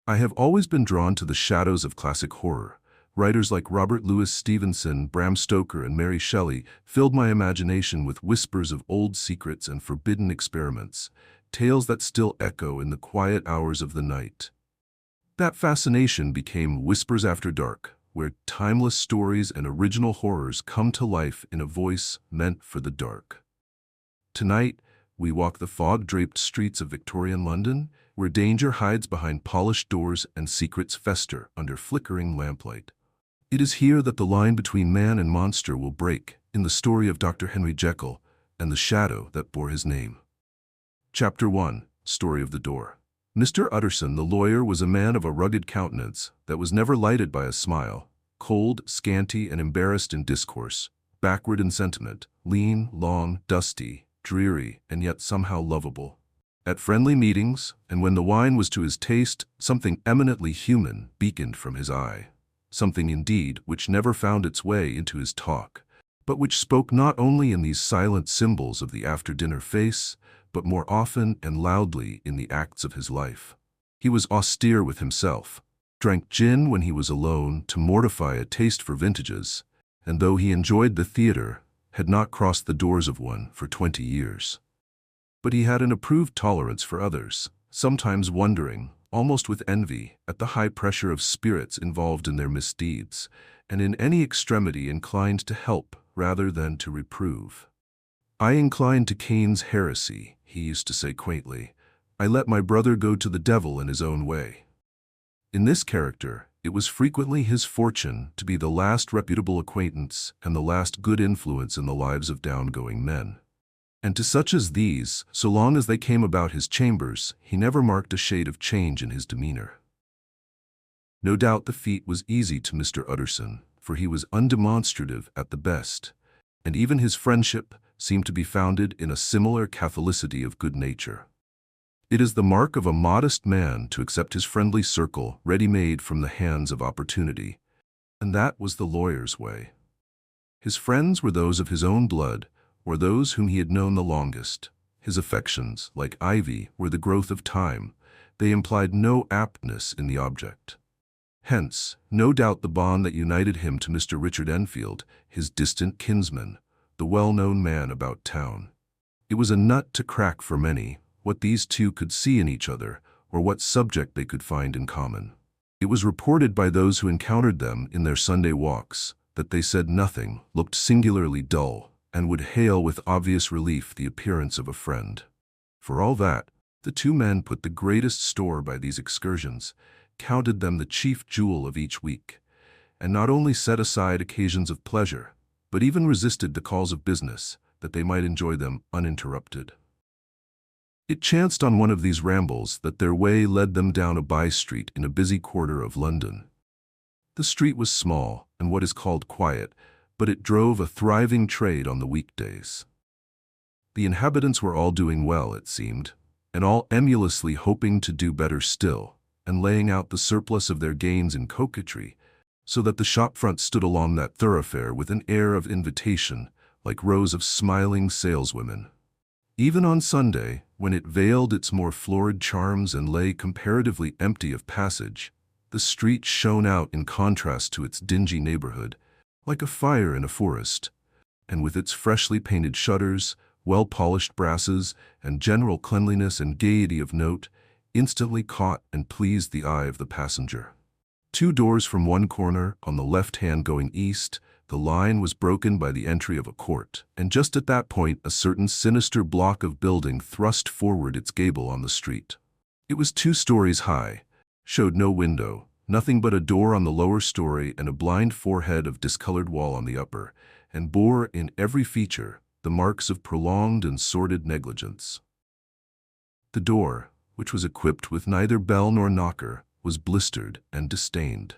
I have always been drawn to the shadows of classic horror. Writers like Robert Louis Stevenson, Bram Stoker, and Mary Shelley filled my imagination with whispers of old secrets and forbidden experiments, tales that still echo in the quiet hours of the night. That fascination became Whispers After Dark, where timeless stories and original horrors come to life in a voice meant for the dark. Tonight, we walk the fog-draped streets of Victorian London, where danger hides behind polished doors and secrets fester under flickering lamplight. It is here that the line between man and monster will break, in the story of Dr. Henry Jekyll and the shadow that bore his name. Chapter 1. Story of the Door. Mr. Utterson, the lawyer, was a man of a rugged countenance that was never lighted by a smile, cold, scanty, and embarrassed in discourse, backward in sentiment, lean, long, dusty, dreary, and yet somehow lovable. At friendly meetings, and when the wine was to his taste, something eminently human beaconed from his eye. Something, indeed, which never found its way into his talk, but which spoke not only in these silent symbols of the after-dinner face, but more often and loudly in the acts of his life. He was austere with himself, drank gin when he was alone to mortify a taste for vintages, and though he enjoyed the theater, had not crossed the doors of one for 20 years. But he had an approved tolerance for others, sometimes wondering, almost with envy, at the high pressure of spirits involved in their misdeeds, and in any extremity inclined to help rather than to reprove. "I incline to Cain's heresy," he used to say quaintly. "I let my brother go to the devil in his own way." In this character, it was frequently his fortune to be the last reputable acquaintance and the last good influence in the lives of down-going men. And to such as these, so long as they came about his chambers, he never marked a shade of change in his demeanor. No doubt the feat was easy to Mr. Utterson, for he was undemonstrative at the best, and even his friendship seemed to be founded in a similar catholicity of good nature. It is the mark of a modest man to accept his friendly circle ready-made from the hands of opportunity, and that was the lawyer's way. His friends were those of his own blood, or those whom he had known the longest. His affections, like ivy, were the growth of time. They implied no aptness in the object. Hence, no doubt the bond that united him to Mr. Richard Enfield, his distant kinsman, the well-known man about town. It was a nut to crack for many, what these two could see in each other, or what subject they could find in common. It was reported by those who encountered them in their Sunday walks that they said nothing, looked singularly dull, and would hail with obvious relief the appearance of a friend. For all that, the two men put the greatest store by these excursions, counted them the chief jewel of each week, and not only set aside occasions of pleasure, but even resisted the calls of business, that they might enjoy them uninterrupted. It chanced on one of these rambles that their way led them down a by-street in a busy quarter of London. The street was small and what is called quiet, but it drove a thriving trade on the weekdays. The inhabitants were all doing well, it seemed, and all emulously hoping to do better still, and laying out the surplus of their gains in coquetry, so that the shopfront stood along that thoroughfare with an air of invitation, like rows of smiling saleswomen. Even on Sunday, when it veiled its more florid charms and lay comparatively empty of passage, the street shone out in contrast to its dingy neighborhood, like a fire in a forest, and with its freshly painted shutters, well-polished brasses, and general cleanliness and gaiety of note, instantly caught and pleased the eye of the passenger. 2 doors from one corner, on the left hand going east, the line was broken by the entry of a court, and just at that point a certain sinister block of building thrust forward its gable on the street. It was 2 stories high, showed no window, nothing but a door on the lower story and a blind forehead of discolored wall on the upper, and bore in every feature the marks of prolonged and sordid negligence. The door, which was equipped with neither bell nor knocker, was blistered and distained.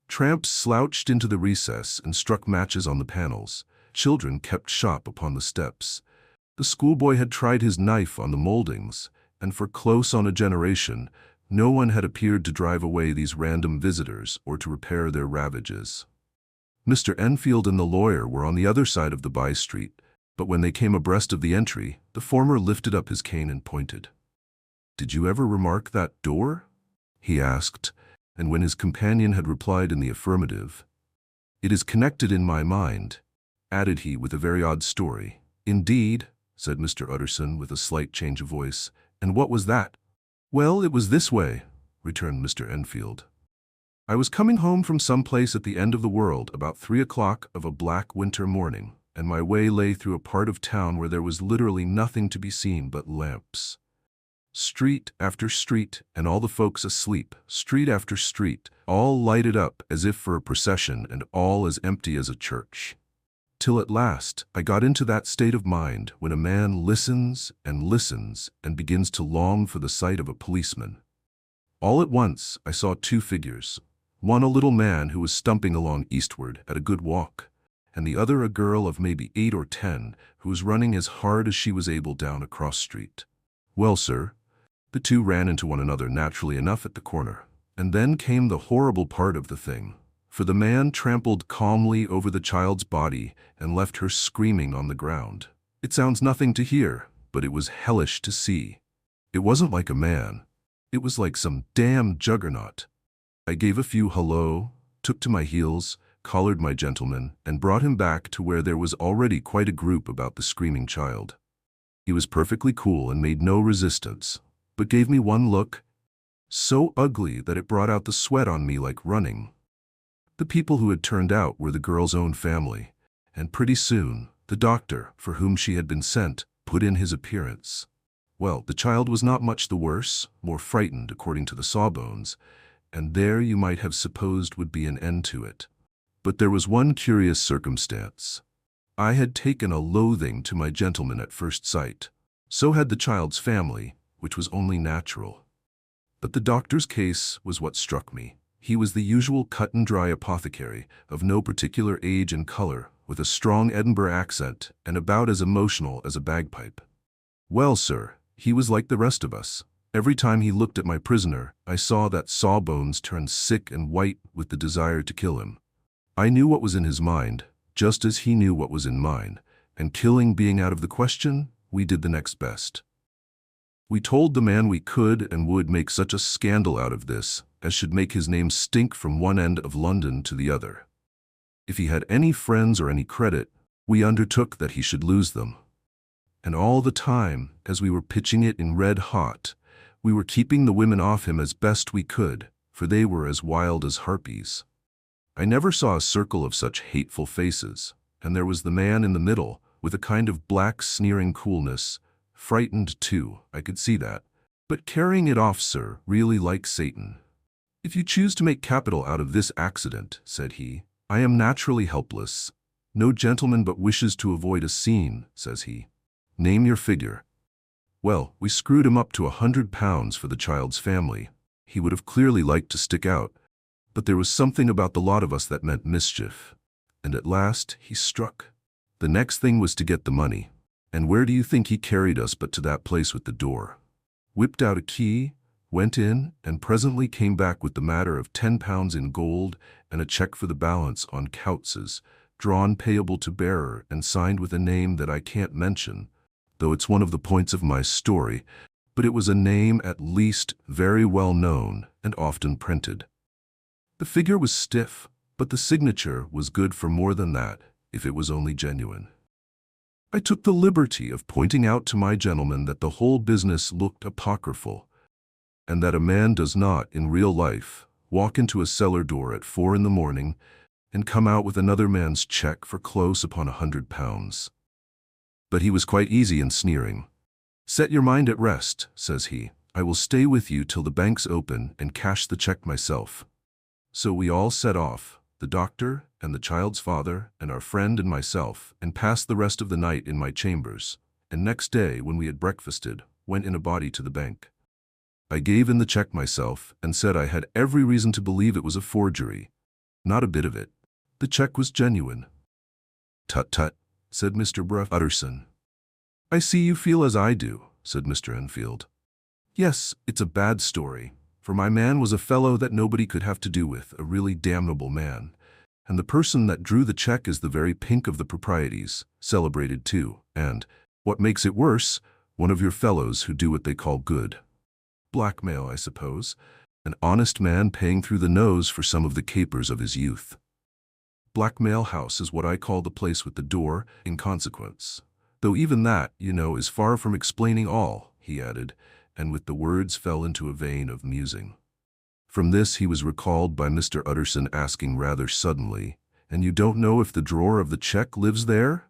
Tramps slouched into the recess and struck matches on the panels. Children kept shop upon the steps. The schoolboy had tried his knife on the moldings, and for close on a generation, no one had appeared to drive away these random visitors or to repair their ravages. Mr. Enfield and the lawyer were on the other side of the by-street, but when they came abreast of the entry, the former lifted up his cane and pointed. "Did you ever remark that door?" he asked, and when his companion had replied in the affirmative, "It is connected in my mind," added he with a very odd story. "Indeed," said Mr. Utterson with a slight change of voice. "And what was that?" "Well, it was this way," returned Mr. Enfield. "I was coming home from some place at the end of the world about 3 o'clock of a black winter morning, and my way lay through a part of town where there was literally nothing to be seen but lamps. Street after street, and all the folks asleep, street after street, all lighted up as if for a procession and all as empty as a church. Till at last I got into that state of mind when a man listens and begins to long for the sight of a policeman. All at once I saw two figures, one a little man who was stumping along eastward at a good walk, and the other a girl of maybe 8 or 10 who was running as hard as she was able down a cross street. Well, sir, the two ran into one another naturally enough at the corner. And then came the horrible part of the thing, for the man trampled calmly over the child's body and left her screaming on the ground. It sounds nothing to hear, but it was hellish to see. It wasn't like a man. It was like some damn juggernaut. I gave a few hello, took to my heels, collared my gentleman, and brought him back to where there was already quite a group about the screaming child. He was perfectly cool and made no resistance, but gave me one look, so ugly that it brought out the sweat on me like running. The people who had turned out were the girl's own family, and pretty soon the doctor, for whom she had been sent, put in his appearance. Well, the child was not much the worse, more frightened according to the sawbones, and there you might have supposed would be an end to it. But there was one curious circumstance. I had taken a loathing to my gentleman at first sight. So had the child's family, which was only natural. But the doctor's case was what struck me. He was the usual cut-and-dry apothecary, of no particular age and color, with a strong Edinburgh accent and about as emotional as a bagpipe. Well, sir, he was like the rest of us. Every time he looked at my prisoner, I saw that sawbones turn sick and white with the desire to kill him. I knew what was in his mind, just as he knew what was in mine, and killing being out of the question, we did the next best. We told the man we could and would make such a scandal out of this as should make his name stink from one end of London to the other. If he had any friends or any credit, we undertook that he should lose them. And all the time, as we were pitching it in red hot, we were keeping the women off him as best we could, for they were as wild as harpies. I never saw a circle of such hateful faces, and there was the man in the middle, with a kind of black sneering coolness, frightened too, I could see that, but carrying it off, sir, really like Satan. If you choose to make capital out of this accident, said he, I am naturally helpless. No gentleman but wishes to avoid a scene, says he. Name your figure. Well, we screwed him up to £100 for the child's family. He would have clearly liked to stick out, but there was something about the lot of us that meant mischief. And at last he struck. The next thing was to get the money. And where do you think he carried us but to that place with the door? Whipped out a key, went in, and presently came back with the matter of £10 in gold and a cheque for the balance on Coutts's, drawn payable to bearer and signed with a name that I can't mention, though it's one of the points of my story, but it was a name at least very well known and often printed. The figure was stiff, but the signature was good for more than that, if it was only genuine. I took the liberty of pointing out to my gentleman that the whole business looked apocryphal, and that a man does not, in real life, walk into a cellar door at 4 in the morning and come out with another man's cheque for close upon £100. But he was quite easy in sneering. Set your mind at rest, says he. I will stay with you till the banks open and cash the cheque myself. So we all set off, the doctor and the child's father and our friend and myself, and passed the rest of the night in my chambers, and next day, when we had breakfasted, went in a body to the bank. I gave in the cheque myself and said I had every reason to believe it was a forgery. Not a bit of it. The cheque was genuine. Tut tut, said Mr. Utterson. I see you feel as I do, said Mr. Enfield. Yes, it's a bad story, for my man was a fellow that nobody could have to do with, a really damnable man. And the person that drew the cheque is the very pink of the proprieties, celebrated too, and, what makes it worse, one of your fellows who do what they call good. Blackmail, I suppose. An honest man paying through the nose for some of the capers of his youth. Blackmail House is what I call the place with the door, in consequence. Though even that, you know, is far from explaining all, he added, and with the words fell into a vein of musing. From this he was recalled by Mr. Utterson asking rather suddenly, "And you don't know if the drawer of the check lives there?"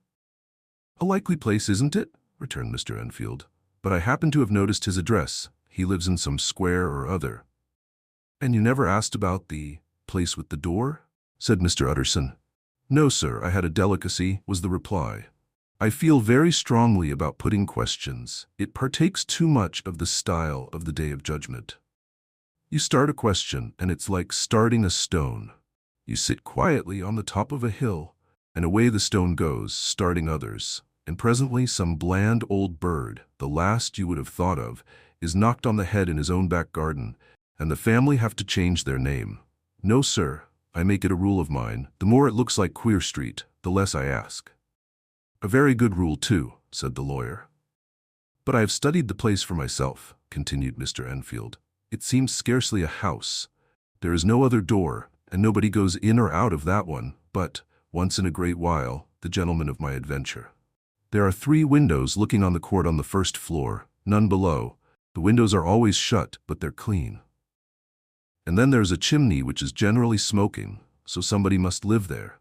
"A likely place, isn't it?" returned Mr. Enfield. "But I happen to have noticed his address. He lives in some square or other." "And you never asked about the place with the door?" said Mr. Utterson. "No, sir, I had a delicacy," was the reply. "I feel very strongly about putting questions. It partakes too much of the style of the Day of Judgment. You start a question, and it's like starting a stone. You sit quietly on the top of a hill, and away the stone goes, starting others, and presently some bland old bird, the last you would have thought of, is knocked on the head in his own back garden, and the family have to change their name. No, sir, I make it a rule of mine, the more it looks like Queer Street, the less I ask." "A very good rule, too," said the lawyer. "But I have studied the place for myself," continued Mr. Enfield. "It seems scarcely a house. There is no other door, and nobody goes in or out of that one, but, once in a great while, the gentleman of my adventure. There are 3 windows looking on the court on the first floor, none below. The windows are always shut, but they're clean. And then there's a chimney which is generally smoking, so somebody must live there.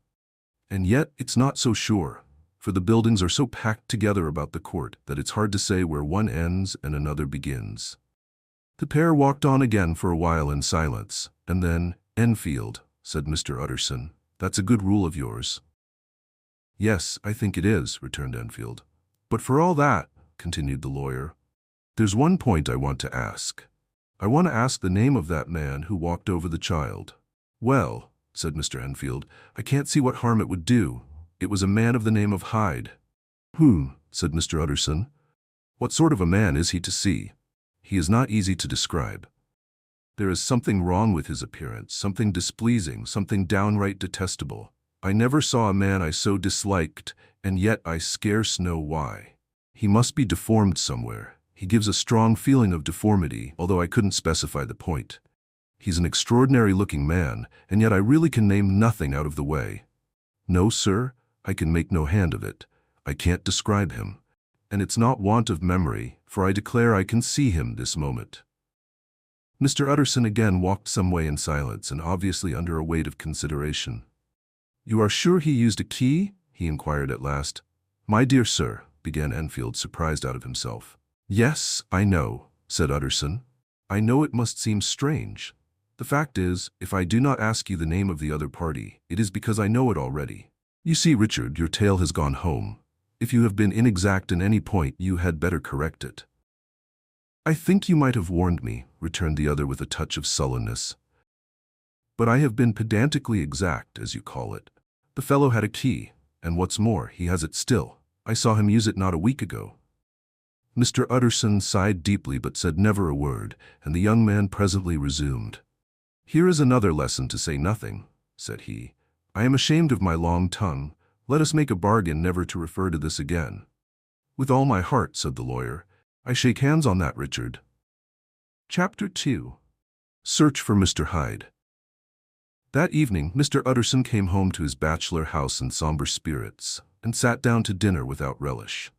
And yet it's not so sure, for the buildings are so packed together about the court that it's hard to say where one ends and another begins." The pair walked on again for a while in silence, and then, "Enfield," said Mr. Utterson, "that's a good rule of yours." "Yes, I think it is," returned Enfield. "But for all that," continued the lawyer, "there's one point I want to ask. I want to ask the name of that man who walked over the child." "Well," said Mr. Enfield, "I can't see what harm it would do. It was a man of the name of Hyde." Said Mr. Utterson. "What sort of a man is he to see? He is not easy to describe. There is something wrong with his appearance, something displeasing, something downright detestable. I never saw a man I so disliked, and yet I scarce know why. He must be deformed somewhere. He gives a strong feeling of deformity, although I couldn't specify the point. He's an extraordinary-looking man, and yet I really can name nothing out of the way. No, sir, I can make no hand of it. I can't describe him. And it's not want of memory, for I declare I can see him this moment." Mr. Utterson again walked some way in silence and obviously under a weight of consideration. "You are sure he used a key?" he inquired at last. "My dear sir," began Enfield, surprised out of himself. "Yes, I know," said Utterson. "I know it must seem strange. The fact is, if I do not ask you the name of the other party, it is because I know it already. You see, Richard, your tale has gone home. If you have been inexact in any point, you had better correct it." "I think you might have warned me," returned the other with a touch of sullenness. "But I have been pedantically exact, as you call it. The fellow had a key, and what's more, he has it still. I saw him use it not a week ago." Mr. Utterson sighed deeply but said never a word, and the young man presently resumed. "Here is another lesson to say nothing," said he. "I am ashamed of my long tongue. Let us make a bargain never to refer to this again." "With all my heart," said the lawyer. "I shake hands on that, Richard." Chapter 2. Search for Mr. Hyde. That evening, Mr. Utterson came home to his bachelor house in somber spirits, and sat down to dinner without relish.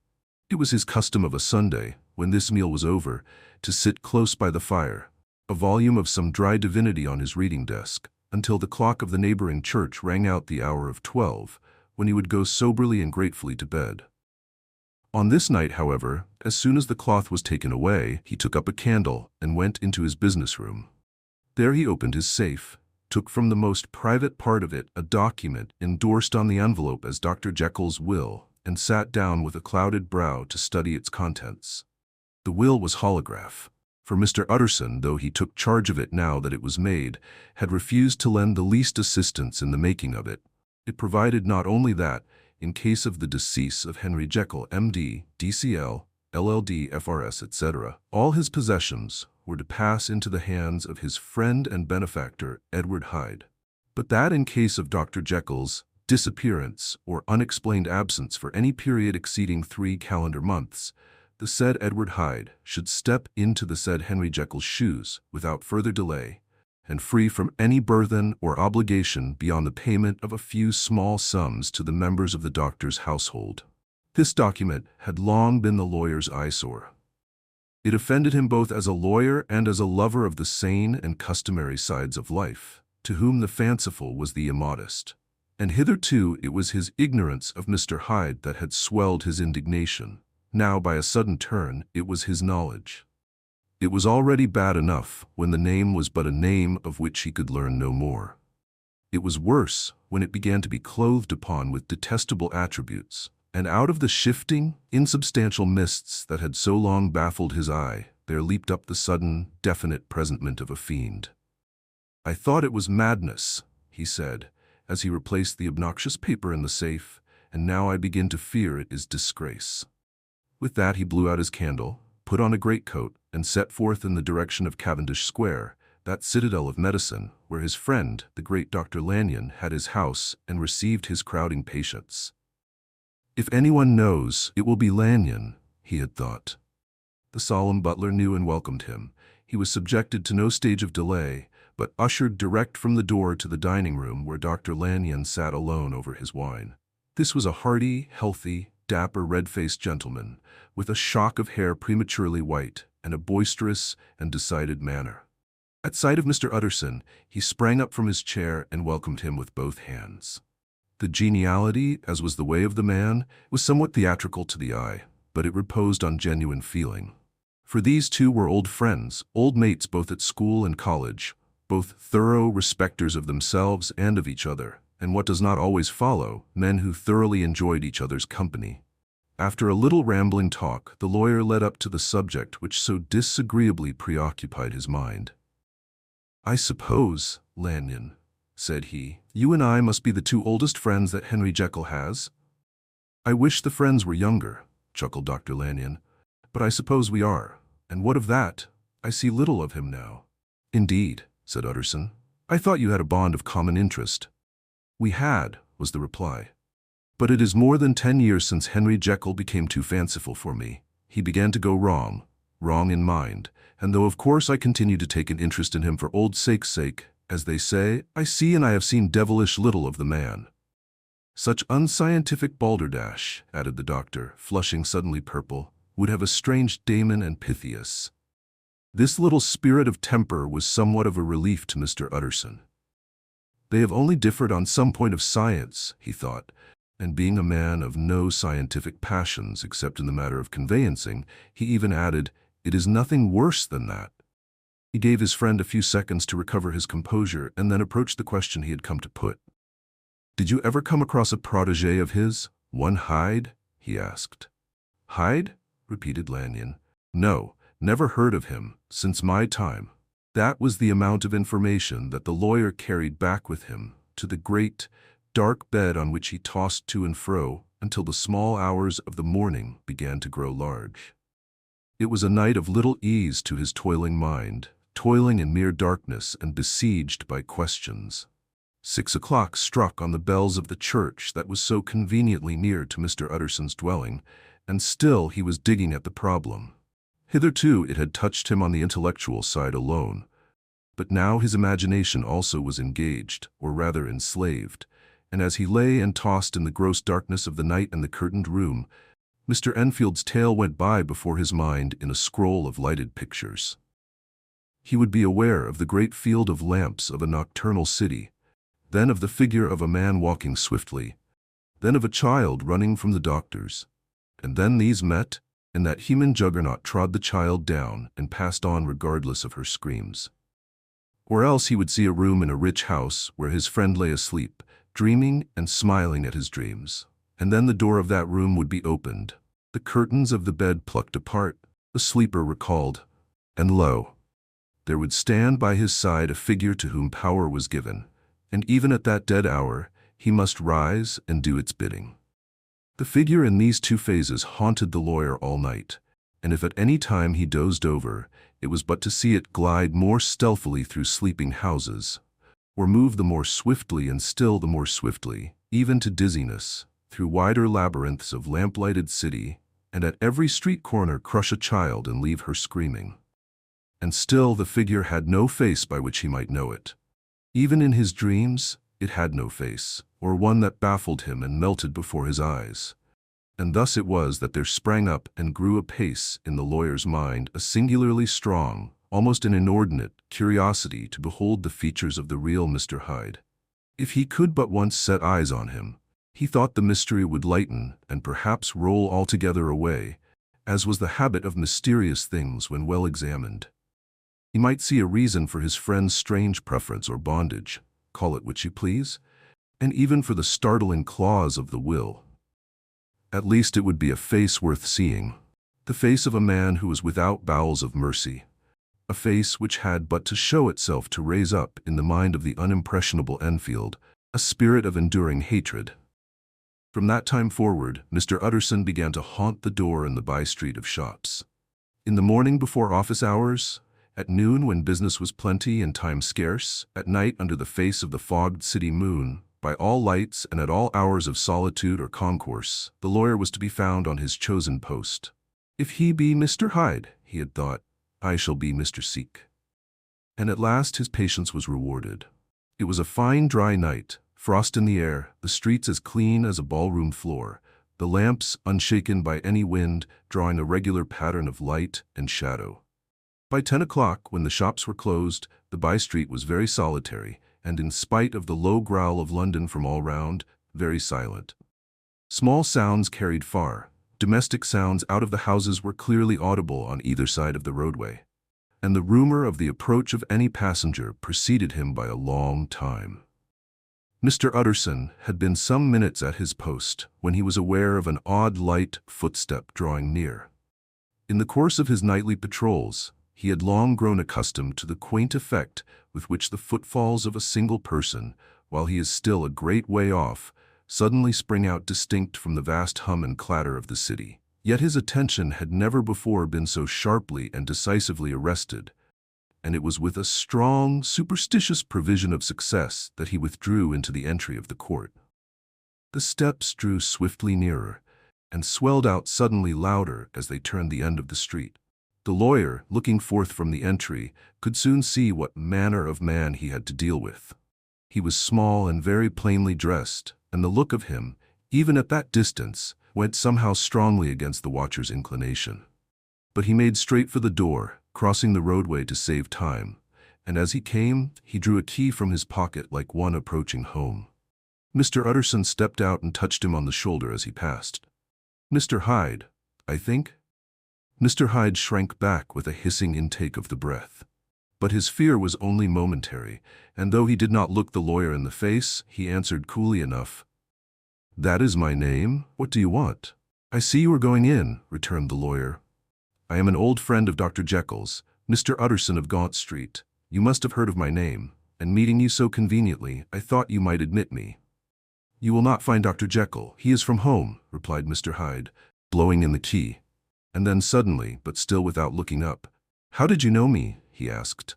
It was his custom of a Sunday, when this meal was over, to sit close by the fire, a volume of some dry divinity on his reading desk, until the clock of the neighboring church rang out the hour of 12, when he would go soberly and gratefully to bed. On this night, however, as soon as the cloth was taken away, he took up a candle and went into his business room. There he opened his safe, took from the most private part of it a document endorsed on the envelope as Dr. Jekyll's will, and sat down with a clouded brow to study its contents. The will was holograph, for Mr. Utterson, though he took charge of it now that it was made, had refused to lend the least assistance in the making of it. It provided not only that, in case of the decease of Henry Jekyll, M.D., D.C.L., LL.D., F.R.S., etc., all his possessions were to pass into the hands of his friend and benefactor, Edward Hyde, but that in case of Dr. Jekyll's disappearance or unexplained absence for any period exceeding 3 calendar months, the said Edward Hyde should step into the said Henry Jekyll's shoes without further delay, and free from any burden or obligation beyond the payment of a few small sums to the members of the doctor's household. This document had long been the lawyer's eyesore. It offended him both as a lawyer and as a lover of the sane and customary sides of life, to whom the fanciful was the immodest. And hitherto it was his ignorance of Mr. Hyde that had swelled his indignation. Now, by a sudden turn, it was his knowledge. It was already bad enough when the name was but a name of which he could learn no more. It was worse when it began to be clothed upon with detestable attributes, and out of the shifting, insubstantial mists that had so long baffled his eye, there leaped up the sudden, definite presentment of a fiend. "I thought it was madness," he said, as he replaced the obnoxious paper in the safe, "and now I begin to fear it is disgrace." With that he blew out his candle, put on a greatcoat, and set forth in the direction of Cavendish Square, that citadel of medicine, where his friend, the great Dr. Lanyon, had his house and received his crowding patients. If anyone knows, it will be Lanyon, he had thought. The solemn butler knew and welcomed him. He was subjected to no stage of delay, but ushered direct from the door to the dining room where Dr. Lanyon sat alone over his wine. This was a hearty, healthy, dapper, red-faced gentleman, with a shock of hair prematurely white, and a boisterous and decided manner. At sight of Mr. Utterson, he sprang up from his chair and welcomed him with both hands. The geniality, as was the way of the man, was somewhat theatrical to the eye, but it reposed on genuine feeling. For these two were old friends, old mates both at school and college, both thorough respecters of themselves and of each other, and what does not always follow, men who thoroughly enjoyed each other's company. After a little rambling talk, the lawyer led up to the subject which so disagreeably preoccupied his mind. "I suppose, Lanyon," said he, "you and I must be the two oldest friends that Henry Jekyll has?" "I wish the friends were younger," chuckled Dr. Lanyon, "but I suppose we are. And what of that? I see little of him now." "Indeed," said Utterson. "I thought you had a bond of common interest." "We had," was the reply. "But it is more than 10 years since Henry Jekyll became too fanciful for me. He began to go wrong in mind, and though of course I continue to take an interest in him for old sake's sake, as they say, I see and I have seen devilish little of the man." "Such unscientific balderdash," added the doctor, flushing suddenly purple, "would have estranged Damon and Pythias." This little spirit of temper was somewhat of a relief to Mr. Utterson. They have only differed on some point of science, he thought, and being a man of no scientific passions except in the matter of conveyancing, he even added, "It is nothing worse than that." He gave his friend a few seconds to recover his composure and then approached the question he had come to put. "Did you ever come across a protégé of his, one Hyde?" he asked. "Hyde?" repeated Lanyon. "No, never heard of him, since my time." That was the amount of information that the lawyer carried back with him to the great, dark bed on which he tossed to and fro until the small hours of the morning began to grow large. It was a night of little ease to his toiling mind, toiling in mere darkness and besieged by questions. 6 o'clock struck on the bells of the church that was so conveniently near to Mr. Utterson's dwelling, and still he was digging at the problem. Hitherto it had touched him on the intellectual side alone, but now his imagination also was engaged, or rather enslaved, and as he lay and tossed in the gross darkness of the night and the curtained room, Mr. Enfield's tale went by before his mind in a scroll of lighted pictures. He would be aware of the great field of lamps of a nocturnal city, then of the figure of a man walking swiftly, then of a child running from the doctor's, and then these met, and that human juggernaut trod the child down and passed on regardless of her screams. Or else he would see a room in a rich house where his friend lay asleep, dreaming and smiling at his dreams, and then the door of that room would be opened, the curtains of the bed plucked apart, the sleeper recalled, and lo, there would stand by his side a figure to whom power was given, and even at that dead hour he must rise and do its bidding. The figure in these two phases haunted the lawyer all night, and if at any time he dozed over, it was but to see it glide more stealthily through sleeping houses, or move the more swiftly and still the more swiftly, even to dizziness, through wider labyrinths of lamp-lighted city, and at every street corner crush a child and leave her screaming. and still the figure had no face by which he might know it. Even in his dreams, it had no face, or one that baffled him and melted before his eyes. And thus it was that there sprang up and grew apace in the lawyer's mind a singularly strong, almost an inordinate, curiosity to behold the features of the real Mr. Hyde. If he could but once set eyes on him, he thought the mystery would lighten and perhaps roll altogether away, as was the habit of mysterious things when well examined. He might see a reason for his friend's strange preference or bondage, call it which you please, and even for the startling clause of the will. At least it would be a face worth seeing, the face of a man who was without bowels of mercy, a face which had but to show itself to raise up in the mind of the unimpressionable Enfield a spirit of enduring hatred. From that time forward, Mr. Utterson began to haunt the door in the by-street of shops. In the morning before office hours, at noon when business was plenty and time scarce, at night under the face of the fogged city moon, by all lights and at all hours of solitude or concourse, the lawyer was to be found on his chosen post. If he be Mr. Hyde, he had thought, I shall be Mr. Seek. And at last his patience was rewarded. It was a fine dry night, frost in the air, the streets as clean as a ballroom floor, the lamps unshaken by any wind, drawing a regular pattern of light and shadow. By 10 o'clock, when the shops were closed, the by-street was very solitary, and in spite of the low growl of London from all round, very silent. Small sounds carried far. Domestic sounds out of the houses were clearly audible on either side of the roadway, and the rumor of the approach of any passenger preceded him by a long time. Mr. Utterson had been some minutes at his post when he was aware of an odd light footstep drawing near. In the course of his nightly patrols, he had long grown accustomed to the quaint effect with which the footfalls of a single person, while he is still a great way off, suddenly spring out distinct from the vast hum and clatter of the city. Yet his attention had never before been so sharply and decisively arrested, and it was with a strong, superstitious prevision of success that he withdrew into the entry of the court. The steps drew swiftly nearer, and swelled out suddenly louder as they turned the end of the street. The lawyer, looking forth from the entry, could soon see what manner of man he had to deal with. He was small and very plainly dressed, and the look of him, even at that distance, went somehow strongly against the watcher's inclination. But he made straight for the door, crossing the roadway to save time, and as he came, he drew a key from his pocket like one approaching home. Mr. Utterson stepped out and touched him on the shoulder as he passed. "Mr. Hyde, I think?" Mr. Hyde shrank back with a hissing intake of the breath. But his fear was only momentary, and though he did not look the lawyer in the face, he answered coolly enough, "That is my name. What do you want?" "I see you are going in," returned the lawyer. "I am an old friend of Dr. Jekyll's, Mr. Utterson of Gaunt Street. You must have heard of my name, and meeting you so conveniently, I thought you might admit me." "You will not find Dr. Jekyll. He is from home," replied Mr. Hyde, blowing in the key. And then suddenly, but still without looking up, "How did you know me?" he asked.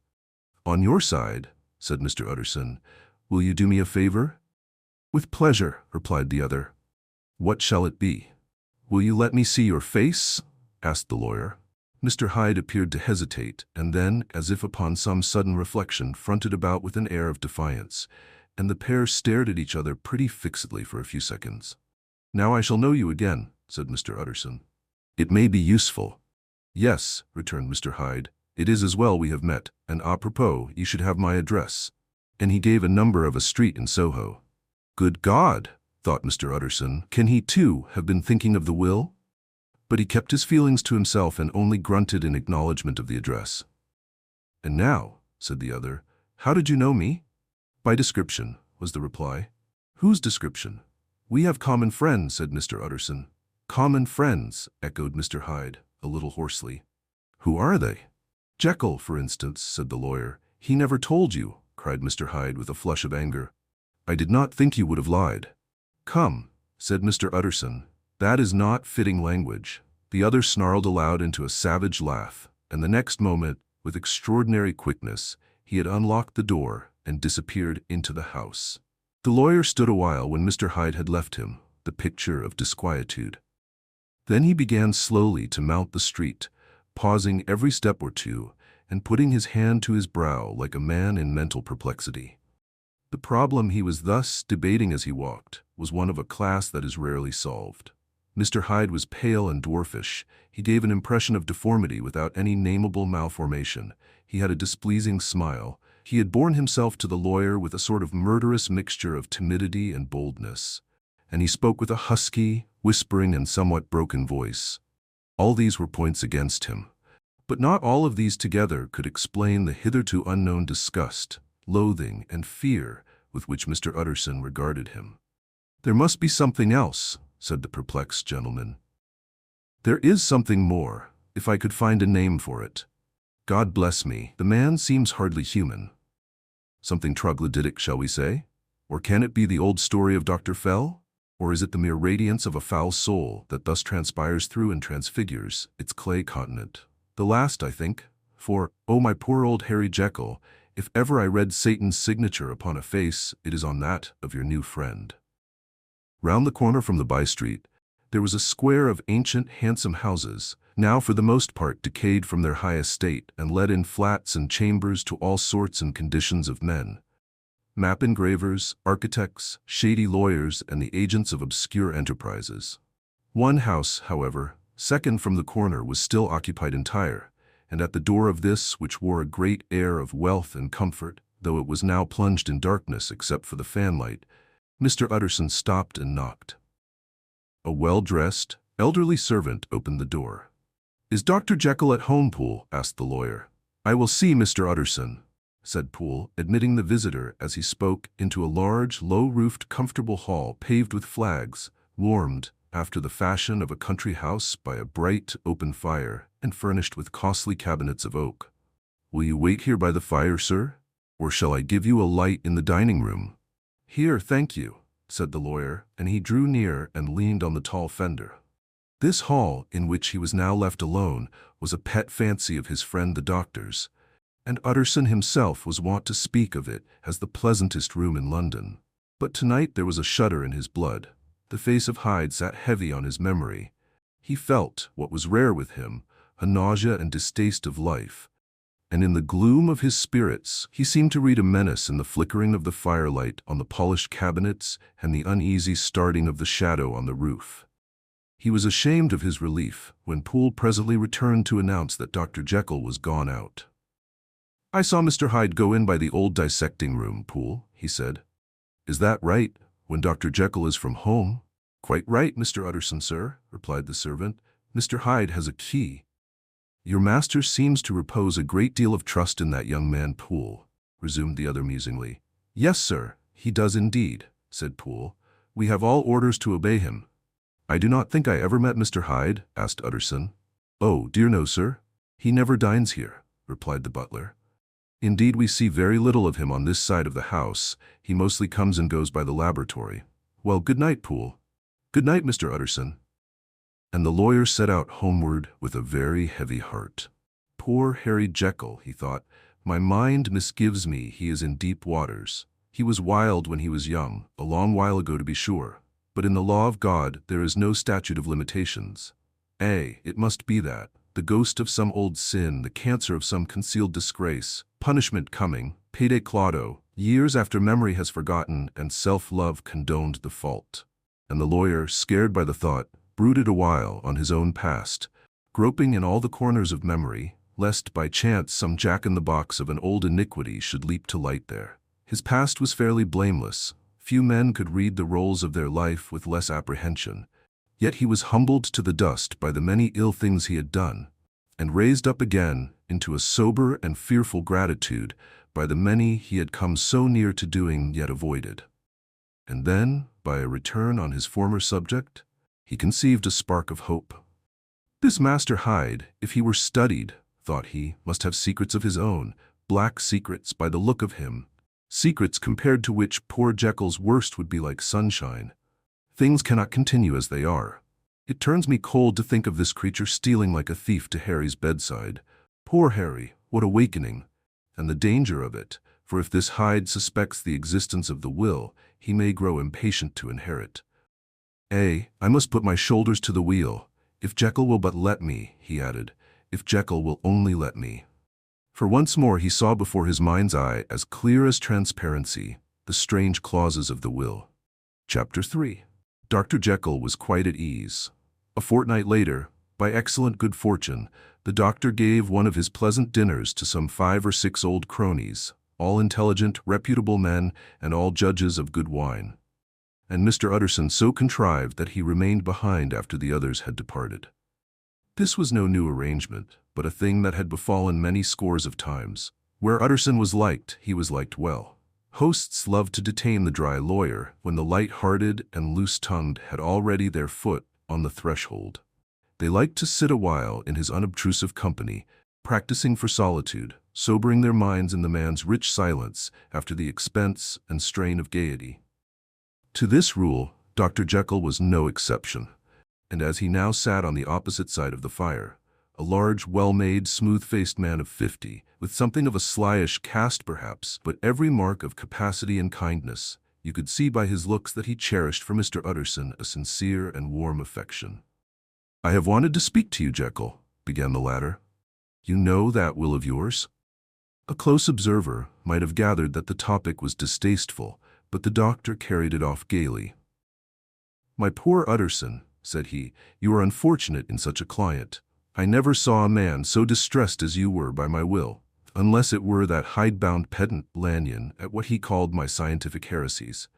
"On your side," said Mr. Utterson. "Will you do me a favor?" "With pleasure," replied the other. "What shall it be?" "Will you let me see your face?" asked the lawyer. Mr. Hyde appeared to hesitate, and then, as if upon some sudden reflection, fronted about with an air of defiance, and the pair stared at each other pretty fixedly for a few seconds. "Now I shall know you again," said Mr. Utterson. "It may be useful." "Yes," returned Mr. Hyde, "it is as well we have met, and à propos, you should have my address." And he gave a number of a street in Soho. "Good God!" thought Mr. Utterson, "can he too have been thinking of the will?" But he kept his feelings to himself and only grunted in acknowledgment of the address. "And now," said the other, "how did you know me?" "By description," was the reply. "Whose description?" "We have common friends," said Mr. Utterson. "Common friends," echoed Mr. Hyde, a little hoarsely. "Who are they?" "Jekyll, for instance," said the lawyer. "He never told you," cried Mr. Hyde with a flush of anger. "I did not think you would have lied." "Come," said Mr. Utterson, "that is not fitting language." The other snarled aloud into a savage laugh, and the next moment, with extraordinary quickness, he had unlocked the door and disappeared into the house. The lawyer stood a while when Mr. Hyde had left him, the picture of disquietude. Then he began slowly to mount the street, pausing every step or two, and putting his hand to his brow like a man in mental perplexity. The problem he was thus debating as he walked was one of a class that is rarely solved. Mr. Hyde was pale and dwarfish. He gave an impression of deformity without any nameable malformation. He had a displeasing smile. He had borne himself to the lawyer with a sort of murderous mixture of timidity and boldness, and he spoke with a husky, whispering and somewhat broken voice. All these were points against him, but not all of these together could explain the hitherto unknown disgust, loathing, and fear with which Mr. Utterson regarded him. "There must be something else," said the perplexed gentleman. "There is something more, if I could find a name for it. God bless me, the man seems hardly human. Something troglodytic, shall we say? Or can it be the old story of Dr. Fell? Or is it the mere radiance of a foul soul that thus transpires through and transfigures its clay continent? The last, I think, for, oh my poor old Harry Jekyll, if ever I read Satan's signature upon a face, it is on that of your new friend." Round the corner from the by-street, there was a square of ancient, handsome houses, now for the most part decayed from their high estate and let in flats and chambers to all sorts and conditions of men. Map engravers, architects, shady lawyers, and the agents of obscure enterprises. One house, however, second from the corner, was still occupied entire, and at the door of this, which wore a great air of wealth and comfort, though it was now plunged in darkness except for the fanlight, Mr. Utterson stopped and knocked. A well-dressed, elderly servant opened the door. "Is Dr. Jekyll at home, Poole?" asked the lawyer. "I will see Mr. Utterson," said Poole, admitting the visitor as he spoke into a large, low-roofed, comfortable hall paved with flags, warmed, after the fashion of a country house, by a bright, open fire, and furnished with costly cabinets of oak. "Will you wait here by the fire, sir? Or shall I give you a light in the dining-room?" "Here, thank you," said the lawyer, and he drew near and leaned on the tall fender. This hall, in which he was now left alone, was a pet fancy of his friend the doctor's, and Utterson himself was wont to speak of it as the pleasantest room in London. But tonight there was a shudder in his blood. The face of Hyde sat heavy on his memory. He felt, what was rare with him, a nausea and distaste of life, and in the gloom of his spirits he seemed to read a menace in the flickering of the firelight on the polished cabinets and the uneasy starting of the shadow on the roof. He was ashamed of his relief when Poole presently returned to announce that Dr. Jekyll was gone out. "I saw Mr. Hyde go in by the old dissecting room, Poole," he said. "Is that right, when Dr. Jekyll is from home?" "Quite right, Mr. Utterson, sir," replied the servant. "Mr. Hyde has a key." "Your master seems to repose a great deal of trust in that young man, Poole," resumed the other musingly. "Yes, sir, he does indeed," said Poole. "We have all orders to obey him." "I do not think I ever met Mr. Hyde?" asked Utterson. "Oh, dear no, sir. He never dines here," replied the butler. "Indeed, we see very little of him on this side of the house. He mostly comes and goes by the laboratory. Well, good night, Poole." "Good night, Mr. Utterson." And the lawyer set out homeward with a very heavy heart. "Poor Harry Jekyll," he thought. "My mind misgives me he is in deep waters. He was wild when he was young, a long while ago to be sure. But in the law of God there is no statute of limitations. It must be that, the ghost of some old sin, the cancer of some concealed disgrace, punishment coming, pede claudo, years after memory has forgotten and self-love condoned the fault." And the lawyer, scared by the thought, brooded a while on his own past, groping in all the corners of memory, lest by chance some jack-in-the-box of an old iniquity should leap to light there. His past was fairly blameless. Few men could read the rolls of their life with less apprehension. Yet he was humbled to the dust by the many ill things he had done, and raised up again into a sober and fearful gratitude by the many he had come so near to doing yet avoided. And then, by a return on his former subject, he conceived a spark of hope. This Master Hyde, if he were studied, thought he, must have secrets of his own, black secrets by the look of him, secrets compared to which poor Jekyll's worst would be like sunshine. Things cannot continue as they are. It turns me cold to think of this creature stealing like a thief to Harry's bedside. Poor Harry, what awakening! And the danger of it, for if this Hyde suspects the existence of the will, he may grow impatient to inherit. I must put my shoulders to the wheel. If Jekyll will but let me," he added, "if Jekyll will only let me." For once more he saw before his mind's eye, as clear as transparency, the strange clauses of the will. Chapter 3. Dr. Jekyll was quite at ease. A fortnight later, by excellent good fortune, the doctor gave one of his pleasant dinners to some 5 or 6 old cronies, all intelligent, reputable men, and all judges of good wine. And Mr. Utterson so contrived that he remained behind after the others had departed. This was no new arrangement, but a thing that had befallen many scores of times. Where Utterson was liked, he was liked well. Hosts loved to detain the dry lawyer when the light-hearted and loose-tongued had already their foot on the threshold. They liked to sit a while in his unobtrusive company, practicing for solitude, sobering their minds in the man's rich silence after the expense and strain of gaiety. To this rule, Dr. Jekyll was no exception, and as he now sat on the opposite side of the fire, a large, well-made, smooth-faced man of 50, with something of a slyish cast perhaps, but every mark of capacity and kindness, you could see by his looks that he cherished for Mr. Utterson a sincere and warm affection. "I have wanted to speak to you, Jekyll," began the latter. "You know that will of yours?" A close observer might have gathered that the topic was distasteful, but the doctor carried it off gaily. "My poor Utterson," said he, "you are unfortunate in such a client. I never saw a man so distressed as you were by my will, unless it were that hidebound pedant Lanyon at what he called my scientific heresies.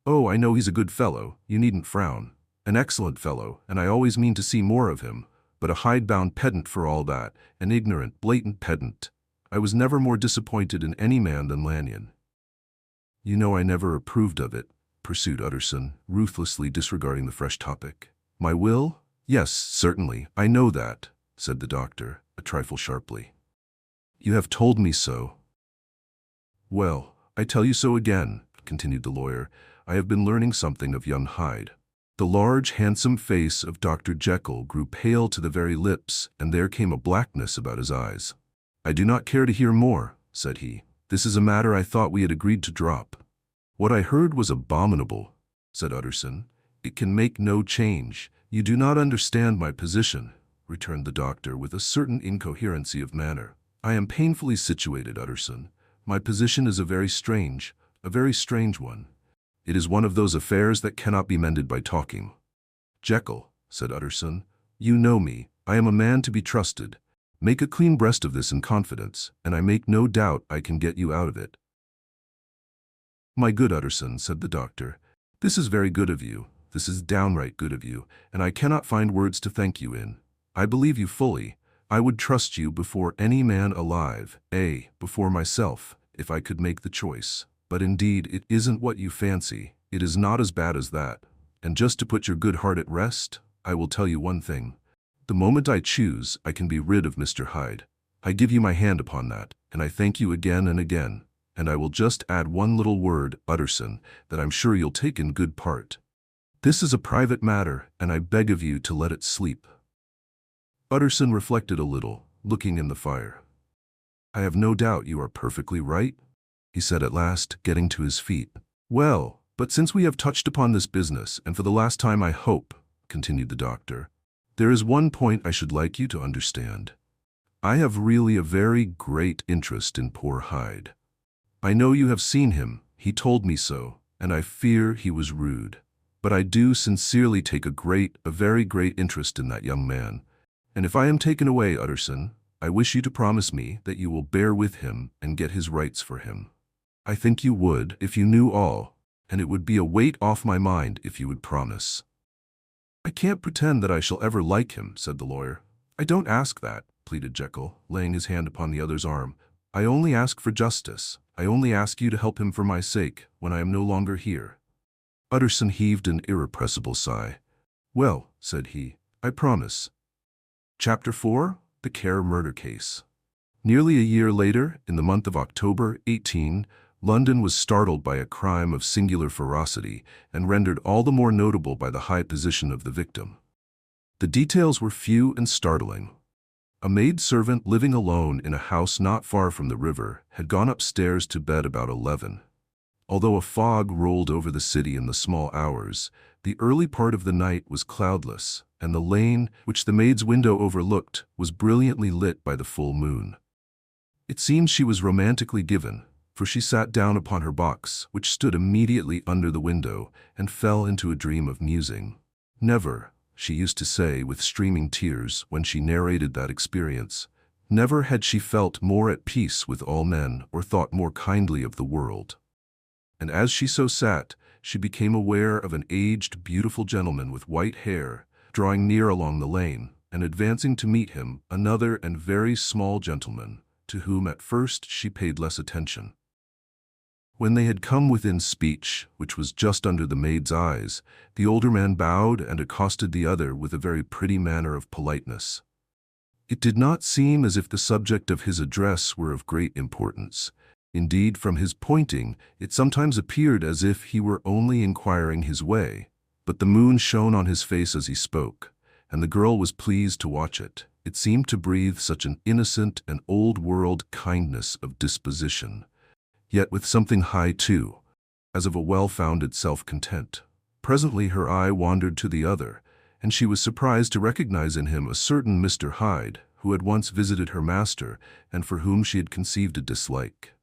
Oh, I know he's a good fellow, you needn't frown. An excellent fellow, and I always mean to see more of him, but a hidebound pedant for all that, an ignorant, blatant pedant. I was never more disappointed in any man than Lanyon." "You know I never approved of it," pursued Utterson, ruthlessly disregarding the fresh topic. "My will? Yes, certainly, I know that," said the doctor, a trifle sharply. "You have told me so." "Well, I tell you so again," continued the lawyer. "I have been learning something of young Hyde." The large, handsome face of Dr. Jekyll grew pale to the very lips, and there came a blackness about his eyes. "I do not care to hear more," said he. "This is a matter I thought we had agreed to drop." "What I heard was abominable," said Utterson. "It can make no change. You do not understand my position," returned the doctor with a certain incoherency of manner. "I am painfully situated, Utterson. My position is a very strange one. It is one of those affairs that cannot be mended by talking." "Jekyll," said Utterson, "you know me. I am a man to be trusted. Make a clean breast of this in confidence, and I make no doubt I can get you out of it." "My good Utterson," said the doctor, "this is very good of you. This is downright good of you, and I cannot find words to thank you in. I believe you fully. I would trust you before any man alive, before myself, if I could make the choice. But indeed, it isn't what you fancy. It is not as bad as that. And just to put your good heart at rest, I will tell you one thing. The moment I choose, I can be rid of Mr. Hyde. I give you my hand upon that, and I thank you again and again. And I will just add one little word, Utterson, that I'm sure you'll take in good part. This is a private matter, and I beg of you to let it sleep." Utterson reflected a little, looking in the fire. "I have no doubt you are perfectly right," he said at last, getting to his feet. "Well, but since we have touched upon this business, and for the last time I hope," continued the doctor, "there is one point I should like you to understand. I have really a very great interest in poor Hyde. I know you have seen him, he told me so, and I fear he was rude. But I do sincerely take a very great interest in that young man. And if I am taken away, Utterson, I wish you to promise me that you will bear with him and get his rights for him. I think you would if you knew all, and it would be a weight off my mind if you would promise." "I can't pretend that I shall ever like him," said the lawyer. "I don't ask that," pleaded Jekyll, laying his hand upon the other's arm. "I only ask for justice. I only ask you to help him for my sake when I am no longer here." Utterson heaved an irrepressible sigh. "Well," said he, "I promise." Chapter 4. The Carew Murder Case. Nearly a year later, in the month of October, 18, London was startled by a crime of singular ferocity and rendered all the more notable by the high position of the victim. The details were few and startling. A maid-servant living alone in a house not far from the river had gone upstairs to bed about 11. Although a fog rolled over the city in the small hours, the early part of the night was cloudless, and the lane, which the maid's window overlooked, was brilliantly lit by the full moon. It seemed she was romantically given, for she sat down upon her box, which stood immediately under the window, and fell into a dream of musing. Never, she used to say with streaming tears when she narrated that experience, never had she felt more at peace with all men or thought more kindly of the world. And as she so sat, she became aware of an aged, beautiful gentleman with white hair, drawing near along the lane, and advancing to meet him, another and very small gentleman, to whom at first she paid less attention. When they had come within speech, which was just under the maid's eyes, the older man bowed and accosted the other with a very pretty manner of politeness. It did not seem as if the subject of his address were of great importance. Indeed, from his pointing, it sometimes appeared as if he were only inquiring his way, but the moon shone on his face as he spoke, and the girl was pleased to watch it. It seemed to breathe such an innocent and old-world kindness of disposition, yet with something high too, as of a well-founded self-content. Presently her eye wandered to the other, and she was surprised to recognize in him a certain Mr. Hyde, who had once visited her master, and for whom she had conceived a dislike.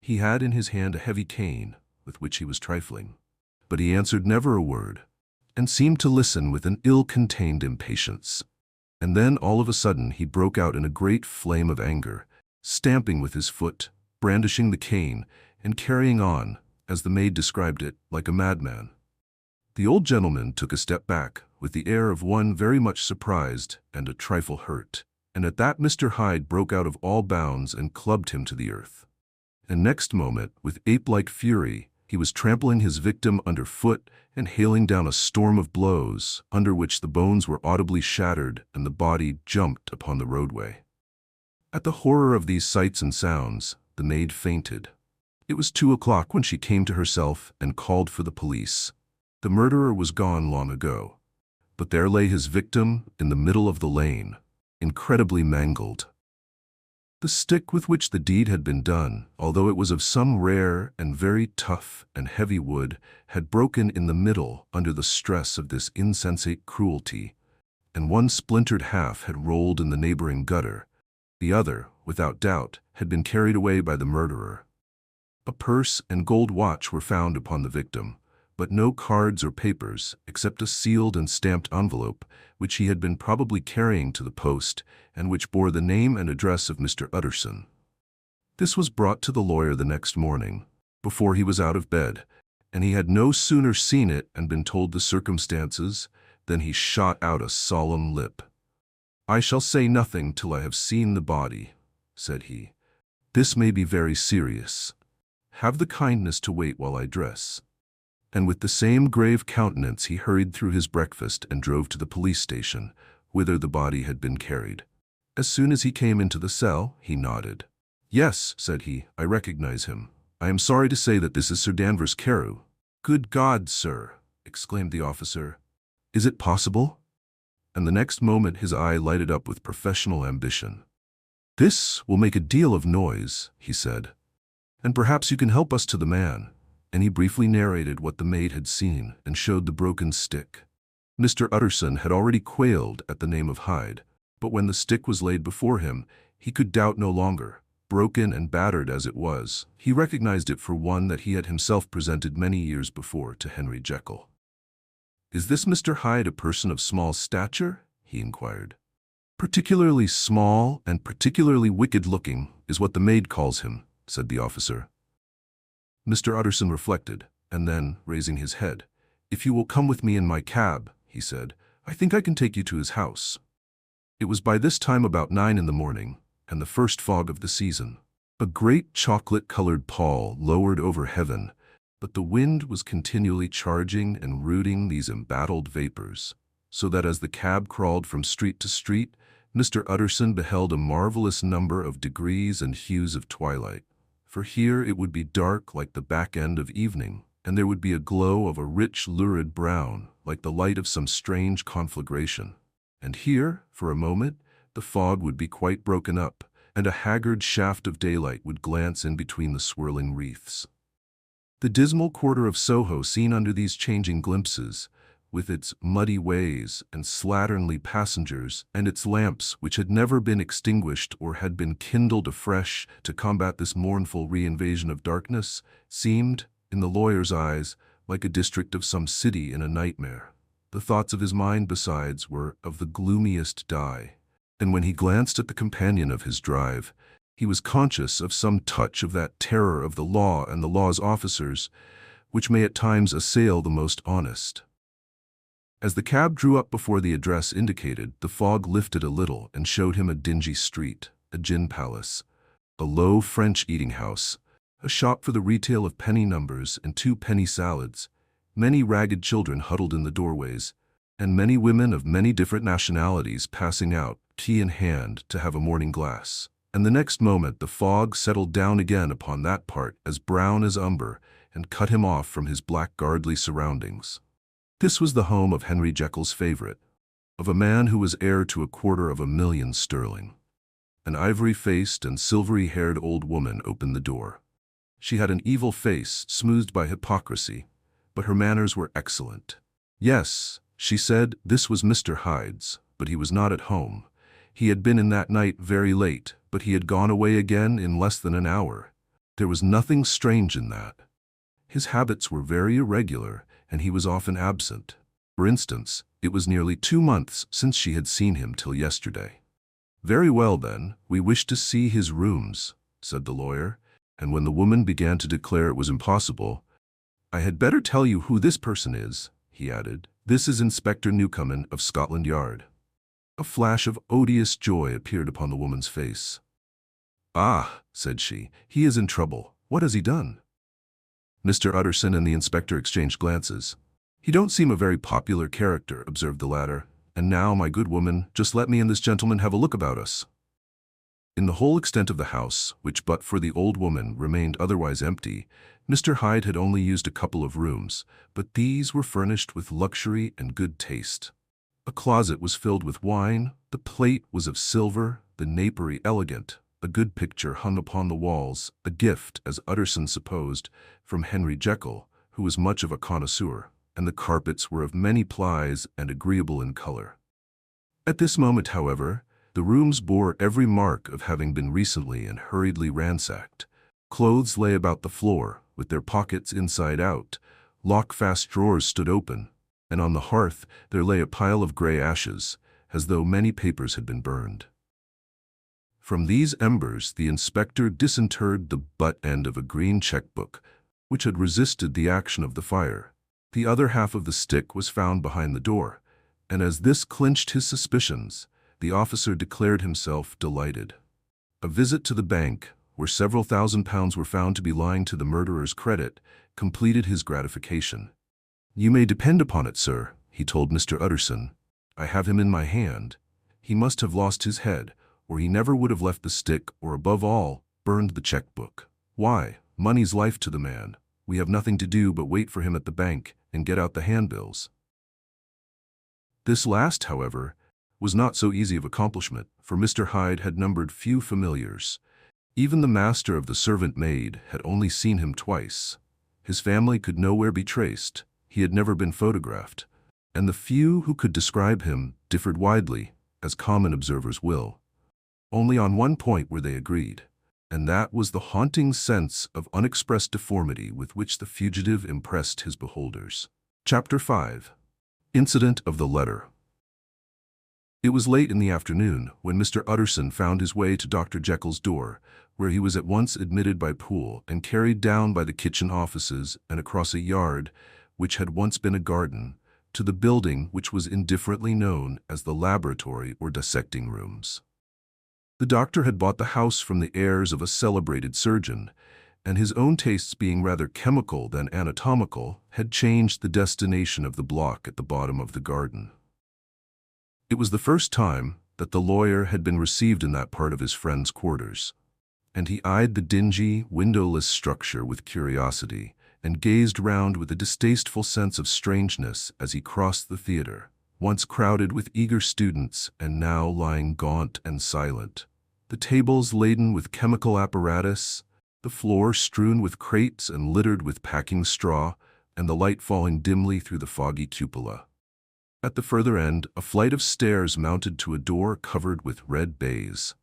He had in his hand a heavy cane, with which he was trifling, but he answered never a word, and seemed to listen with an ill-contained impatience. And then all of a sudden he broke out in a great flame of anger, stamping with his foot, brandishing the cane, and carrying on, as the maid described it, like a madman. The old gentleman took a step back, with the air of one very much surprised and a trifle hurt, and at that Mr. Hyde broke out of all bounds and clubbed him to the earth. And next moment, with ape-like fury, he was trampling his victim under foot and hailing down a storm of blows, under which the bones were audibly shattered and the body jumped upon the roadway. At the horror of these sights and sounds, the maid fainted. It was 2 o'clock when she came to herself and called for the police. The murderer was gone long ago, but there lay his victim in the middle of the lane, incredibly mangled. The stick with which the deed had been done, although it was of some rare and very tough and heavy wood, had broken in the middle under the stress of this insensate cruelty, and one splintered half had rolled in the neighboring gutter. The other, without doubt, had been carried away by the murderer. A purse and gold watch were found upon the victim, but no cards or papers except a sealed and stamped envelope, which he had been probably carrying to the post, and which bore the name and address of Mr. Utterson. This was brought to the lawyer the next morning, before he was out of bed, and he had no sooner seen it and been told the circumstances than he shot out a solemn lip. "I shall say nothing till I have seen the body," said he. "This may be very serious. Have the kindness to wait while I dress." And with the same grave countenance he hurried through his breakfast and drove to the police station, whither the body had been carried. As soon as he came into the cell, he nodded. "Yes," said he, "I recognize him. I am sorry to say that this is Sir Danvers Carew." "Good God, sir!" exclaimed the officer. "Is it possible?" And the next moment his eye lighted up with professional ambition. "This will make a deal of noise," he said, "and perhaps you can help us to the man." And he briefly narrated what the maid had seen and showed the broken stick. Mr. Utterson had already quailed at the name of Hyde, but when the stick was laid before him, he could doubt no longer. Broken and battered as it was, he recognized it for one that he had himself presented many years before to Henry Jekyll. "Is this Mr. Hyde a person of small stature?" he inquired. "Particularly small and particularly wicked-looking is what the maid calls him," said the officer. Mr. Utterson reflected, and then, raising his head, "If you will come with me in my cab," he said, "I think I can take you to his house." It was by this time about 9 in the morning, and the first fog of the season. A great chocolate-colored pall lowered over heaven, but the wind was continually charging and rooting these embattled vapors, so that as the cab crawled from street to street, Mr. Utterson beheld a marvelous number of degrees and hues of twilight. For here it would be dark like the back end of evening, and there would be a glow of a rich lurid brown, like the light of some strange conflagration. And here, for a moment, the fog would be quite broken up, and a haggard shaft of daylight would glance in between the swirling wreaths. The dismal quarter of Soho, seen under these changing glimpses, with its muddy ways and slatternly passengers, and its lamps which had never been extinguished or had been kindled afresh to combat this mournful reinvasion of darkness, seemed, in the lawyer's eyes, like a district of some city in a nightmare. The thoughts of his mind, besides, were of the gloomiest dye, and when he glanced at the companion of his drive, he was conscious of some touch of that terror of the law and the law's officers, which may at times assail the most honest. As the cab drew up before the address indicated, the fog lifted a little and showed him a dingy street, a gin palace, a low French eating house, a shop for the retail of penny numbers and 2 penny salads, many ragged children huddled in the doorways, and many women of many different nationalities passing out, tea in hand, to have a morning glass. And the next moment the fog settled down again upon that part as brown as umber and cut him off from his blackguardly surroundings. This was the home of Henry Jekyll's favorite, of a man who was heir to £250,000 sterling. An ivory-faced and silvery-haired old woman opened the door. She had an evil face, smoothed by hypocrisy, but her manners were excellent. Yes, she said, this was Mr. Hyde's, but he was not at home. He had been in that night very late, but he had gone away again in less than an hour. There was nothing strange in that. His habits were very irregular, and he was often absent. For instance, it was nearly 2 months since she had seen him till yesterday. Very well, then, we wish to see his rooms, said the lawyer, and when the woman began to declare it was impossible, I had better tell you who this person is, he added. This is Inspector Newcomen of Scotland Yard. A flash of odious joy appeared upon the woman's face. Ah, said she, he is in trouble. What has he done? Mr. Utterson and the inspector exchanged glances. He don't seem a very popular character, observed the latter. And now, my good woman, just let me and this gentleman have a look about us. In the whole extent of the house, which but for the old woman remained otherwise empty, Mr. Hyde had only used a couple of rooms, but these were furnished with luxury and good taste. A closet was filled with wine, the plate was of silver, the napery elegant, a good picture hung upon the walls, a gift, as Utterson supposed, from Henry Jekyll, who was much of a connoisseur, and the carpets were of many plies and agreeable in color. At this moment, however, the rooms bore every mark of having been recently and hurriedly ransacked. Clothes lay about the floor, with their pockets inside out, lock-fast drawers stood open, and on the hearth there lay a pile of gray ashes, as though many papers had been burned. From these embers the inspector disinterred the butt end of a green checkbook, which had resisted the action of the fire. The other half of the stick was found behind the door, and as this clinched his suspicions, the officer declared himself delighted. A visit to the bank, where several £1,000s were found to be lying to the murderer's credit, completed his gratification. You may depend upon it, sir, he told Mr. Utterson. I have him in my hand. He must have lost his head, or he never would have left the stick, or above all, burned the checkbook. Why, money's life to the man. We have nothing to do but wait for him at the bank and get out the handbills. This last, however, was not so easy of accomplishment, for Mr. Hyde had numbered few familiars. Even the master of the servant maid had only seen him twice. His family could nowhere be traced. He had never been photographed, and the few who could describe him differed widely, as common observers will. Only on one point were they agreed, and that was the haunting sense of unexpressed deformity with which the fugitive impressed his beholders. Chapter 5. Incident of the Letter. It was late in the afternoon when Mr. Utterson found his way to Dr. Jekyll's door, where he was at once admitted by Poole and carried down by the kitchen offices and across a yard, which had once been a garden, to the building which was indifferently known as the laboratory or dissecting rooms. The doctor had bought the house from the heirs of a celebrated surgeon, and his own tastes being rather chemical than anatomical, had changed the destination of the block at the bottom of the garden. It was the first time that the lawyer had been received in that part of his friend's quarters, and he eyed the dingy, windowless structure with curiosity, and gazed round with a distasteful sense of strangeness as he crossed the theatre, once crowded with eager students and now lying gaunt and silent, the tables laden with chemical apparatus, the floor strewn with crates and littered with packing straw, and the light falling dimly through the foggy cupola. At the further end, a flight of stairs mounted to a door covered with red baize.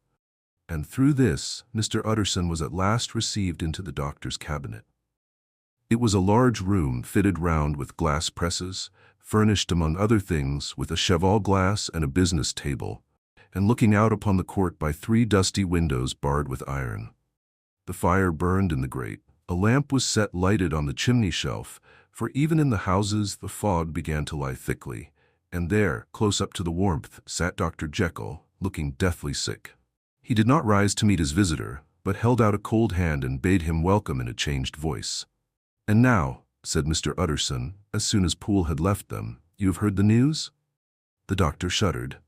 And through this, Mr. Utterson was at last received into the doctor's cabinet. It was a large room fitted round with glass presses, furnished among other things with a cheval glass and a business table, and looking out upon the court by 3 dusty windows barred with iron. The fire burned in the grate. A lamp was set lighted on the chimney shelf, for even in the houses the fog began to lie thickly, and there, close up to the warmth, sat Dr. Jekyll, looking deathly sick. He did not rise to meet his visitor, but held out a cold hand and bade him welcome in a changed voice. "And now," said Mr. Utterson, as soon as Poole had left them, "you have heard the news?" The doctor shuddered.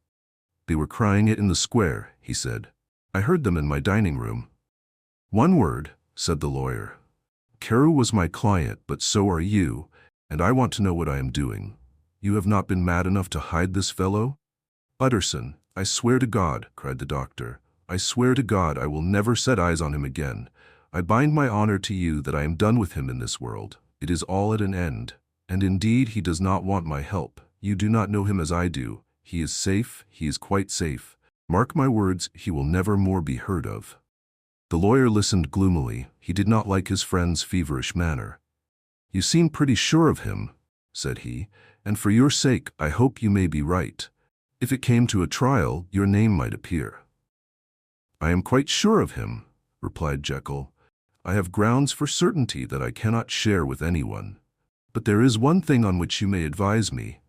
"They were crying it in the square," he said. "I heard them in my dining room." "One word," said the lawyer. "Carew was my client, but so are you, and I want to know what I am doing. You have not been mad enough to hide this fellow?" "Utterson, I swear to God," cried the doctor, "I swear to God I will never set eyes on him again. I bind my honor to you that I am done with him in this world. It is all at an end. And indeed he does not want my help. You do not know him as I do. He is safe, he is quite safe. Mark my words, he will never more be heard of." The lawyer listened gloomily. He did not like his friend's feverish manner. "You seem pretty sure of him," said he, "and for your sake I hope you may be right. If it came to a trial, your name might appear." "I am quite sure of him," replied Jekyll. "I have grounds for certainty that I cannot share with anyone. But there is one thing on which you may advise me.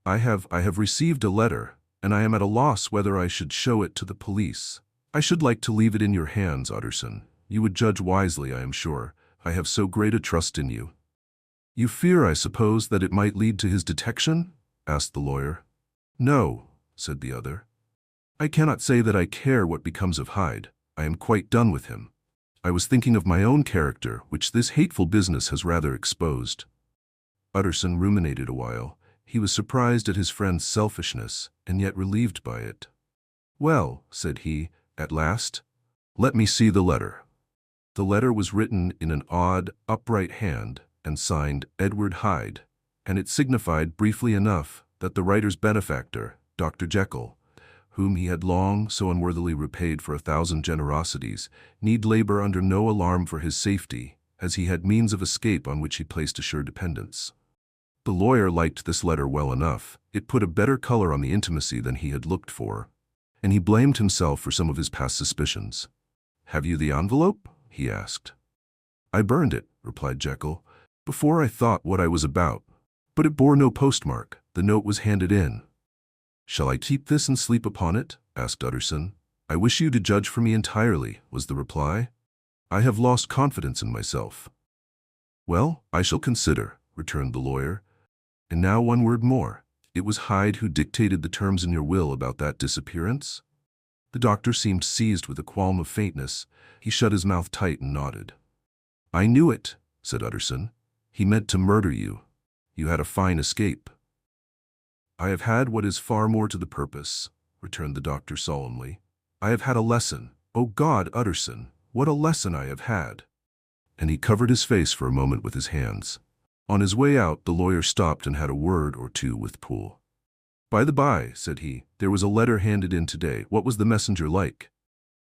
I have received a letter, and I am at a loss whether I should show it to the police. I should like to leave it in your hands, Utterson. You would judge wisely, I am sure. I have so great a trust in you." "You fear, I suppose, that it might lead to his detection?" asked the lawyer. "No," said the other. "I cannot say that I care what becomes of Hyde. I am quite done with him. I was thinking of my own character, which this hateful business has rather exposed." Utterson ruminated a while. He was surprised at his friend's selfishness, and yet relieved by it. "Well," said he, at last, "let me see the letter." The letter was written in an odd, upright hand, and signed Edward Hyde, and it signified briefly enough that the writer's benefactor, Dr. Jekyll, whom he had long so unworthily repaid for 1,000 generosities, need labor under no alarm for his safety, as he had means of escape on which he placed assured dependence. The lawyer liked this letter well enough. It put a better color on the intimacy than he had looked for, and he blamed himself for some of his past suspicions. "Have you the envelope?" he asked. "I burned it," replied Jekyll, "before I thought what I was about. But it bore no postmark. The note was handed in." "Shall I keep this and sleep upon it?" asked Utterson. "I wish you to judge for me entirely," was the reply. "I have lost confidence in myself." "Well, I shall consider," returned the lawyer. "And now one word more. It was Hyde who dictated the terms in your will about that disappearance?" The doctor seemed seized with a qualm of faintness. He shut his mouth tight and nodded. "I knew it," said Utterson. "He meant to murder you. You had a fine escape." "I have had what is far more to the purpose," returned the doctor solemnly. "I have had a lesson. Oh God, Utterson, what a lesson I have had!" And he covered his face for a moment with his hands. On his way out, the lawyer stopped and had a word or two with Poole. "By the by," said he, "there was a letter handed in today. What was the messenger like?"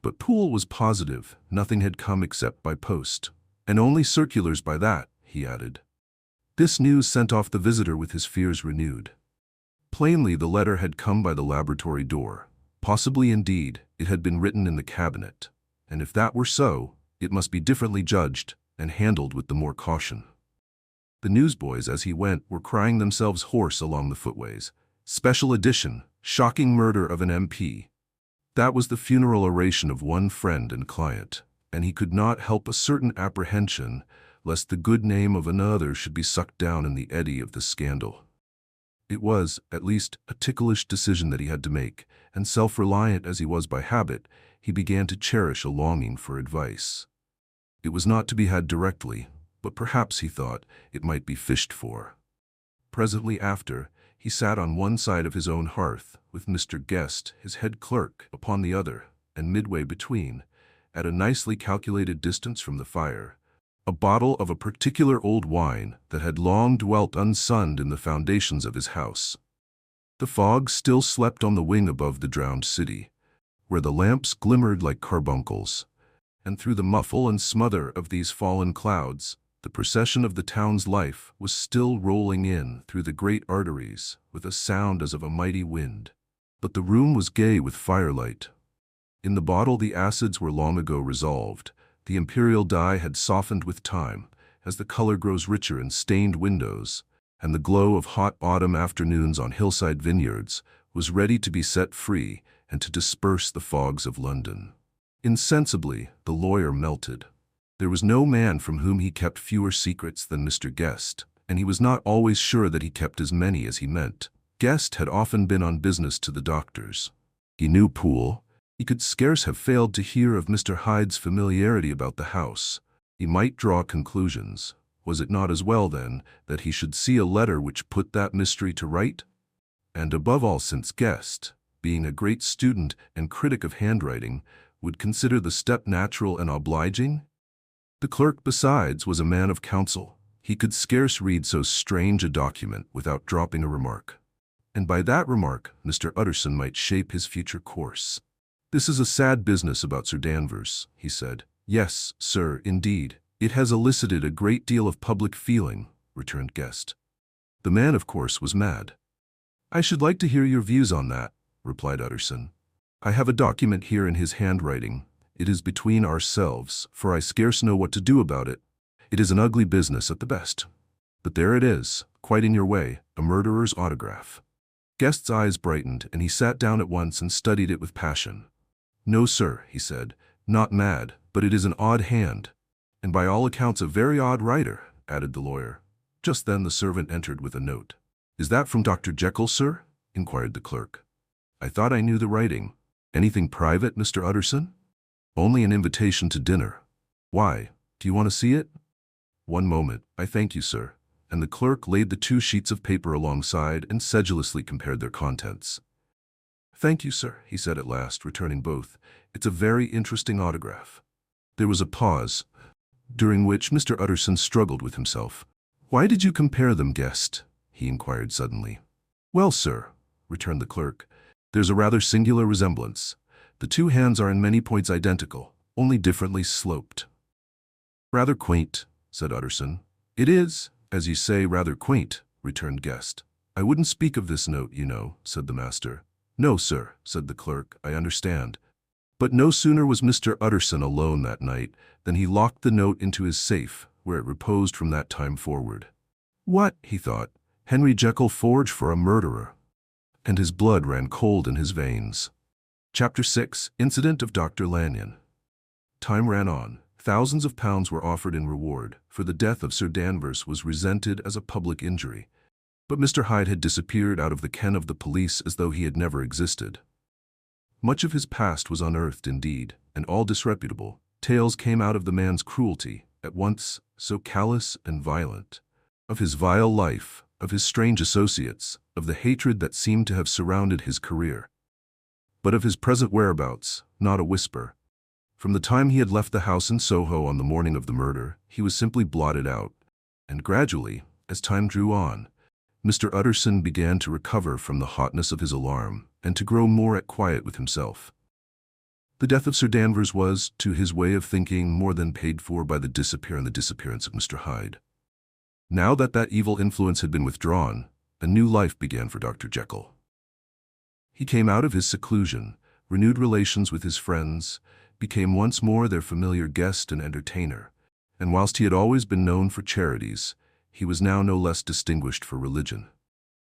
But Poole was positive. Nothing had come except by post. "And only circulars by that," he added. This news sent off the visitor with his fears renewed. Plainly, the letter had come by the laboratory door. Possibly, indeed, it had been written in the cabinet. And if that were so, it must be differently judged and handled with the more caution. The newsboys, as he went, were crying themselves hoarse along the footways. "Special edition, shocking murder of an MP." That was the funeral oration of one friend and client, and he could not help a certain apprehension lest the good name of another should be sucked down in the eddy of the scandal. It was, at least, a ticklish decision that he had to make, and self-reliant as he was by habit, he began to cherish a longing for advice. It was not to be had directly, but perhaps, he thought, it might be fished for. Presently after, he sat on one side of his own hearth, with Mr. Guest, his head clerk, upon the other, and midway between, at a nicely calculated distance from the fire, a bottle of a particular old wine that had long dwelt unsunned in the foundations of his house. The fog still slept on the wing above the drowned city, where the lamps glimmered like carbuncles, and through the muffle and smother of these fallen clouds, the procession of the town's life was still rolling in through the great arteries with a sound as of a mighty wind. But the room was gay with firelight. In the bottle the acids were long ago resolved. The imperial dye had softened with time, as the color grows richer in stained windows, and the glow of hot autumn afternoons on hillside vineyards was ready to be set free and to disperse the fogs of London. Insensibly, the lawyer melted. There was no man from whom he kept fewer secrets than Mr. Guest, and he was not always sure that he kept as many as he meant. Guest had often been on business to the doctors. He knew Poole. He could scarce have failed to hear of Mr. Hyde's familiarity about the house. He might draw conclusions. Was it not as well, then, that he should see a letter which put that mystery to right? And above all, since Guest, being a great student and critic of handwriting, would consider the step natural and obliging? The clerk, besides, was a man of counsel. He could scarce read so strange a document without dropping a remark. And by that remark, Mr. Utterson might shape his future course. "This is a sad business about Sir Danvers," he said. "Yes, sir, indeed. It has elicited a great deal of public feeling," returned Guest. "The man, of course, was mad." "I should like to hear your views on that," replied Utterson. "I have a document here in his handwriting. It is between ourselves, for I scarce know what to do about it. It is an ugly business at the best. But there it is, quite in your way, a murderer's autograph." Guest's eyes brightened, and he sat down at once and studied it with passion. "No, sir," he said, "not mad, but it is an odd hand. And by all accounts a very odd writer," added the lawyer. Just then the servant entered with a note. "Is that from Dr. Jekyll, sir?" inquired the clerk. "I thought I knew the writing. Anything private, Mr. Utterson?" "Only an invitation to dinner." "Why? Do you want to see it?" "One moment, I thank you, sir." And the clerk laid the 2 sheets of paper alongside and sedulously compared their contents. "Thank you, sir," he said at last, returning both. "It's a very interesting autograph." There was a pause, during which Mr. Utterson struggled with himself. "Why did you compare them, Guest?" he inquired suddenly. "Well, sir," returned the clerk, "there's a rather singular resemblance. The 2 hands are in many points identical, only differently sloped." "Rather quaint," said Utterson. "It is, as you say, rather quaint," returned Guest. "I wouldn't speak of this note, you know," said the master. "No, sir," said the clerk, "I understand." But no sooner was Mr. Utterson alone that night than he locked the note into his safe, where it reposed from that time forward. "What?" he thought. "Henry Jekyll forged for a murderer." And his blood ran cold in his veins. Chapter 6. Incident of Dr. Lanyon. Time ran on. Thousands of pounds were offered in reward, for the death of Sir Danvers was resented as a public injury. But Mr. Hyde had disappeared out of the ken of the police as though he had never existed. Much of his past was unearthed indeed, and all disreputable. Tales came out of the man's cruelty, at once so callous and violent, of his vile life, of his strange associates, of the hatred that seemed to have surrounded his career. But of his present whereabouts, not a whisper. From the time he had left the house in Soho on the morning of the murder, he was simply blotted out, and gradually, as time drew on, Mr. Utterson began to recover from the hotness of his alarm and to grow more at quiet with himself. The death of Sir Danvers was, to his way of thinking, more than paid for by the disappearance of Mr. Hyde. Now that that evil influence had been withdrawn, a new life began for Dr. Jekyll. He came out of his seclusion, renewed relations with his friends, became once more their familiar guest and entertainer, and whilst he had always been known for charities, he was now no less distinguished for religion.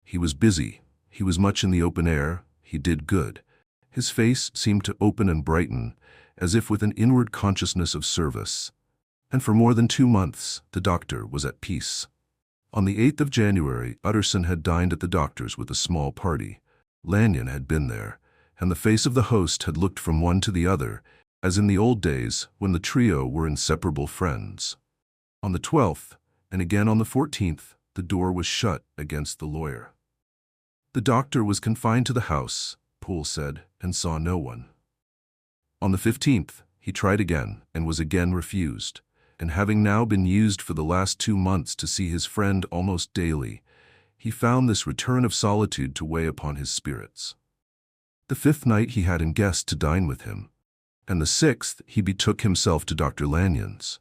He was busy, he was much in the open air, he did good. His face seemed to open and brighten, as if with an inward consciousness of service. And for more than 2 months, the doctor was at peace. On the 8th of January, Utterson had dined at the doctor's with a small party. Lanyon had been there, and the face of the host had looked from one to the other, as in the old days when the trio were inseparable friends. On the 12th, and again on the 14th, the door was shut against the lawyer. The doctor was confined to the house, Poole said, and saw no one. On the 15th, he tried again and was again refused, and having now been used for the last 2 months to see his friend almost daily, he found this return of solitude to weigh upon his spirits. The 5th night he had a guest to dine with him, and the 6th he betook himself to Dr. Lanyon's.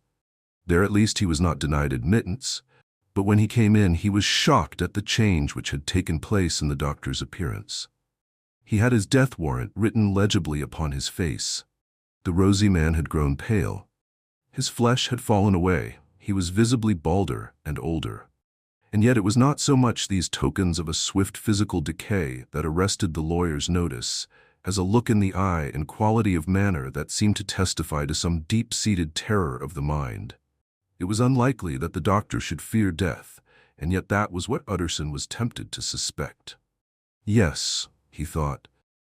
There at least he was not denied admittance, but when he came in he was shocked at the change which had taken place in the doctor's appearance. He had his death warrant written legibly upon his face. The rosy man had grown pale. His flesh had fallen away. He was visibly balder and older. And yet it was not so much these tokens of a swift physical decay that arrested the lawyer's notice, as a look in the eye and quality of manner that seemed to testify to some deep-seated terror of the mind. It was unlikely that the doctor should fear death, and yet that was what Utterson was tempted to suspect. Yes, he thought,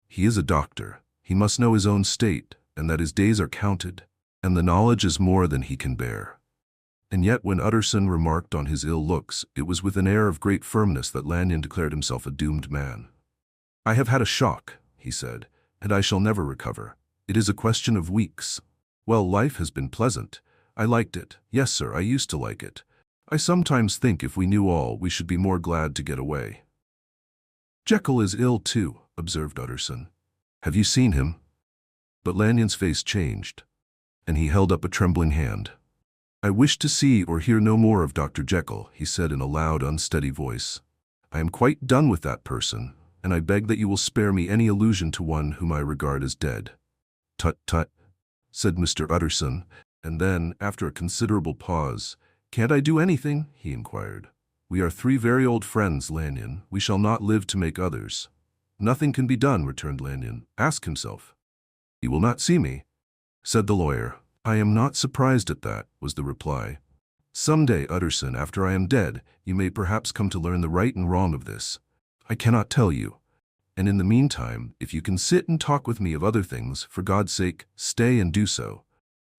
he is a doctor. He must know his own state, and that his days are counted, and the knowledge is more than he can bear. And yet when Utterson remarked on his ill looks, it was with an air of great firmness that Lanyon declared himself a doomed man. "I have had a shock," he said, "and I shall never recover. It is a question of weeks. Well, life has been pleasant. I liked it. Yes, sir, I used to like it. I sometimes think if we knew all, we should be more glad to get away." "Jekyll is ill too," observed Utterson. "Have you seen him?" But Lanyon's face changed, and he held up a trembling hand. "I wish to see or hear no more of Dr. Jekyll," he said in a loud, unsteady voice. "I am quite done with that person, and I beg that you will spare me any allusion to one whom I regard as dead." "Tut, tut," said Mr. Utterson, and then, after a considerable pause, "Can't I do anything?" he inquired. "We are 3 very old friends, Lanyon. We shall not live to make others." "Nothing can be done," returned Lanyon. "Ask himself." "He will not see me," said the lawyer. "I am not surprised at that," was the reply. "Some day, Utterson, after I am dead, you may perhaps come to learn the right and wrong of this. I cannot tell you. And in the meantime, if you can sit and talk with me of other things, for God's sake, stay and do so.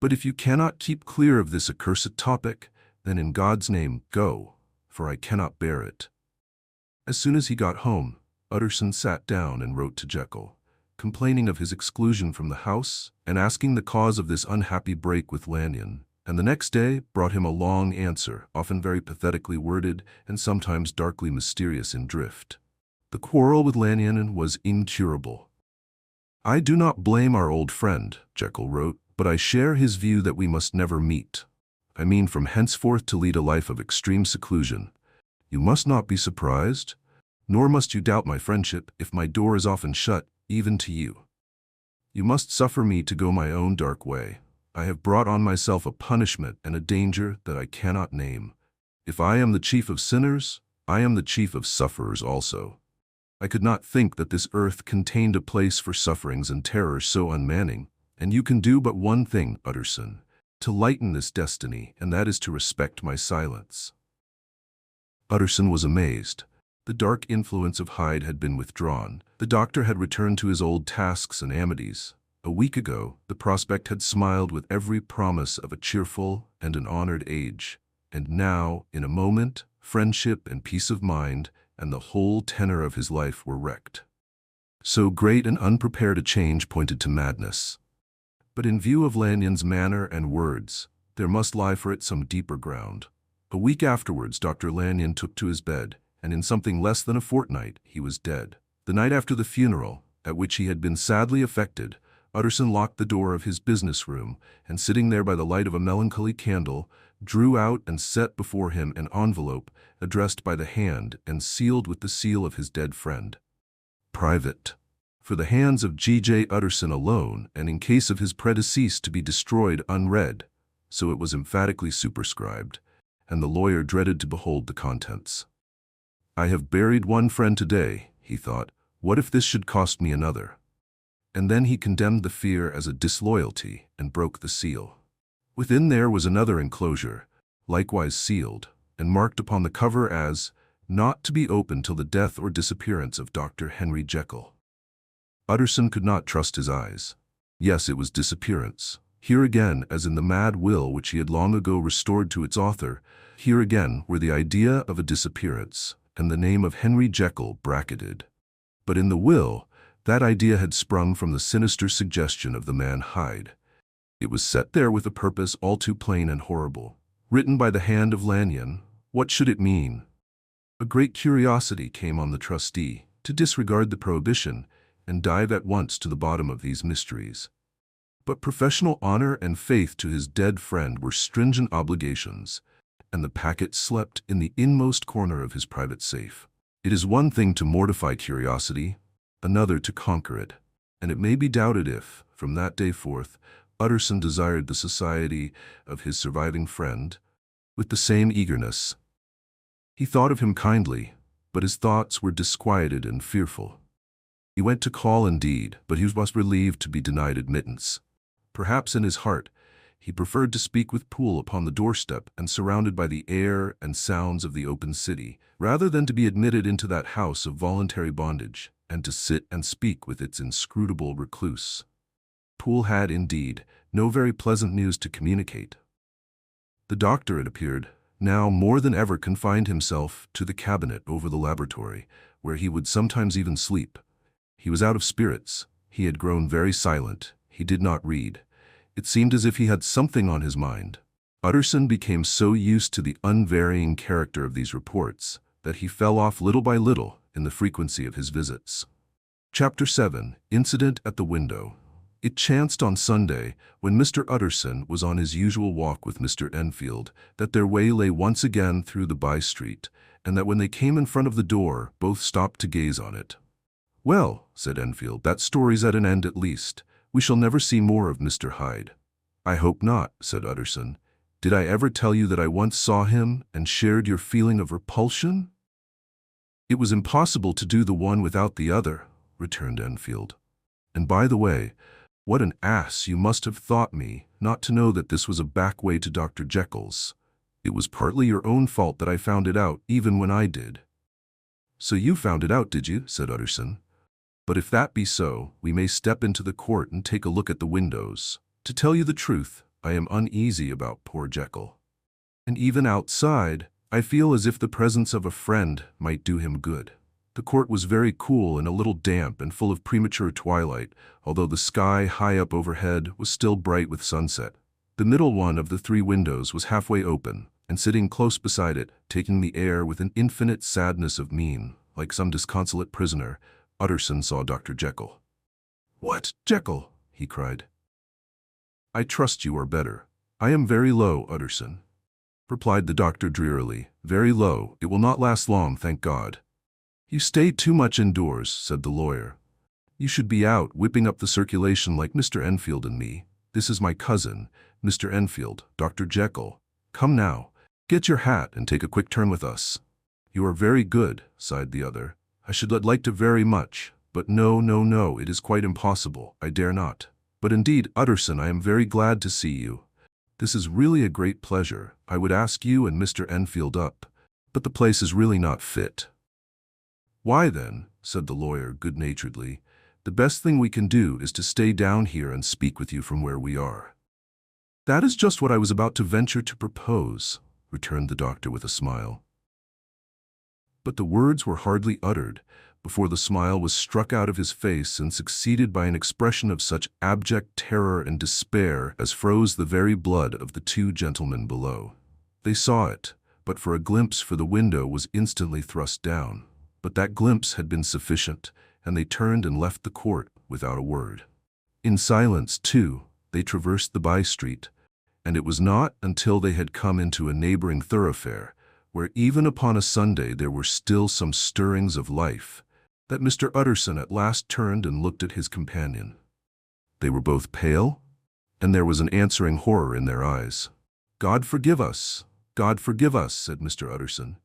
But if you cannot keep clear of this accursed topic, then in God's name, go, for I cannot bear it." As soon as he got home, Utterson sat down and wrote to Jekyll, complaining of his exclusion from the house and asking the cause of this unhappy break with Lanyon, and the next day brought him a long answer, often very pathetically worded and sometimes darkly mysterious in drift. The quarrel with Lanyon was incurable. "I do not blame our old friend," Jekyll wrote, "but I share his view that we must never meet. I mean from henceforth to lead a life of extreme seclusion. You must not be surprised, nor must you doubt my friendship if my door is often shut, even to you. You must suffer me to go my own dark way. I have brought on myself a punishment and a danger that I cannot name. If I am the chief of sinners, I am the chief of sufferers also. I could not think that this earth contained a place for sufferings and terrors so unmanning, and you can do but one thing, Utterson, to lighten this destiny, and that is to respect my silence." Utterson was amazed. The dark influence of Hyde had been withdrawn. The doctor had returned to his old tasks and amities. A week ago, the prospect had smiled with every promise of a cheerful and an honored age. And now, in a moment, friendship and peace of mind and the whole tenor of his life were wrecked. So great and unprepared a change pointed to madness. But in view of Lanyon's manner and words, there must lie for it some deeper ground. A week afterwards, Dr. Lanyon took to his bed, and in something less than a fortnight, he was dead. The night after the funeral, at which he had been sadly affected, Utterson locked the door of his business room, and sitting there by the light of a melancholy candle, drew out and set before him an envelope addressed by the hand and sealed with the seal of his dead friend. Private. For the hands of G.J. Utterson alone, and in case of his predecease to be destroyed unread, so it was emphatically superscribed, and the lawyer dreaded to behold the contents. "I have buried one friend today," he thought. "What if this should cost me another?" And then he condemned the fear as a disloyalty and broke the seal. Within there was another enclosure, likewise sealed, and marked upon the cover as "Not to be opened till the death or disappearance of Dr. Henry Jekyll." Utterson could not trust his eyes. Yes, it was disappearance. Here again, as in the mad will which he had long ago restored to its author, here again were the idea of a disappearance, and the name of Henry Jekyll bracketed. But in the will, that idea had sprung from the sinister suggestion of the man Hyde. It was set there with a purpose all too plain and horrible. Written by the hand of Lanyon, what should it mean? A great curiosity came on the trustee to disregard the prohibition and dive at once to the bottom of these mysteries. But professional honor and faith to his dead friend were stringent obligations, and the packet slept in the inmost corner of his private safe. It is one thing to mortify curiosity, another to conquer it, and it may be doubted if, from that day forth, Utterson desired the society of his surviving friend with the same eagerness. He thought of him kindly, but his thoughts were disquieted and fearful. He went to call indeed, but he was relieved to be denied admittance. Perhaps in his heart, he preferred to speak with Poole upon the doorstep and surrounded by the air and sounds of the open city, rather than to be admitted into that house of voluntary bondage, and to sit and speak with its inscrutable recluse. Poole had, indeed, no very pleasant news to communicate. The doctor, it appeared, now more than ever confined himself to the cabinet over the laboratory, where he would sometimes even sleep. He was out of spirits. He had grown very silent. He did not read. It seemed as if he had something on his mind. Utterson became so used to the unvarying character of these reports that he fell off little by little in the frequency of his visits. Chapter 7. Incident at the Window. It chanced on Sunday, when Mr. Utterson was on his usual walk with Mr. Enfield, that their way lay once again through the by-street, and that when they came in front of the door, both stopped to gaze on it. "Well," said Enfield, "that story's at an end at least. We shall never see more of Mr. Hyde." "I hope not," said Utterson. "Did I ever tell you that I once saw him and shared your feeling of repulsion?" "It was impossible to do the one without the other," returned Enfield. "And by the way, what an ass you must have thought me not to know that this was a back way to Dr. Jekyll's. It was partly your own fault that I found it out, even when I did." "So you found it out, did you?" said Utterson. "But if that be so, we may step into the court and take a look at the windows. To tell you the truth, I am uneasy about poor Jekyll. And even outside, I feel as if the presence of a friend might do him good." The court was very cool and a little damp and full of premature twilight, although the sky high up overhead was still bright with sunset. The middle one of the three windows was halfway open, and sitting close beside it, taking the air with an infinite sadness of mien, like some disconsolate prisoner, Utterson saw Dr. Jekyll. "What, Jekyll?" he cried. "I trust you are better." "I am very low, Utterson," replied the doctor drearily. "Very low. It will not last long, thank God." "You stay too much indoors," said the lawyer. "You should be out, whipping up the circulation like Mr. Enfield and me. This is my cousin, Mr. Enfield, Dr. Jekyll. Come now, get your hat and take a quick turn with us." "You are very good," sighed the other. "I should like to very much, but no, it is quite impossible. I dare not. But indeed, Utterson, I am very glad to see you. This is really a great pleasure. I would ask you and Mr. Enfield up, but the place is really not fit." "Why then," said the lawyer good-naturedly, "the best thing we can do is to stay down here and speak with you from where we are." "That is just what I was about to venture to propose," returned the doctor with a smile. But the words were hardly uttered before the smile was struck out of his face and succeeded by an expression of such abject terror and despair as froze the very blood of the two gentlemen below. They saw it, but for a glimpse, for the window was instantly thrust down. But that glimpse had been sufficient, and they turned and left the court without a word. In silence, too, they traversed the by-street, and it was not until they had come into a neighboring thoroughfare, where even upon a Sunday there were still some stirrings of life, that Mr. Utterson at last turned and looked at his companion. They were both pale, and there was an answering horror in their eyes. "God forgive us! God forgive us!" said Mr. Utterson.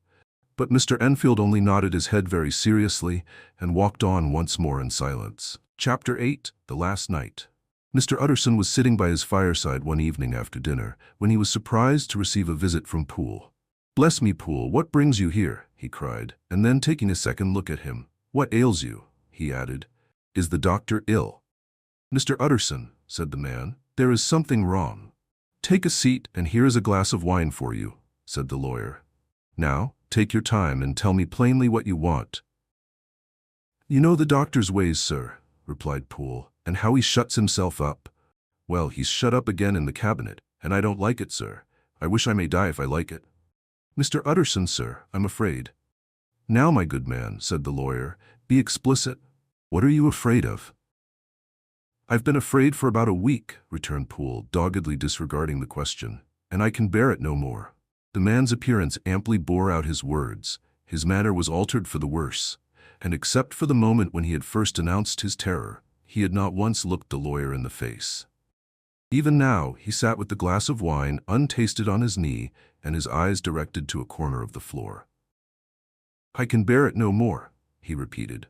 But Mr. Enfield only nodded his head very seriously and walked on once more in silence. Chapter 8. The Last Night. Mr. Utterson was sitting by his fireside one evening after dinner when he was surprised to receive a visit from Poole. "Bless me, Poole, what brings you here?" he cried, and then taking a second look at him. "What ails you?" he added. "Is the doctor ill?" "Mr. Utterson," said the man, "there is something wrong." "Take a seat, and here is a glass of wine for you," said the lawyer. "Now, take your time and tell me plainly what you want." "You know the doctor's ways, sir," replied Poole, "and how he shuts himself up. Well, he's shut up again in the cabinet, and I don't like it, sir. I wish I may die if I like it." "Mr. Utterson, sir, I'm afraid." "Now, my good man," said the lawyer, "be explicit. What are you afraid of?" "I've been afraid for about a week," returned Poole, doggedly disregarding the question, "and I can bear it no more." The man's appearance amply bore out his words. His manner was altered for the worse, and except for the moment when he had first announced his terror, he had not once looked the lawyer in the face. Even now, he sat with the glass of wine untasted on his knee and his eyes directed to a corner of the floor. "I can bear it no more," he repeated.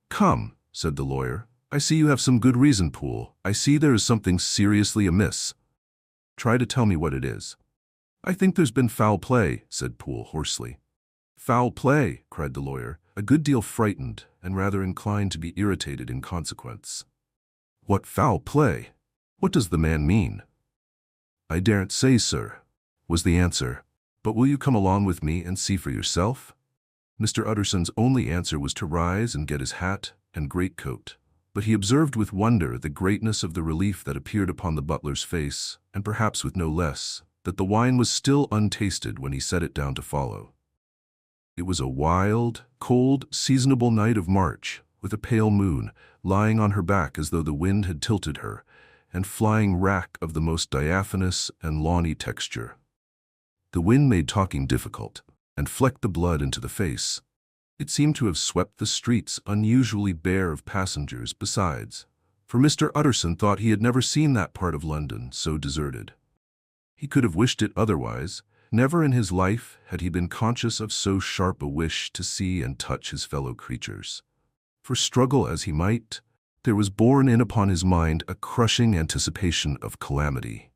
"Come," said the lawyer. "I see you have some good reason, Poole. I see there is something seriously amiss. Try to tell me what it is." "I think there's been foul play," said Poole hoarsely. "Foul play," cried the lawyer, a good deal frightened and rather inclined to be irritated in consequence. "What foul play? What does the man mean?" "I daren't say, sir," was the answer. "But will you come along with me and see for yourself?" Mr. Utterson's only answer was to rise and get his hat and greatcoat, but he observed with wonder the greatness of the relief that appeared upon the butler's face, and perhaps with no less, that the wine was still untasted when he set it down to follow. It was a wild, cold, seasonable night of March, with a pale moon lying on her back as though the wind had tilted her, and flying wrack of the most diaphanous and lawny texture. The wind made talking difficult, and flecked the blood into the face. It seemed to have swept the streets unusually bare of passengers besides, for Mr. Utterson thought he had never seen that part of London so deserted. He could have wished it otherwise. Never in his life had he been conscious of so sharp a wish to see and touch his fellow creatures. For struggle as he might, there was borne in upon his mind a crushing anticipation of calamity.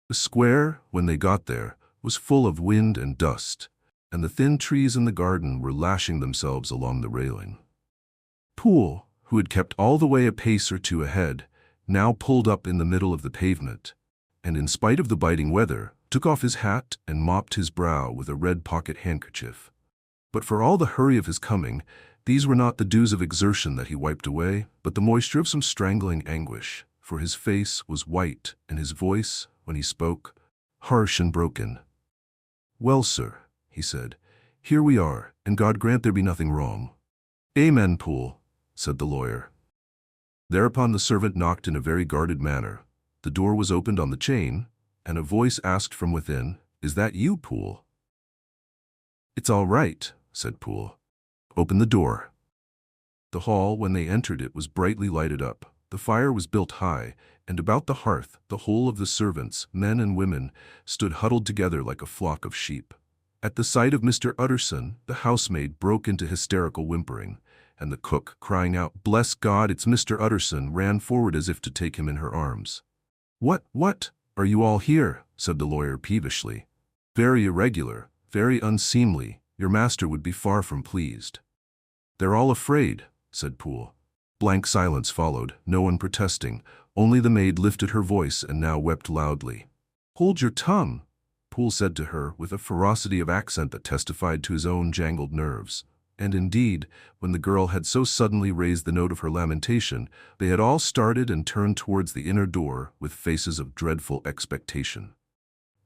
The square, when they got there, was full of wind and dust, and the thin trees in the garden were lashing themselves along the railing. Poole, who had kept all the way a pace or two ahead, now pulled up in the middle of the pavement, and in spite of the biting weather, took off his hat and mopped his brow with a red pocket handkerchief. But for all the hurry of his coming, these were not the dews of exertion that he wiped away, but the moisture of some strangling anguish, for his face was white and his voice, when he spoke, harsh and broken. "Well, sir," he said, "here we are, and God grant there be nothing wrong." "Amen, Poole," said the lawyer. Thereupon the servant knocked in a very guarded manner. The door was opened on the chain, and a voice asked from within, "Is that you, Poole?" "It's all right," said Poole. "Open the door." The hall, when they entered it, was brightly lighted up. The fire was built high, and about the hearth the whole of the servants, men and women, stood huddled together like a flock of sheep. At the sight of Mr. Utterson, the housemaid broke into hysterical whimpering, and the cook, crying out, "Bless God, it's Mr. Utterson," ran forward as if to take him in her arms. What, are you all here?" said the lawyer peevishly. "Very irregular, very unseemly. Your master would be far from pleased." "They're all afraid," said Poole. Blank silence followed, no one protesting. Only the maid lifted her voice and now wept loudly. "Hold your tongue," Poole said to her with a ferocity of accent that testified to his own jangled nerves. And indeed, when the girl had so suddenly raised the note of her lamentation, they had all started and turned towards the inner door with faces of dreadful expectation.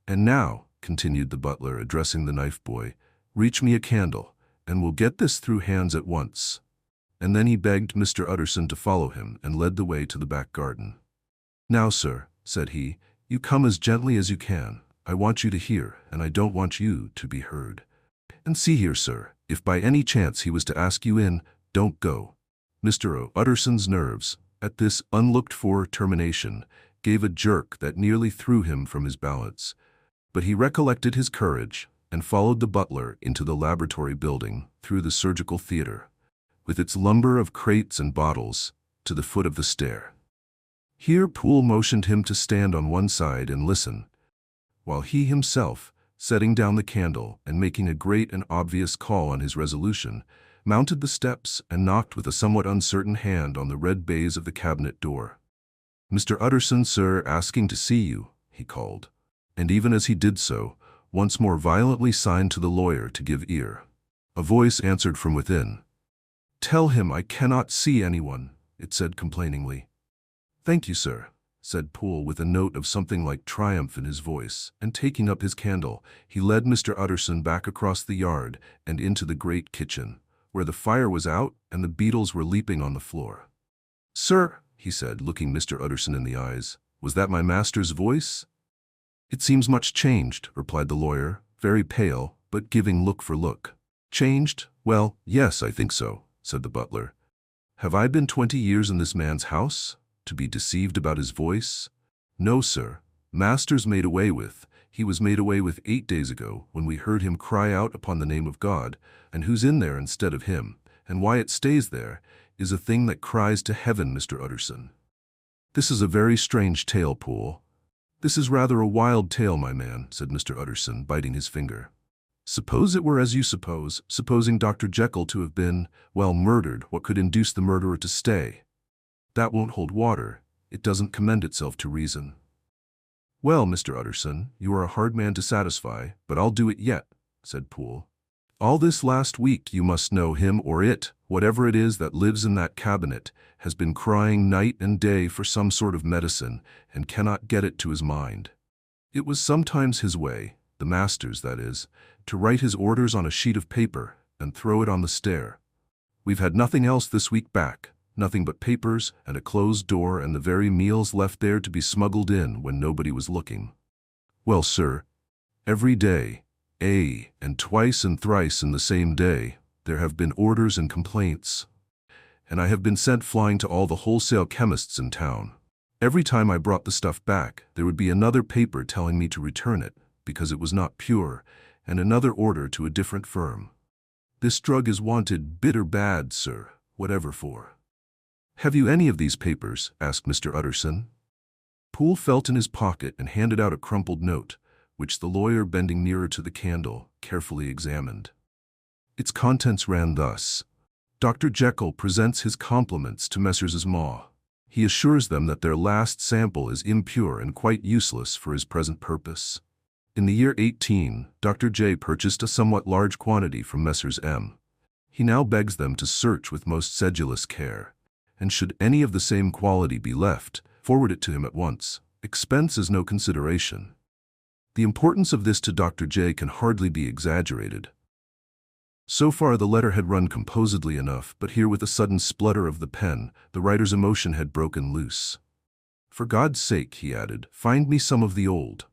"And now," continued the butler, addressing the knife boy, "reach me a candle, and we'll get this through hands at once." And then he begged Mr. Utterson to follow him and led the way to the back garden. "Now, sir," said he, "you come as gently as you can. I want you to hear, and I don't want you to be heard. And see here, sir, if by any chance he was to ask you in, don't go." Mr. Utterson's nerves, at this unlooked-for termination, gave a jerk that nearly threw him from his balance. But he recollected his courage and followed the butler into the laboratory building, through the surgical theater, with its lumber of crates and bottles, to the foot of the stair. Here Poole motioned him to stand on one side and listen, while he himself, setting down the candle and making a great and obvious call on his resolution, mounted the steps and knocked with a somewhat uncertain hand on the red baize of the cabinet door. "Mr. Utterson, sir, asking to see you," he called, and even as he did so, once more violently signed to the lawyer to give ear. A voice answered from within. "Tell him I cannot see anyone," it said complainingly. "Thank you, sir," said Poole with a note of something like triumph in his voice, and taking up his candle, he led Mr. Utterson back across the yard and into the great kitchen, where the fire was out and the beetles were leaping on the floor. "Sir," he said, looking Mr. Utterson in the eyes, "was that my master's voice?" "It seems much changed," replied the lawyer, very pale, but giving look for look. "Changed? Well, yes, I think so," said the butler. "Have I been 20 years in this man's house, to be deceived about his voice? No, sir. Master's made away with. He was made away with 8 days ago, when we heard him cry out upon the name of God, and who's in there instead of him, and why it stays there, is a thing that cries to heaven, Mr. Utterson." "This is a very strange tale, Poole." "This is rather a wild tale, my man," said Mr. Utterson, biting his finger. "Suppose it were as you suppose, supposing Dr. Jekyll to have been, well, murdered, what could induce the murderer to stay? That won't hold water. It doesn't commend itself to reason." "Well, Mr. Utterson, you are a hard man to satisfy, but I'll do it yet," said Poole. "All this last week you must know him or it, whatever it is that lives in that cabinet, has been crying night and day for some sort of medicine and cannot get it to his mind. It was sometimes his way, the master's that is, to write his orders on a sheet of paper and throw it on the stair. We've had nothing else this week back, nothing but papers and a closed door and the very meals left there to be smuggled in when nobody was looking. Well, sir, every day, and twice and thrice in the same day, there have been orders and complaints, and I have been sent flying to all the wholesale chemists in town. Every time I brought the stuff back, there would be another paper telling me to return it, because it was not pure, and another order to a different firm. This drug is wanted bitter bad, sir, whatever for." "Have you any of these papers?" asked Mr. Utterson. Poole felt in his pocket and handed out a crumpled note, which the lawyer, bending nearer to the candle, carefully examined. Its contents ran thus: "Dr. Jekyll presents his compliments to Messrs. Maw. He assures them that their last sample is impure and quite useless for his present purpose. In the year 18, Dr. J purchased a somewhat large quantity from Messrs. M. He now begs them to search with most sedulous care, and should any of the same quality be left, forward it to him at once. Expense is no consideration. The importance of this to Dr. J can hardly be exaggerated." So far the letter had run composedly enough, but here with a sudden splutter of the pen, the writer's emotion had broken loose. "For God's sake," he added, "find me some of the old."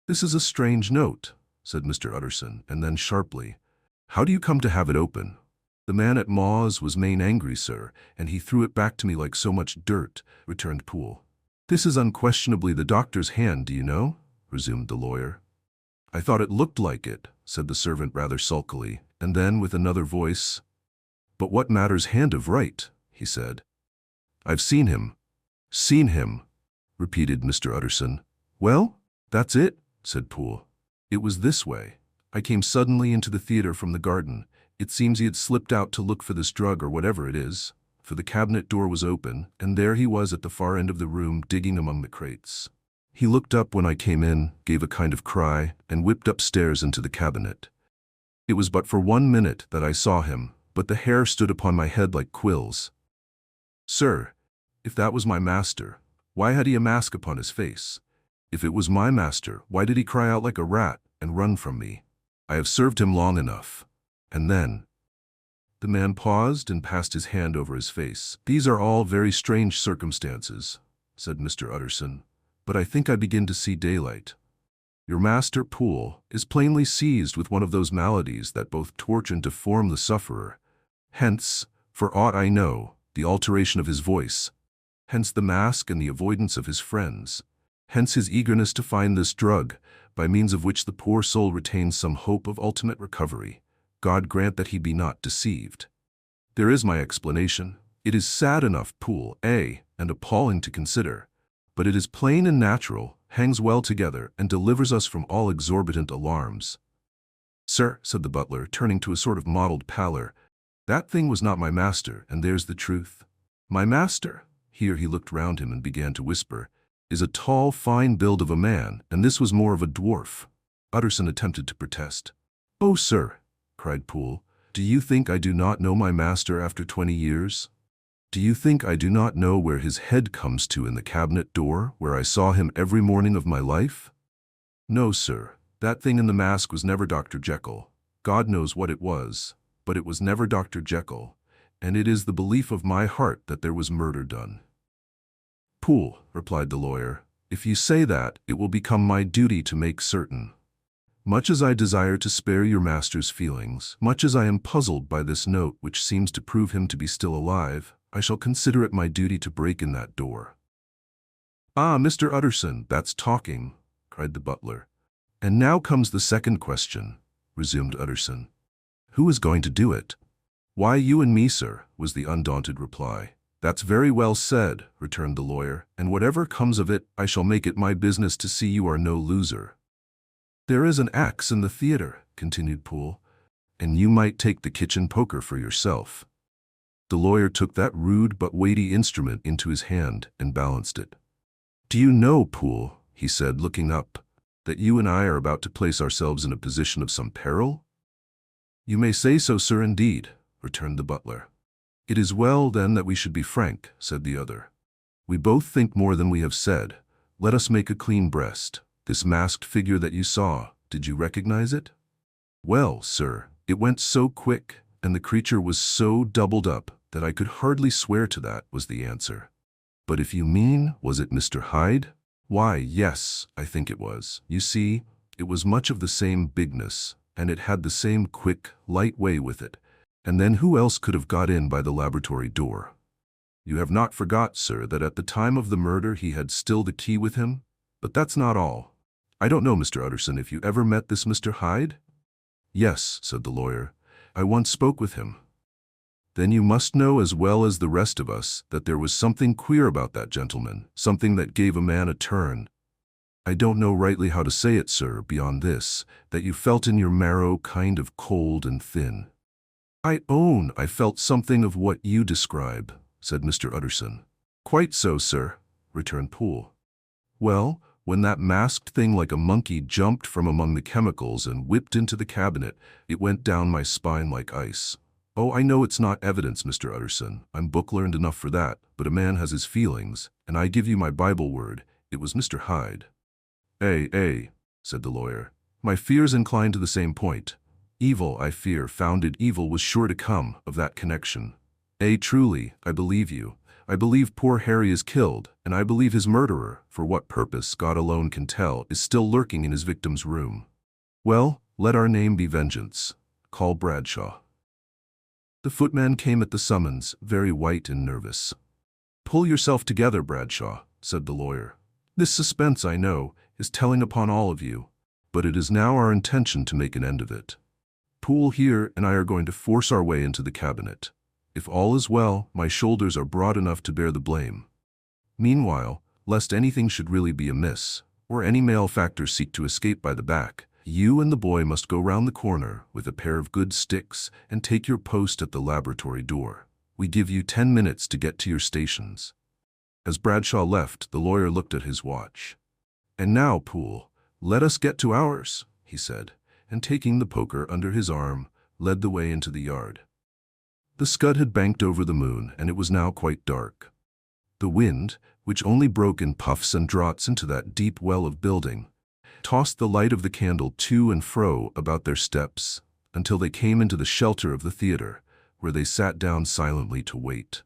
"This is a strange note," said Mr. Utterson, and then sharply, "How do you come to have it open?" "The man at Maw's was main angry, sir, and he threw it back to me like so much dirt," returned Poole. "This is unquestionably the doctor's hand, do you know?" resumed the lawyer. "I thought it looked like it," said the servant rather sulkily, and then with another voice, "But what matters hand of right?" he said. "I've seen him." "Seen him," repeated Mr. Utterson. "Well, that's it," said Poole. "It was this way. I came suddenly into the theater from the garden. It seems he had slipped out to look for this drug or whatever it is, for the cabinet door was open, and there he was at the far end of the room digging among the crates. He looked up when I came in, gave a kind of cry, and whipped upstairs into the cabinet. It was but for 1 minute that I saw him, but the hair stood upon my head like quills. Sir, if that was my master, why had he a mask upon his face? If it was my master, why did he cry out like a rat and run from me? I have served him long enough. And then—" The man paused and passed his hand over his face. "These are all very strange circumstances," said Mr. Utterson, "but I think I begin to see daylight. Your master, Poole, is plainly seized with one of those maladies that both torture and deform the sufferer. Hence, for aught I know, the alteration of his voice. Hence the mask and the avoidance of his friends. Hence his eagerness to find this drug, by means of which the poor soul retains some hope of ultimate recovery. God grant that he be not deceived. There is my explanation. It is sad enough, Poole, and appalling to consider, but it is plain and natural, hangs well together, and delivers us from all exorbitant alarms." "Sir," said the butler, turning to a sort of mottled pallor, "that thing was not my master, and there's the truth. My master," here he looked round him and began to whisper, "is a tall, fine build of a man, and this was more of a dwarf." Utterson attempted to protest. "Oh, sir," cried Poole, "do you think I do not know my master after 20 years? Do you think I do not know where his head comes to in the cabinet door, where I saw him every morning of my life? No, sir. That thing in the mask was never Dr. Jekyll. God knows what it was, but it was never Dr. Jekyll, and it is the belief of my heart that there was murder done. Poole, replied the lawyer, if you say that, it will become my duty to make certain. Much as I desire to spare your master's feelings, much as I am puzzled by this note which seems to prove him to be still alive, I shall consider it my duty to break in that door. Ah, Mr. Utterson, that's talking, cried the butler. And now comes the second question, resumed Utterson. Who is going to do it? Why, you and me, sir, was the undaunted reply. That's very well said, returned the lawyer, and whatever comes of it, I shall make it my business to see you are no loser. There is an axe in the theater, continued Poole, and you might take the kitchen poker for yourself. The lawyer took that rude but weighty instrument into his hand and balanced it. Do you know, Poole, he said, looking up, that you and I are about to place ourselves in a position of some peril? You may say so, sir, indeed, returned the butler. It is well, then, that we should be frank, said the other. We both think more than we have said. Let us make a clean breast. This masked figure that you saw, did you recognize it? Well, sir, it went so quick, and the creature was so doubled up that I could hardly swear to that, was the answer. But if you mean, was it Mr. Hyde? Why, yes, I think it was. You see, it was much of the same bigness, and it had the same quick, light way with it. And then who else could have got in by the laboratory door? You have not forgot, sir, that at the time of the murder he had still the key with him? But that's not all. I don't know, Mr. Utterson, if you ever met this Mr. Hyde? Yes, said the lawyer. I once spoke with him. Then you must know as well as the rest of us that there was something queer about that gentleman, something that gave a man a turn. I don't know rightly how to say it, sir, beyond this, that you felt in your marrow kind of cold and thin. I own I felt something of what you describe, said Mr. Utterson. Quite so, sir, returned Poole. Well, when that masked thing like a monkey jumped from among the chemicals and whipped into the cabinet, it went down my spine like ice. Oh, I know it's not evidence, Mr. Utterson. I'm book-learned enough for that, but a man has his feelings, and I give you my Bible word, it was Mr. Hyde. Said the lawyer. My fears incline to the same point. Evil, I fear, founded evil was sure to come of that connection. Truly, I believe you. I believe poor Harry is killed, and I believe his murderer, for what purpose God alone can tell, is still lurking in his victim's room. Well, let our name be Vengeance. Call Bradshaw. The footman came at the summons, very white and nervous. Pull yourself together, Bradshaw, said the lawyer. This suspense, I know, is telling upon all of you, but it is now our intention to make an end of it. Poole here and I are going to force our way into the cabinet. If all is well, my shoulders are broad enough to bear the blame. Meanwhile, lest anything should really be amiss, or any malefactor seek to escape by the back, you and the boy must go round the corner with a pair of good sticks and take your post at the laboratory door. We give you 10 minutes to get to your stations. As Bradshaw left, the lawyer looked at his watch. And now, Poole, let us get to ours, he said, and taking the poker under his arm, led the way into the yard. The scud had banked over the moon, and it was now quite dark. The wind, which only broke in puffs and draughts into that deep well of building, tossed the light of the candle to and fro about their steps until they came into the shelter of the theater, where they sat down silently to wait.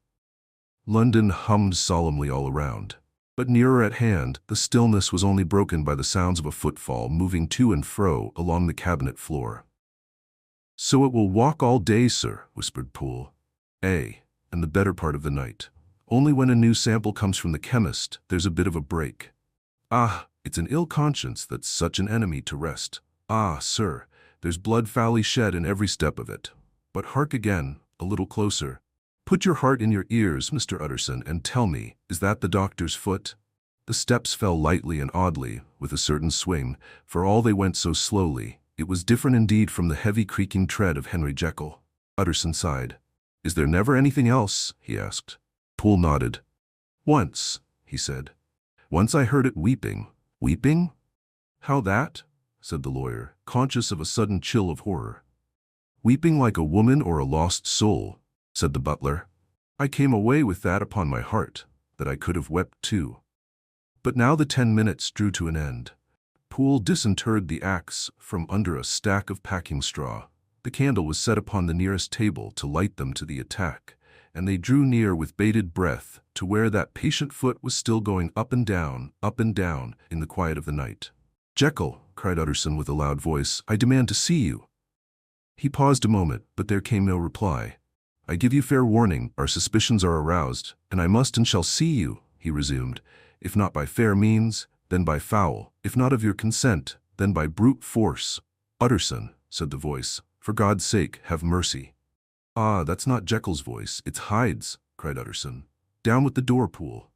London hummed solemnly all around, but nearer at hand the stillness was only broken by the sounds of a footfall moving to and fro along the cabinet floor. So it will walk all day, sir, whispered Poole. And the better part of the night. Only when a new sample comes from the chemist, there's a bit of a break. Ah, it's an ill conscience that's such an enemy to rest. Ah, sir, there's blood foully shed in every step of it. But hark again, a little closer. Put your heart in your ears, Mr. Utterson, and tell me, is that the doctor's foot? The steps fell lightly and oddly, with a certain swing, for all they went so slowly. It was different indeed from the heavy creaking tread of Henry Jekyll. Utterson sighed. Is there never anything else? He asked. Poole nodded. Once, he said. Once I heard it weeping. Weeping? How that? Said the lawyer, conscious of a sudden chill of horror. Weeping like a woman or a lost soul, said the butler. I came away with that upon my heart, that I could have wept too. But now the 10 minutes drew to an end. Poole disinterred the axe from under a stack of packing straw. The candle was set upon the nearest table to light them to the attack, and they drew near with bated breath to where that patient foot was still going up and down in the quiet of the night. "Jekyll," cried Utterson with a loud voice, "I demand to see you." He paused a moment, but there came no reply. "I give you fair warning, our suspicions are aroused, and I must and shall see you," he resumed, "if not by fair means, then by foul, if not of your consent, then by brute force." "Utterson," said the voice, "for God's sake, have mercy." "Ah, that's not Jekyll's voice, it's Hyde's," cried Utterson. "Down with the door, Poole."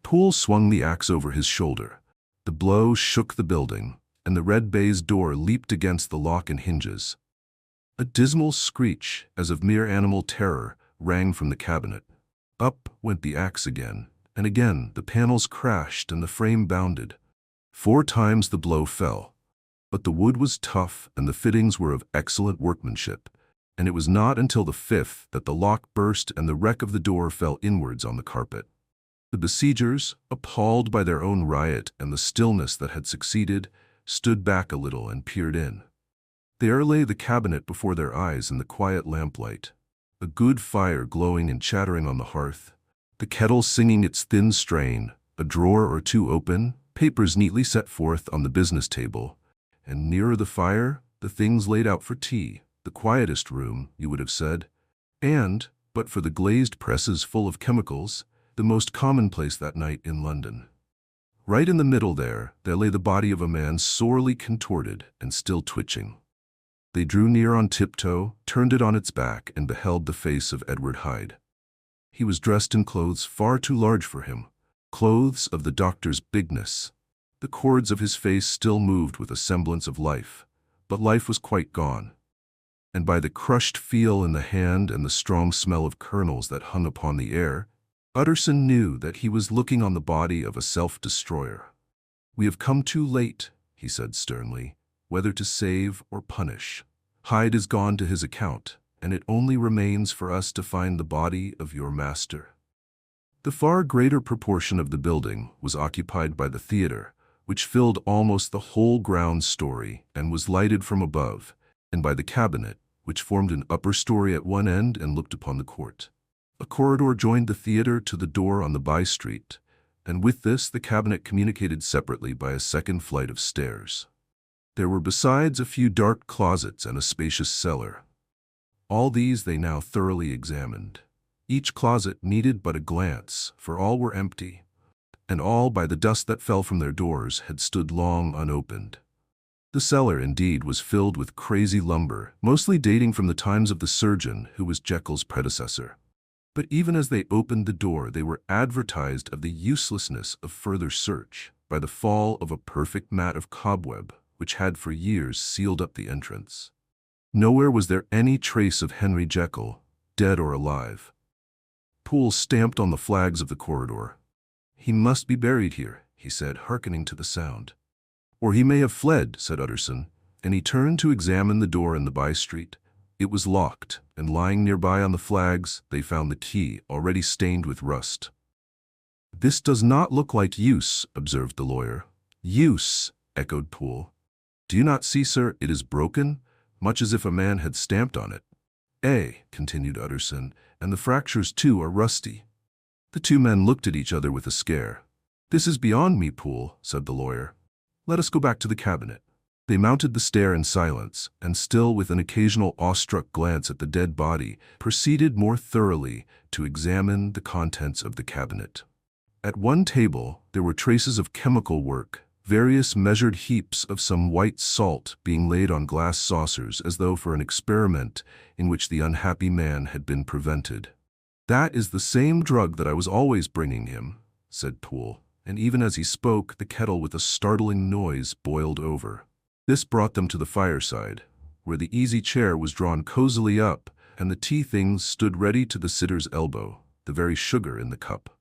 Poole swung the axe over his shoulder. The blow shook the building, and the red baize door leaped against the lock and hinges. A dismal screech, as of mere animal terror, rang from the cabinet. Up went the axe again, and again the panels crashed and the frame bounded. 4 times the blow fell. But the wood was tough and the fittings were of excellent workmanship, and it was not until the 5th that the lock burst and the wreck of the door fell inwards on the carpet. The besiegers, appalled by their own riot and the stillness that had succeeded, stood back a little and peered in. There lay the cabinet before their eyes in the quiet lamplight, a good fire glowing and chattering on the hearth, the kettle singing its thin strain, a drawer or two open, papers neatly set forth on the business table, and nearer the fire, the things laid out for tea, the quietest room, you would have said, and, but for the glazed presses full of chemicals, the most commonplace that night in London. Right in the middle there lay the body of a man sorely contorted and still twitching. They drew near on tiptoe, turned it on its back, and beheld the face of Edward Hyde. He was dressed in clothes far too large for him, clothes of the doctor's bigness. The cords of his face still moved with a semblance of life, but life was quite gone. And by the crushed feel in the hand and the strong smell of kernels that hung upon the air, Utterson knew that he was looking on the body of a self-destroyer. "We have come too late," he said sternly, "whether to save or punish. Hyde is gone to his account, and it only remains for us to find the body of your master." The far greater proportion of the building was occupied by the theater, which filled almost the whole ground story and was lighted from above, and by the cabinet, which formed an upper story at one end and looked upon the court. A corridor joined the theater to the door on the by-street, and with this the cabinet communicated separately by a second flight of stairs. There were besides a few dark closets and a spacious cellar. All these they now thoroughly examined. Each closet needed but a glance, for all were empty, and all, by the dust that fell from their doors, had stood long unopened. The cellar, indeed, was filled with crazy lumber, mostly dating from the times of the surgeon who was Jekyll's predecessor. But even as they opened the door, they were advertised of the uselessness of further search by the fall of a perfect mat of cobweb which had for years sealed up the entrance. Nowhere was there any trace of Henry Jekyll, dead or alive. Poole stamped on the flags of the corridor. "He must be buried here," he said, hearkening to the sound. "Or he may have fled," said Utterson, and he turned to examine the door in the by-street. It was locked, and lying nearby on the flags, they found the key, already stained with rust. "This does not look like use," observed the lawyer. "Use," echoed Poole. "Do you not see, sir, it is broken, much as if a man had stamped on it." Continued Utterson, "and the fractures, too, are rusty." The two men looked at each other with a scare. "This is beyond me, Poole," said the lawyer. "Let us go back to the cabinet." They mounted the stair in silence, and still with an occasional awestruck glance at the dead body, proceeded more thoroughly to examine the contents of the cabinet. At one table there were traces of chemical work, various measured heaps of some white salt being laid on glass saucers as though for an experiment in which the unhappy man had been prevented. "That is the same drug that I was always bringing him," said Poole, and even as he spoke, the kettle with a startling noise boiled over. This brought them to the fireside, where the easy chair was drawn cozily up, and the tea things stood ready to the sitter's elbow, the very sugar in the cup.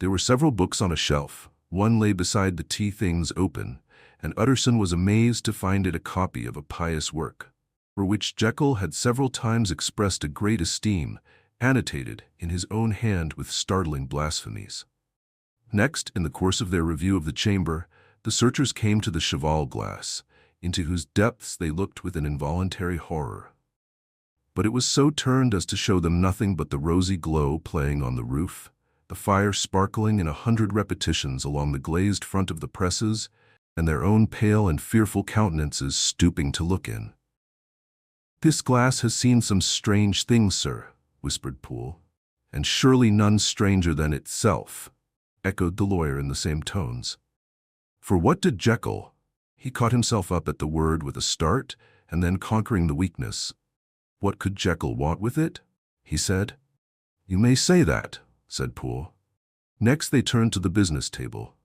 There were several books on a shelf. One lay beside the tea things open, and Utterson was amazed to find it a copy of a pious work, for which Jekyll had several times expressed a great esteem, annotated in his own hand with startling blasphemies. Next, in the course of their review of the chamber, the searchers came to the cheval glass, into whose depths they looked with an involuntary horror. But it was so turned as to show them nothing but the rosy glow playing on the roof, the fire sparkling in 100 repetitions along the glazed front of the presses, and their own pale and fearful countenances stooping to look in. "This glass has seen some strange things, sir," whispered Poole. "And surely none stranger than itself," echoed the lawyer in the same tones. For what did Jekyll? He caught himself up at the word with a start, and then conquering the weakness. "What could Jekyll want with it?" he said. "You may say that," said Poole. Next they turned to the business table.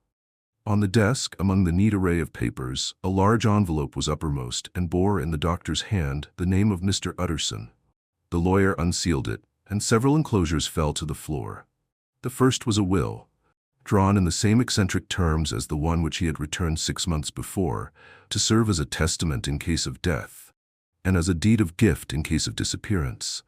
On the desk, among the neat array of papers, a large envelope was uppermost and bore in the doctor's hand the name of Mr. Utterson. The lawyer unsealed it, and several enclosures fell to the floor. The first was a will, drawn in the same eccentric terms as the one which he had returned 6 months before, to serve as a testament in case of death, and as a deed of gift in case of disappearance.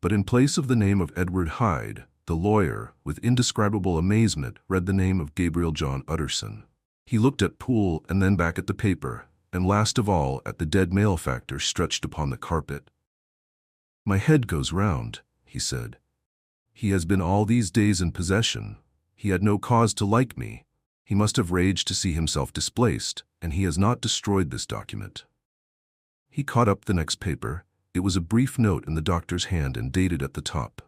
But in place of the name of Edward Hyde, the lawyer, with indescribable amazement, read the name of Gabriel John Utterson. He looked at Poole and then back at the paper, and last of all at the dead malefactor stretched upon the carpet. "My head goes round," he said. "He has been all these days in possession. He had no cause to like me. He must have raged to see himself displaced, and he has not destroyed this document." He caught up the next paper. It was a brief note in the doctor's hand and dated at the top.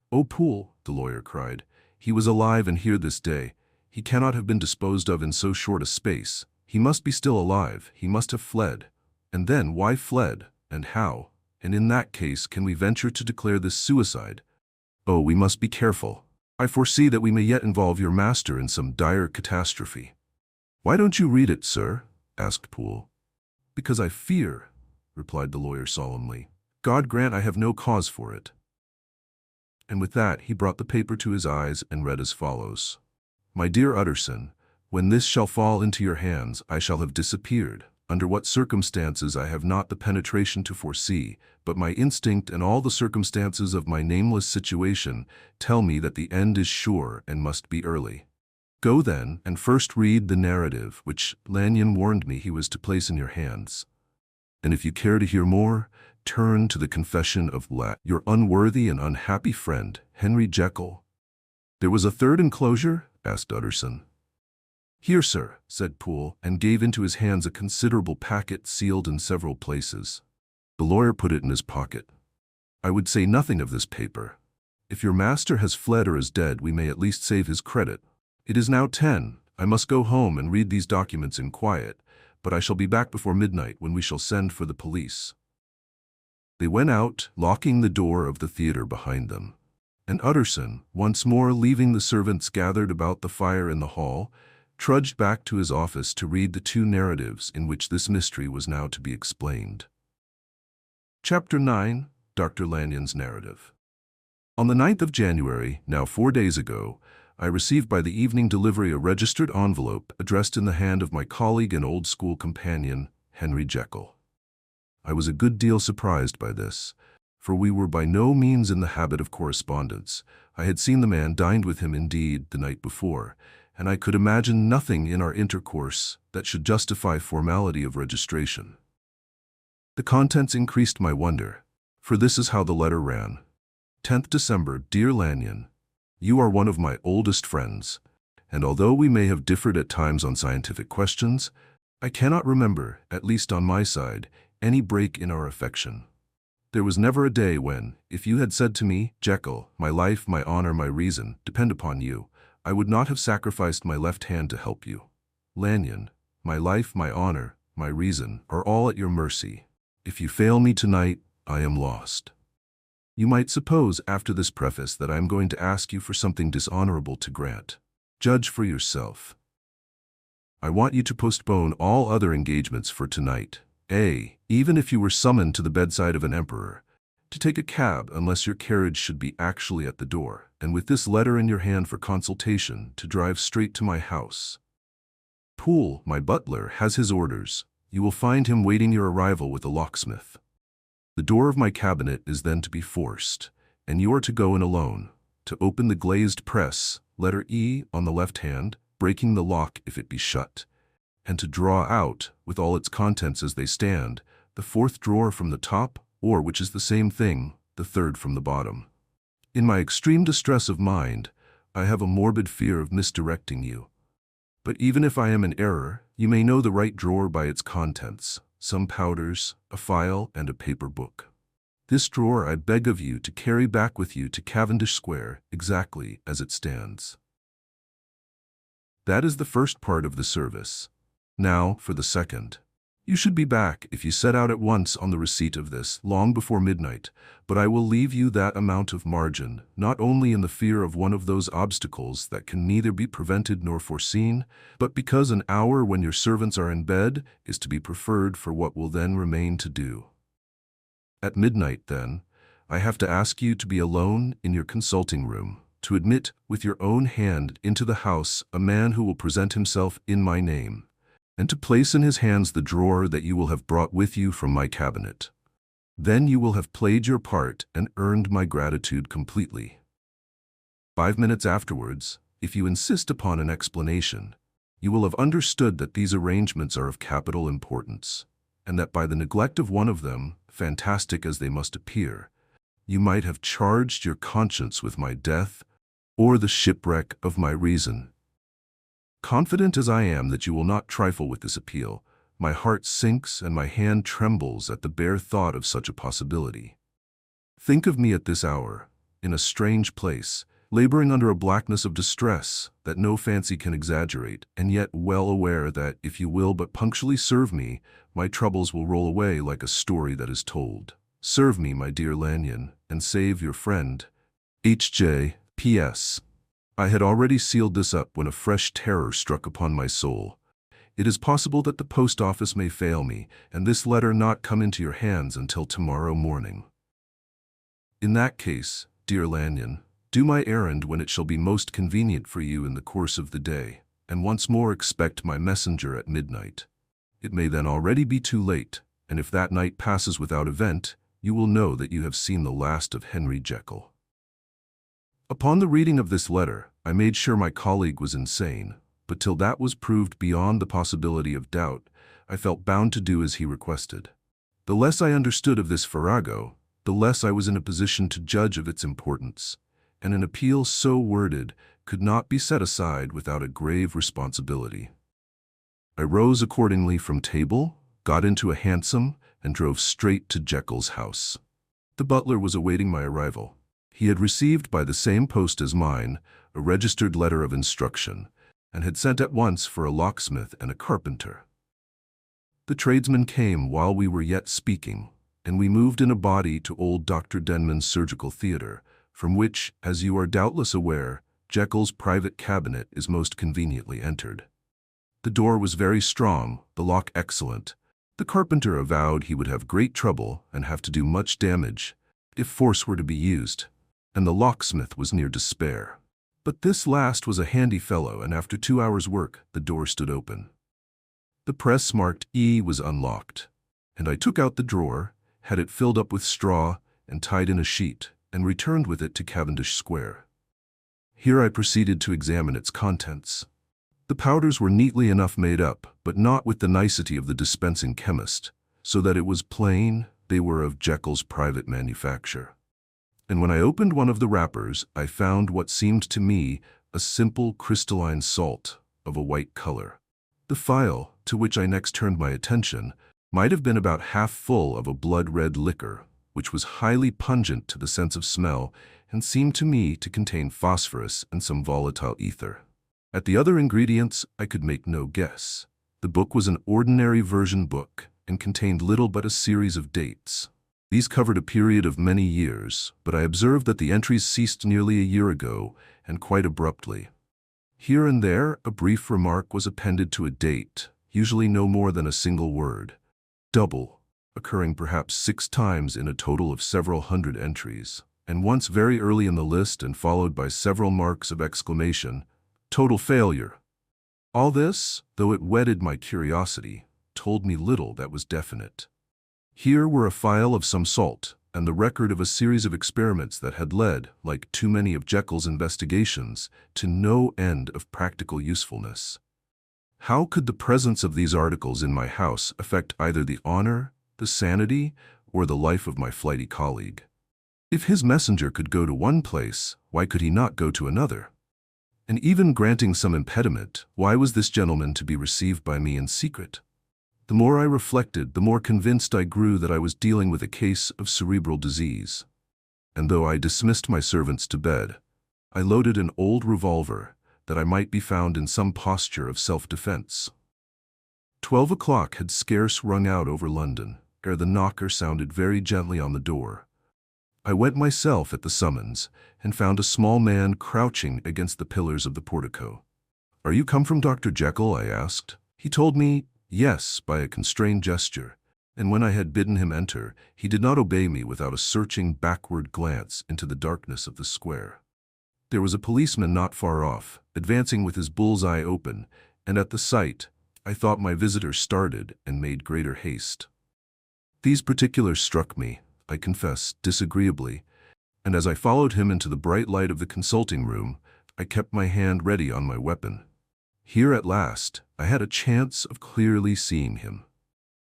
"Oh, Poole," the lawyer cried, "he was alive and here this day. He cannot have been disposed of in so short a space. He must be still alive. He must have fled. And then, why fled, and how? And in that case, can we venture to declare this suicide? Oh, we must be careful. I foresee that we may yet involve your master in some dire catastrophe." "Why don't you read it, sir?" asked Poole. "Because I fear," replied the lawyer solemnly. "God grant I have no cause for it." And with that he brought the paper to his eyes and read as follows. "My dear Utterson, when this shall fall into your hands, I shall have disappeared. Under what circumstances I have not the penetration to foresee, but my instinct and all the circumstances of my nameless situation tell me that the end is sure and must be early. Go then, and first read the narrative which Lanyon warned me he was to place in your hands. And if you care to hear more, turn to the confession of your unworthy and unhappy friend, Henry Jekyll." "There was a third enclosure?" asked Utterson. "Here, sir," said Poole, and gave into his hands a considerable packet sealed in several places. The lawyer put it in his pocket. "I would say nothing of this paper. If your master has fled or is dead, we may at least save his credit. It is now 10. I must go home and read these documents in quiet, but I shall be back before midnight, when we shall send for the police." They went out, locking the door of the theater behind them. And Utterson, once more leaving the servants gathered about the fire in the hall, trudged back to his office to read the 2 narratives in which this mystery was now to be explained. Chapter 9. Dr. Lanyon's Narrative. On the 9th of January, now 4 days ago, I received by the evening delivery a registered envelope addressed in the hand of my colleague and old school companion, Henry Jekyll. I was a good deal surprised by this, for we were by no means in the habit of correspondence. I had seen the man, dined with him indeed, the night before, and I could imagine nothing in our intercourse that should justify formality of registration. The contents increased my wonder, for this is how the letter ran. 10th December, Dear Lanyon, you are one of my oldest friends, and although we may have differed at times on scientific questions, I cannot remember, at least on my side, any break in our affection. There was never a day when, if you had said to me, Jekyll, my life, my honor, my reason, depend upon you, I would not have sacrificed my left hand to help you. Lanyon, my life, my honor, my reason, are all at your mercy. If you fail me tonight, I am lost. You might suppose after this preface that I am going to ask you for something dishonorable to grant. Judge for yourself. I want you to postpone all other engagements for tonight. Even if you were summoned to the bedside of an emperor, to take a cab unless your carriage should be actually at the door, and with this letter in your hand for consultation, to drive straight to my house. Poole, my butler, has his orders. You will find him waiting your arrival with a locksmith. The door of my cabinet is then to be forced, and you are to go in alone. To open the glazed press, letter E on the left hand, breaking the lock if it be shut, and to draw out, with all its contents as they stand, the fourth drawer from the top, or, which is the same thing, the third from the bottom. In my extreme distress of mind, I have a morbid fear of misdirecting you. But even if I am in error, you may know the right drawer by its contents, some powders, a file, and a paper book. This drawer I beg of you to carry back with you to Cavendish Square, exactly as it stands. That is the first part of the service. Now for the second. You should be back, if you set out at once on the receipt of this, long before midnight, but I will leave you that amount of margin, not only in the fear of one of those obstacles that can neither be prevented nor foreseen, but because an hour when your servants are in bed is to be preferred for what will then remain to do. At midnight, then, I have to ask you to be alone in your consulting room, to admit with your own hand into the house a man who will present himself in my name, and to place in his hands the drawer that you will have brought with you from my cabinet. Then you will have played your part and earned my gratitude completely. 5 minutes afterwards, if you insist upon an explanation, you will have understood that these arrangements are of capital importance, and that by the neglect of one of them, fantastic as they must appear, you might have charged your conscience with my death or the shipwreck of my reason. Confident as I am that you will not trifle with this appeal, my heart sinks and my hand trembles at the bare thought of such a possibility. Think of me at this hour, in a strange place, laboring under a blackness of distress that no fancy can exaggerate, and yet well aware that, if you will but punctually serve me, my troubles will roll away like a story that is told. Serve me, my dear Lanyon, and save your friend. H.J. P.S. I had already sealed this up when a fresh terror struck upon my soul. It is possible that the post office may fail me, and this letter not come into your hands until tomorrow morning. In that case, dear Lanyon, do my errand when it shall be most convenient for you in the course of the day, and once more expect my messenger at midnight. It may then already be too late, and if that night passes without event, you will know that you have seen the last of Henry Jekyll. Upon the reading of this letter, I made sure my colleague was insane, but till that was proved beyond the possibility of doubt, I felt bound to do as he requested. The less I understood of this farrago, the less I was in a position to judge of its importance, and an appeal so worded could not be set aside without a grave responsibility. I rose accordingly from table, got into a hansom, and drove straight to Jekyll's house. The butler was awaiting my arrival. He had received by the same post as mine a registered letter of instruction, and had sent at once for a locksmith and a carpenter. The tradesmen came while we were yet speaking, and we moved in a body to old Dr. Denman's surgical theatre, from which, as you are doubtless aware, Jekyll's private cabinet is most conveniently entered. The door was very strong, the lock excellent. The carpenter avowed he would have great trouble and have to do much damage if force were to be used, and the locksmith was near despair. But this last was a handy fellow, and after 2 hours' work, the door stood open. The press marked E was unlocked, and I took out the drawer, had it filled up with straw, and tied in a sheet, and returned with it to Cavendish Square. Here I proceeded to examine its contents. The powders were neatly enough made up, but not with the nicety of the dispensing chemist, so that it was plain they were of Jekyll's private manufacture. And when I opened one of the wrappers, I found what seemed to me a simple crystalline salt of a white color. The phial, to which I next turned my attention, might have been about half full of a blood-red liquor, which was highly pungent to the sense of smell and seemed to me to contain phosphorus and some volatile ether. At the other ingredients, I could make no guess. The book was an ordinary version book and contained little but a series of dates. These covered a period of many years, but I observed that the entries ceased nearly a year ago, and quite abruptly. Here and there, a brief remark was appended to a date, usually no more than a single word. Double, occurring perhaps 6 times in a total of several hundred entries, and once very early in the list and followed by several marks of exclamation, total failure. All this, though it whetted my curiosity, told me little that was definite. Here were a phial of some salt, and the record of a series of experiments that had led, like too many of Jekyll's investigations, to no end of practical usefulness. How could the presence of these articles in my house affect either the honor, the sanity, or the life of my flighty colleague? If his messenger could go to one place, why could he not go to another? And even granting some impediment, why was this gentleman to be received by me in secret? The more I reflected, the more convinced I grew that I was dealing with a case of cerebral disease. And though I dismissed my servants to bed, I loaded an old revolver that I might be found in some posture of self-defense. 12 o'clock had scarce rung out over London, ere the knocker sounded very gently on the door. I went myself at the summons, and found a small man crouching against the pillars of the portico. "Are you come from Dr. Jekyll?" I asked. He told me yes by a constrained gesture, and when I had bidden him enter, he did not obey me without a searching backward glance into the darkness of the square. There was a policeman not far off, advancing with his bull's eye open, and at the sight, I thought my visitor started and made greater haste. These particulars struck me, I confess, disagreeably, and as I followed him into the bright light of the consulting room, I kept my hand ready on my weapon. Here at last, I had a chance of clearly seeing him.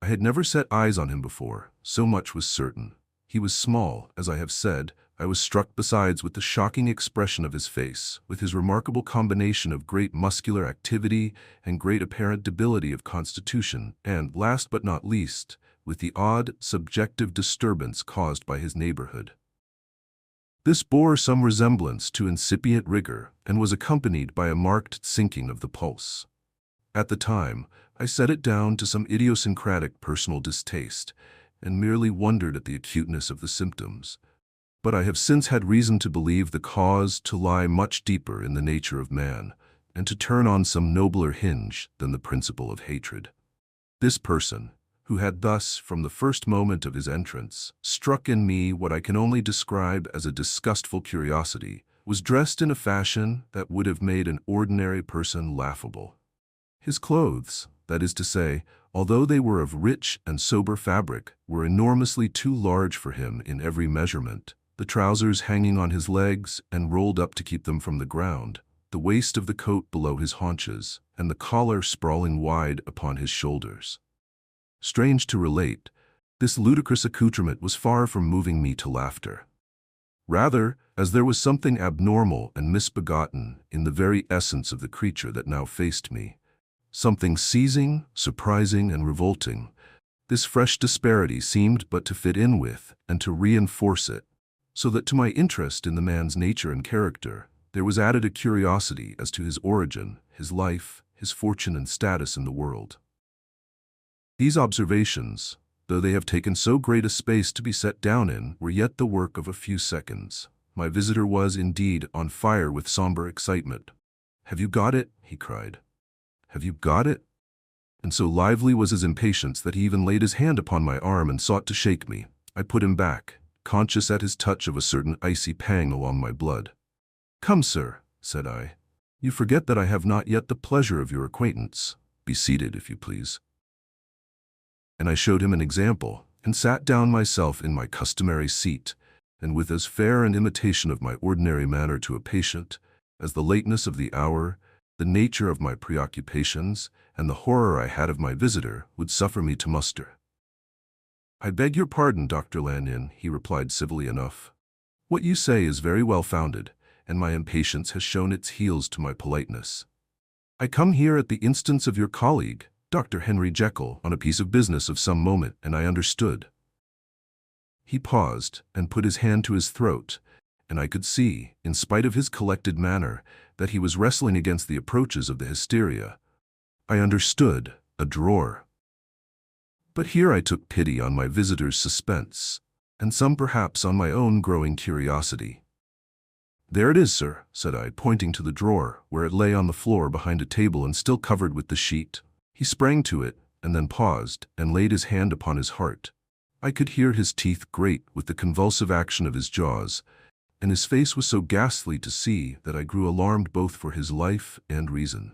I had never set eyes on him before, so much was certain. He was small, as I have said. I was struck besides with the shocking expression of his face, with his remarkable combination of great muscular activity and great apparent debility of constitution, and, last but not least, with the odd, subjective disturbance caused by his neighborhood. This bore some resemblance to incipient rigor and was accompanied by a marked sinking of the pulse. At the time, I set it down to some idiosyncratic personal distaste and merely wondered at the acuteness of the symptoms. But I have since had reason to believe the cause to lie much deeper in the nature of man and to turn on some nobler hinge than the principle of hatred. This person, who had thus, from the first moment of his entrance, struck in me what I can only describe as a disgustful curiosity, was dressed in a fashion that would have made an ordinary person laughable. His clothes, that is to say, although they were of rich and sober fabric, were enormously too large for him in every measurement, the trousers hanging on his legs and rolled up to keep them from the ground, the waist of the coat below his haunches, and the collar sprawling wide upon his shoulders. Strange to relate, this ludicrous accoutrement was far from moving me to laughter. Rather, as there was something abnormal and misbegotten in the very essence of the creature that now faced me, something seizing, surprising, and revolting, this fresh disparity seemed but to fit in with and to reinforce it, so that to my interest in the man's nature and character, there was added a curiosity as to his origin, his life, his fortune and status in the world. These observations, though they have taken so great a space to be set down in, were yet the work of a few seconds. My visitor was, indeed, on fire with somber excitement. "Have you got it?" he cried. "Have you got it?" And so lively was his impatience that he even laid his hand upon my arm and sought to shake me. I put him back, conscious at his touch of a certain icy pang along my blood. "Come, sir," said I. "You forget that I have not yet the pleasure of your acquaintance. Be seated, if you please." And I showed him an example, and sat down myself in my customary seat, and with as fair an imitation of my ordinary manner to a patient, as the lateness of the hour, the nature of my preoccupations, and the horror I had of my visitor would suffer me to muster. "I beg your pardon, Dr. Lanyon," he replied civilly enough. "What you say is very well founded, and my impatience has shown its heels to my politeness. I come here at the instance of your colleague, Dr. Henry Jekyll, on a piece of business of some moment, and I understood." He paused and put his hand to his throat, and I could see, in spite of his collected manner, that he was wrestling against the approaches of the hysteria. I understood, a drawer. But here I took pity on my visitor's suspense, and some perhaps on my own growing curiosity. "There it is, sir," said I, pointing to the drawer, where it lay on the floor behind a table and still covered with the sheet. He sprang to it, and then paused, and laid his hand upon his heart. I could hear his teeth grate with the convulsive action of his jaws, and his face was so ghastly to see that I grew alarmed both for his life and reason.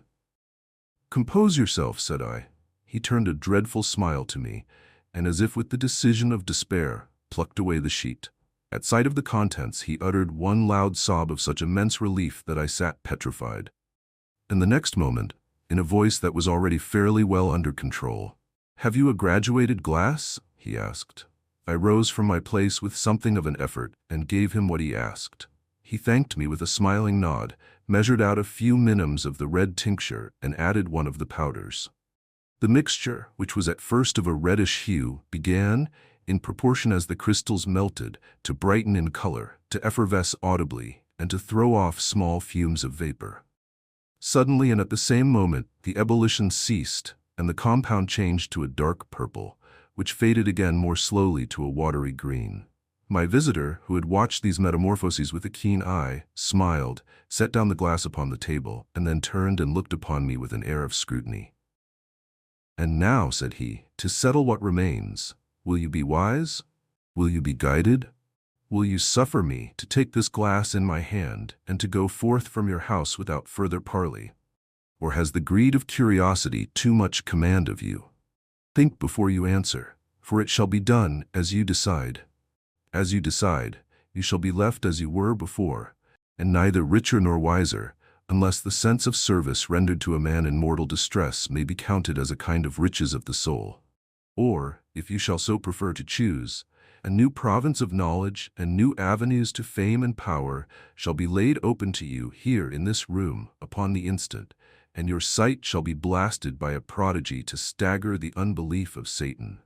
"Compose yourself," said I. He turned a dreadful smile to me, and as if with the decision of despair, plucked away the sheet. At sight of the contents, he uttered one loud sob of such immense relief that I sat petrified. And the next moment, in a voice that was already fairly well under control, "Have you a graduated glass?" he asked. I rose from my place with something of an effort and gave him what he asked. He thanked me with a smiling nod, measured out a few minims of the red tincture, and added one of the powders. The mixture, which was at first of a reddish hue, began, in proportion as the crystals melted, to brighten in color, to effervesce audibly, and to throw off small fumes of vapor. Suddenly and at the same moment, the ebullition ceased, and the compound changed to a dark purple, which faded again more slowly to a watery green. My visitor, who had watched these metamorphoses with a keen eye, smiled, set down the glass upon the table, and then turned and looked upon me with an air of scrutiny. "And now," said he, "to settle what remains, will you be wise? Will you be guided? Will you suffer me to take this glass in my hand and to go forth from your house without further parley? Or has the greed of curiosity too much command of you? Think before you answer, for it shall be done as you decide. As you decide, you shall be left as you were before, and neither richer nor wiser, unless the sense of service rendered to a man in mortal distress may be counted as a kind of riches of the soul. Or, if you shall so prefer to choose, a new province of knowledge and new avenues to fame and power shall be laid open to you here in this room upon the instant, and your sight shall be blasted by a prodigy to stagger the unbelief of Satan."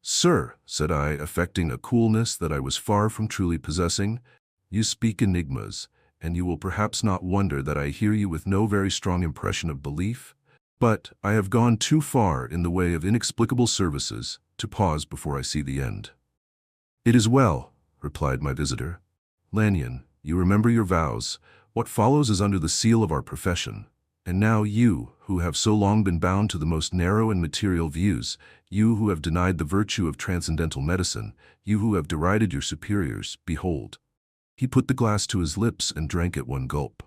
"Sir," said I, affecting a coolness that I was far from truly possessing, "you speak enigmas, and you will perhaps not wonder that I hear you with no very strong impression of belief, but I have gone too far in the way of inexplicable services to pause before I see the end." "It is well," replied my visitor. "Lanyon, you remember your vows. What follows is under the seal of our profession. And now you, who have so long been bound to the most narrow and material views, you who have denied the virtue of transcendental medicine, you who have derided your superiors, behold." He put the glass to his lips and drank at one gulp.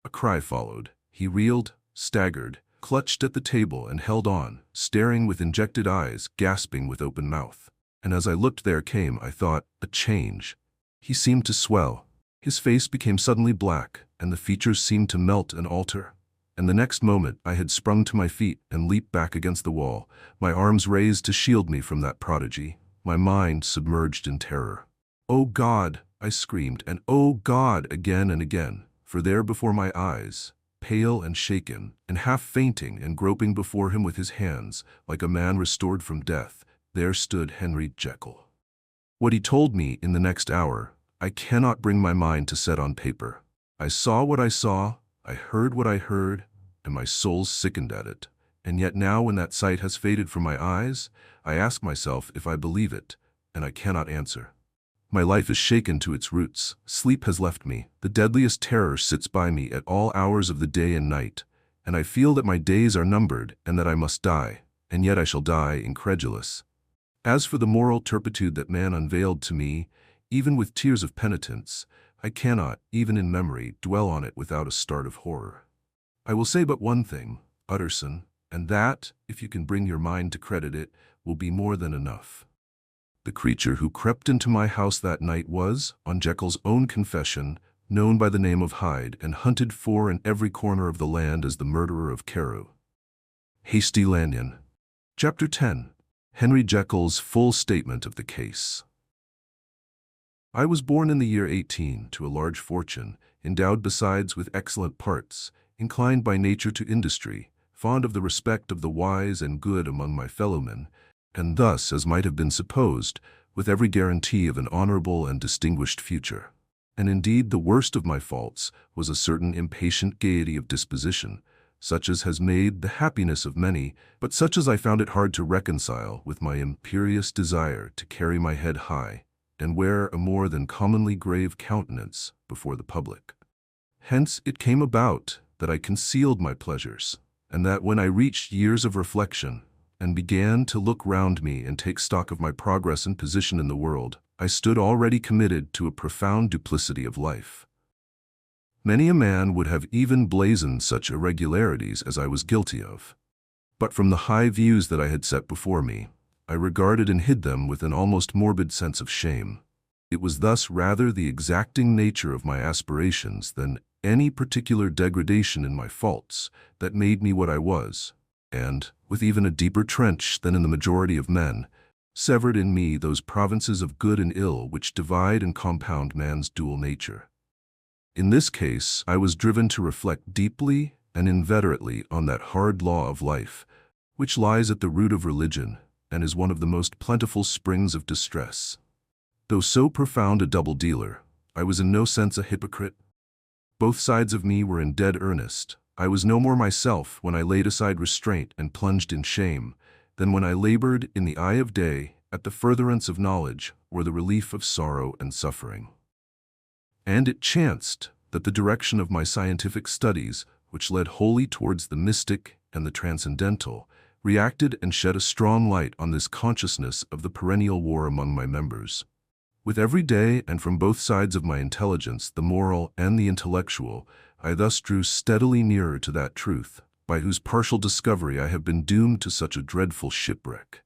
A cry followed. He reeled, staggered, clutched at the table and held on, staring with injected eyes, gasping with open mouth. And as I looked there came, I thought, a change. He seemed to swell. His face became suddenly black, and the features seemed to melt and alter. And the next moment I had sprung to my feet and leaped back against the wall, my arms raised to shield me from that prodigy, my mind submerged in terror. "Oh God!" I screamed, and "Oh God!" again and again, for there before my eyes, pale and shaken, and half fainting and groping before him with his hands, like a man restored from death, there stood Henry Jekyll. What he told me in the next hour, I cannot bring my mind to set on paper. I saw what I saw, I heard what I heard, and my soul sickened at it. And yet now when that sight has faded from my eyes, I ask myself if I believe it, and I cannot answer. My life is shaken to its roots. Sleep has left me. The deadliest terror sits by me at all hours of the day and night, and I feel that my days are numbered and that I must die, and yet I shall die incredulous. As for the moral turpitude that man unveiled to me, even with tears of penitence, I cannot, even in memory, dwell on it without a start of horror. I will say but one thing, Utterson, and that, if you can bring your mind to credit it, will be more than enough. The creature who crept into my house that night was, on Jekyll's own confession, known by the name of Hyde and hunted for in every corner of the land as the murderer of Carew. Hasty Lanyon. Chapter 10. Henry Jekyll's full statement of the case. I was born in the year 18 to a large fortune, endowed besides with excellent parts, inclined by nature to industry, fond of the respect of the wise and good among my fellowmen, and thus, as might have been supposed, with every guarantee of an honorable and distinguished future. And indeed the worst of my faults was a certain impatient gaiety of disposition, such as has made the happiness of many, but such as I found it hard to reconcile with my imperious desire to carry my head high, and wear a more than commonly grave countenance before the public. Hence it came about that I concealed my pleasures, and that when I reached years of reflection, and began to look round me and take stock of my progress and position in the world, I stood already committed to a profound duplicity of life. Many a man would have even blazoned such irregularities as I was guilty of. But from the high views that I had set before me, I regarded and hid them with an almost morbid sense of shame. It was thus rather the exacting nature of my aspirations than any particular degradation in my faults that made me what I was, and, with even a deeper trench than in the majority of men, severed in me those provinces of good and ill which divide and compound man's dual nature. In this case, I was driven to reflect deeply and inveterately on that hard law of life, which lies at the root of religion and is one of the most plentiful springs of distress. Though so profound a double-dealer, I was in no sense a hypocrite. Both sides of me were in dead earnest. I was no more myself when I laid aside restraint and plunged in shame than when I labored in the eye of day at the furtherance of knowledge or the relief of sorrow and suffering. And it chanced that the direction of my scientific studies, which led wholly towards the mystic and the transcendental, reacted and shed a strong light on this consciousness of the perennial war among my members. With every day and from both sides of my intelligence, the moral and the intellectual, I thus drew steadily nearer to that truth, by whose partial discovery I have been doomed to such a dreadful shipwreck.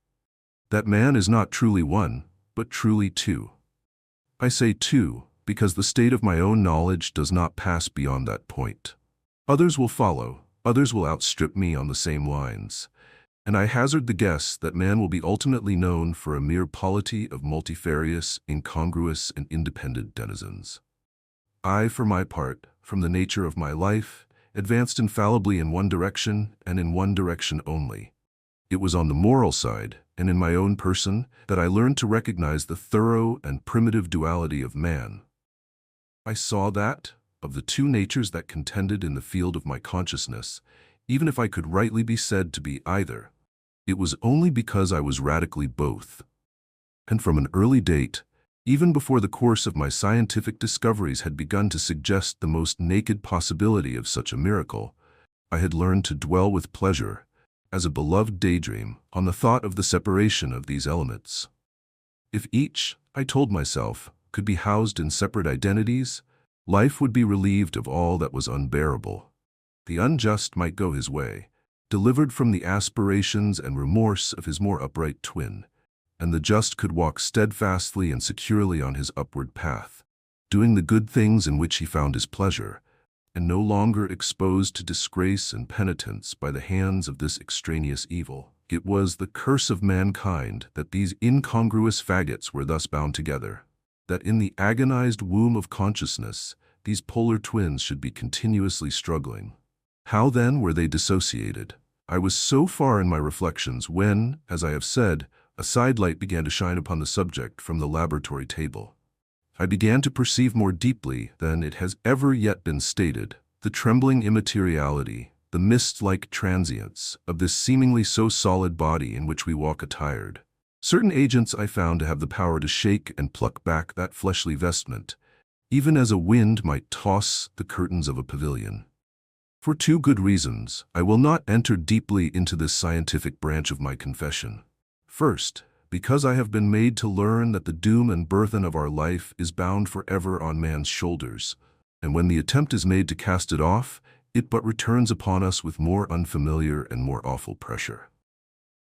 That man is not truly one, but truly two. I say two, because the state of my own knowledge does not pass beyond that point. Others will follow, others will outstrip me on the same lines, and I hazard the guess that man will be ultimately known for a mere polity of multifarious, incongruous, and independent denizens. I, for my part, from the nature of my life, advanced infallibly in one direction and in one direction only. It was on the moral side, and in my own person, that I learned to recognize the thorough and primitive duality of man. I saw that, of the two natures that contended in the field of my consciousness, even if I could rightly be said to be either, it was only because I was radically both. And from an early date, even before the course of my scientific discoveries had begun to suggest the most naked possibility of such a miracle, I had learned to dwell with pleasure, as a beloved daydream, on the thought of the separation of these elements. If each, I told myself, could be housed in separate identities, life would be relieved of all that was unbearable. The unjust might go his way, delivered from the aspirations and remorse of his more upright twin, and the just could walk steadfastly and securely on his upward path, doing the good things in which he found his pleasure, and no longer exposed to disgrace and penitence by the hands of this extraneous evil. It was the curse of mankind that these incongruous faggots were thus bound together, that in the agonized womb of consciousness, these polar twins should be continuously struggling. How then were they dissociated? I was so far in my reflections when, as I have said, a sidelight began to shine upon the subject from the laboratory table. I began to perceive more deeply than it has ever yet been stated the trembling immateriality, the mist-like transience of this seemingly so solid body in which we walk attired. Certain agents I found to have the power to shake and pluck back that fleshly vestment, even as a wind might toss the curtains of a pavilion. For two good reasons, I will not enter deeply into this scientific branch of my confession. First, because I have been made to learn that the doom and burthen of our life is bound forever on man's shoulders, and when the attempt is made to cast it off, it but returns upon us with more unfamiliar and more awful pressure.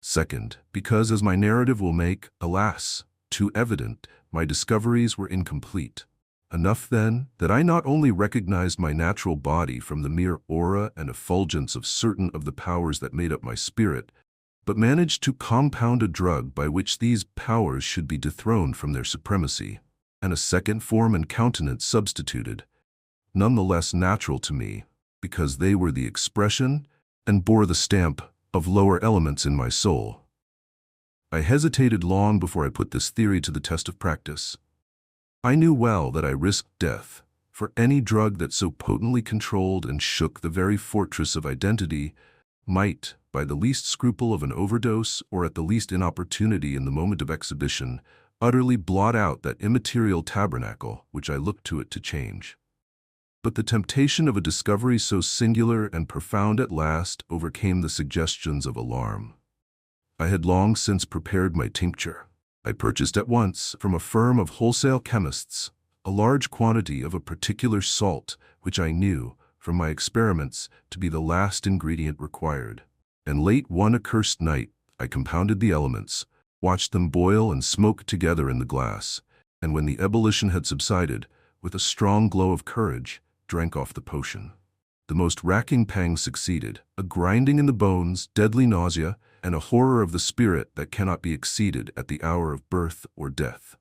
Second, because as my narrative will make, alas, too evident, my discoveries were incomplete. Enough, then, that I not only recognized my natural body from the mere aura and effulgence of certain of the powers that made up my spirit, but managed to compound a drug by which these powers should be dethroned from their supremacy, and a second form and countenance substituted, none the less natural to me, because they were the expression and bore the stamp of lower elements in my soul. I hesitated long before I put this theory to the test of practice. I knew well that I risked death, for any drug that so potently controlled and shook the very fortress of identity might, by the least scruple of an overdose or at the least inopportunity in the moment of exhibition, utterly blot out that immaterial tabernacle which I looked to it to change. But the temptation of a discovery so singular and profound at last overcame the suggestions of alarm. I had long since prepared my tincture. I purchased at once, from a firm of wholesale chemists, a large quantity of a particular salt which I knew, from my experiments, to be the last ingredient required. And late one accursed night, I compounded the elements, watched them boil and smoke together in the glass, and when the ebullition had subsided, with a strong glow of courage, drank off the potion. The most racking pangs succeeded, a grinding in the bones, deadly nausea, and a horror of the spirit that cannot be exceeded at the hour of birth or death.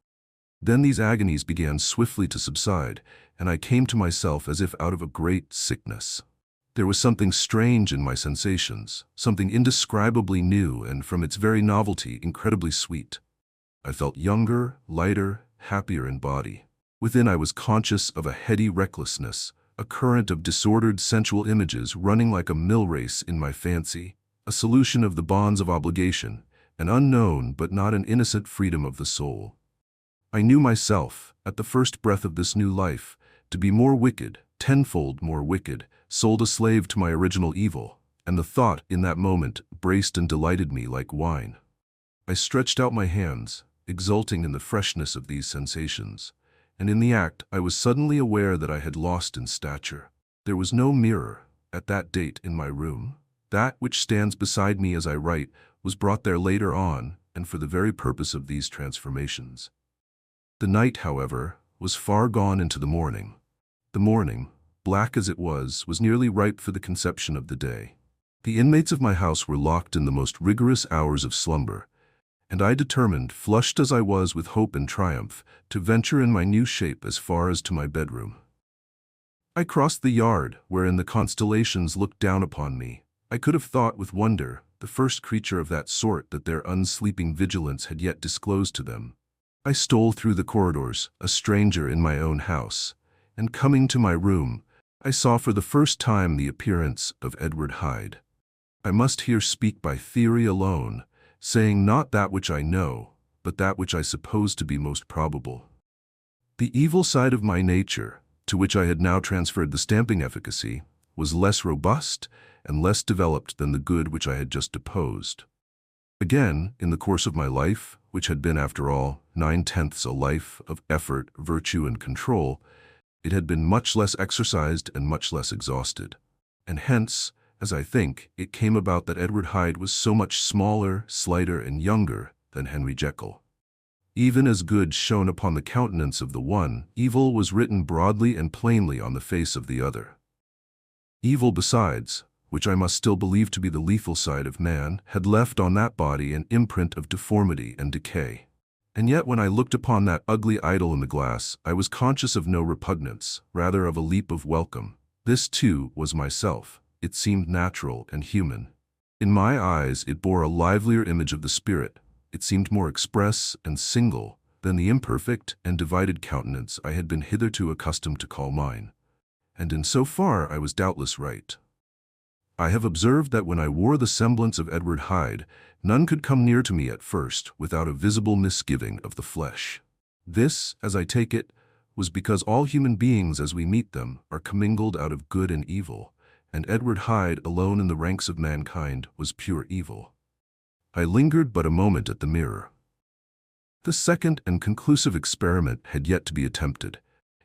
Then these agonies began swiftly to subside, and I came to myself as if out of a great sickness. There was something strange in my sensations, something indescribably new and, from its very novelty, incredibly sweet. I felt younger, lighter, happier in body. Within I was conscious of a heady recklessness, a current of disordered sensual images running like a mill race in my fancy, a solution of the bonds of obligation, an unknown but not an innocent freedom of the soul. I knew myself, at the first breath of this new life, to be more wicked, tenfold more wicked, sold a slave to my original evil, and the thought in that moment braced and delighted me like wine. I stretched out my hands, exulting in the freshness of these sensations, and in the act I was suddenly aware that I had lost in stature. There was no mirror, at that date, in my room. That which stands beside me as I write was brought there later on, and for the very purpose of these transformations. The night, however, was far gone into the morning. The morning, black as it was nearly ripe for the conception of the day. The inmates of my house were locked in the most rigorous hours of slumber, and I determined, flushed as I was with hope and triumph, to venture in my new shape as far as to my bedroom. I crossed the yard, wherein the constellations looked down upon me. I could have thought with wonder, the first creature of that sort that their unsleeping vigilance had yet disclosed to them. I stole through the corridors, a stranger in my own house, and coming to my room, I saw for the first time the appearance of Edward Hyde. I must here speak by theory alone, saying not that which I know, but that which I suppose to be most probable. The evil side of my nature, to which I had now transferred the stamping efficacy, was less robust and less developed than the good which I had just deposed. Again, in the course of my life, which had been, after all, 9/10 a life of effort, virtue, and control, it had been much less exercised and much less exhausted. And hence, as I think, it came about that Edward Hyde was so much smaller, slighter, and younger than Henry Jekyll. Even as good shone upon the countenance of the one, evil was written broadly and plainly on the face of the other. Evil, besides, which I must still believe to be the lethal side of man, had left on that body an imprint of deformity and decay. And yet when I looked upon that ugly idol in the glass, I was conscious of no repugnance, rather of a leap of welcome. This, too, was myself. It seemed natural and human. In my eyes it bore a livelier image of the spirit. It seemed more express and single than the imperfect and divided countenance I had been hitherto accustomed to call mine. And in so far I was doubtless right. I have observed that when I wore the semblance of Edward Hyde, none could come near to me at first without a visible misgiving of the flesh. This, as I take it, was because all human beings as we meet them are commingled out of good and evil, and Edward Hyde alone in the ranks of mankind was pure evil. I lingered but a moment at the mirror. The second and conclusive experiment had yet to be attempted.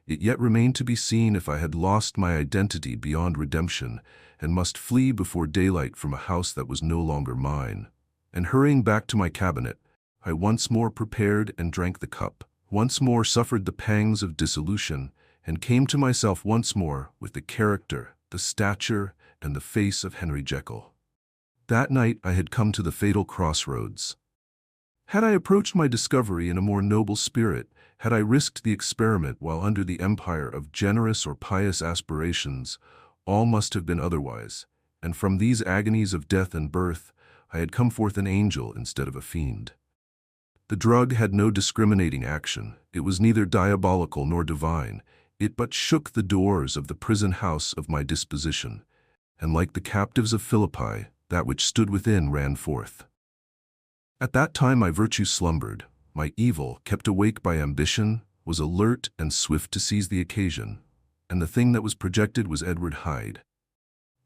It yet remained to be seen if I had lost my identity beyond redemption and must flee before daylight from a house that was no longer mine. And hurrying back to my cabinet, I once more prepared and drank the cup, once more suffered the pangs of dissolution, and came to myself once more with the character, the stature, and the face of Henry Jekyll. That night I had come to the fatal crossroads. Had I approached my discovery in a more noble spirit, had I risked the experiment while under the empire of generous or pious aspirations, all must have been otherwise, and from these agonies of death and birth, I had come forth an angel instead of a fiend. The drug had no discriminating action. It was neither diabolical nor divine. It but shook the doors of the prison house of my disposition, and like the captives of Philippi, that which stood within ran forth. At that time my virtue slumbered. My evil, kept awake by ambition, was alert and swift to seize the occasion, and the thing that was projected was Edward Hyde.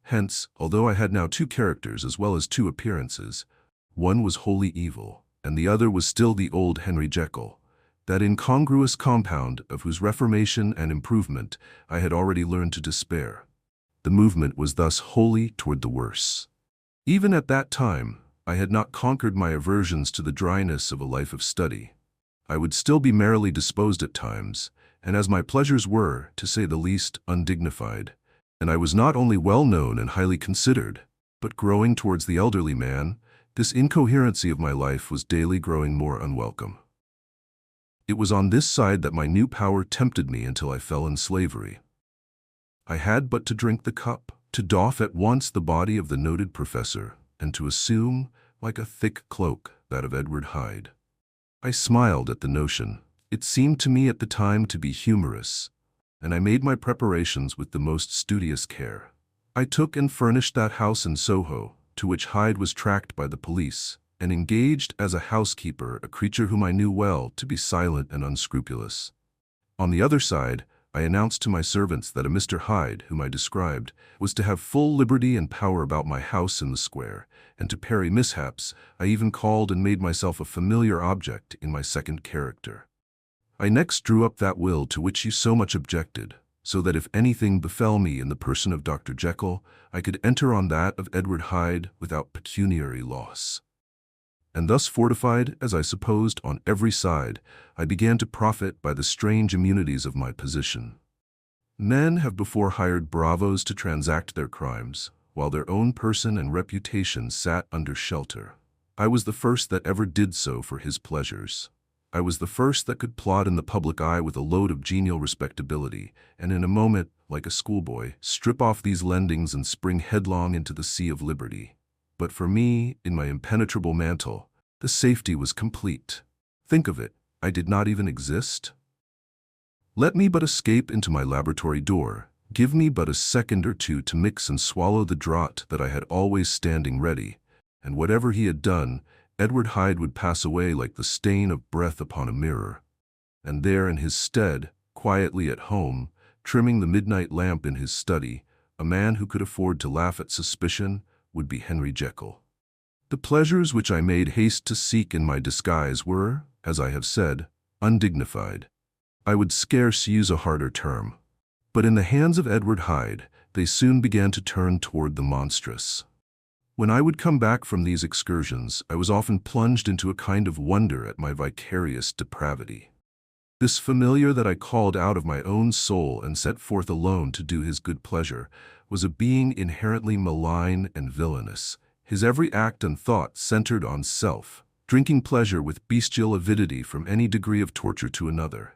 Hence, although I had now two characters as well as two appearances, one was wholly evil, and the other was still the old Henry Jekyll, that incongruous compound of whose reformation and improvement I had already learned to despair. The movement was thus wholly toward the worse. Even at that time, I had not conquered my aversions to the dryness of a life of study. I would still be merrily disposed at times, and as my pleasures were, to say the least, undignified, and I was not only well known and highly considered, but growing towards the elderly man, this incoherency of my life was daily growing more unwelcome. It was on this side that my new power tempted me until I fell in slavery. I had but to drink the cup, to doff at once the body of the noted professor, and to assume, like a thick cloak, that of Edward Hyde. I smiled at the notion. It seemed to me at the time to be humorous, and I made my preparations with the most studious care. I took and furnished that house in Soho, to which Hyde was tracked by the police, and engaged as a housekeeper a creature whom I knew well to be silent and unscrupulous. On the other side, I announced to my servants that a Mr. Hyde, whom I described, was to have full liberty and power about my house in the square, and to parry mishaps, I even called and made myself a familiar object in my second character. I next drew up that will to which you so much objected, so that if anything befell me in the person of Dr. Jekyll, I could enter on that of Edward Hyde without pecuniary loss. And thus fortified, as I supposed, on every side, I began to profit by the strange immunities of my position. Men have before hired bravos to transact their crimes, while their own person and reputation sat under shelter. I was the first that ever did so for his pleasures. I was the first that could plod in the public eye with a load of genial respectability, and in a moment, like a schoolboy, strip off these lendings and spring headlong into the sea of liberty. But for me, in my impenetrable mantle, the safety was complete. Think of it, I did not even exist. Let me but escape into my laboratory door, give me but a second or two to mix and swallow the draught that I had always standing ready, and whatever he had done, Edward Hyde would pass away like the stain of breath upon a mirror. And there in his stead, quietly at home, trimming the midnight lamp in his study, a man who could afford to laugh at suspicion, would be Henry Jekyll. The pleasures which I made haste to seek in my disguise were, as I have said, undignified. I would scarce use a harder term. But in the hands of Edward Hyde, they soon began to turn toward the monstrous. When I would come back from these excursions, I was often plunged into a kind of wonder at my vicarious depravity. This familiar that I called out of my own soul and set forth alone to do his good pleasure was a being inherently malign and villainous, his every act and thought centered on self, drinking pleasure with bestial avidity from any degree of torture to another.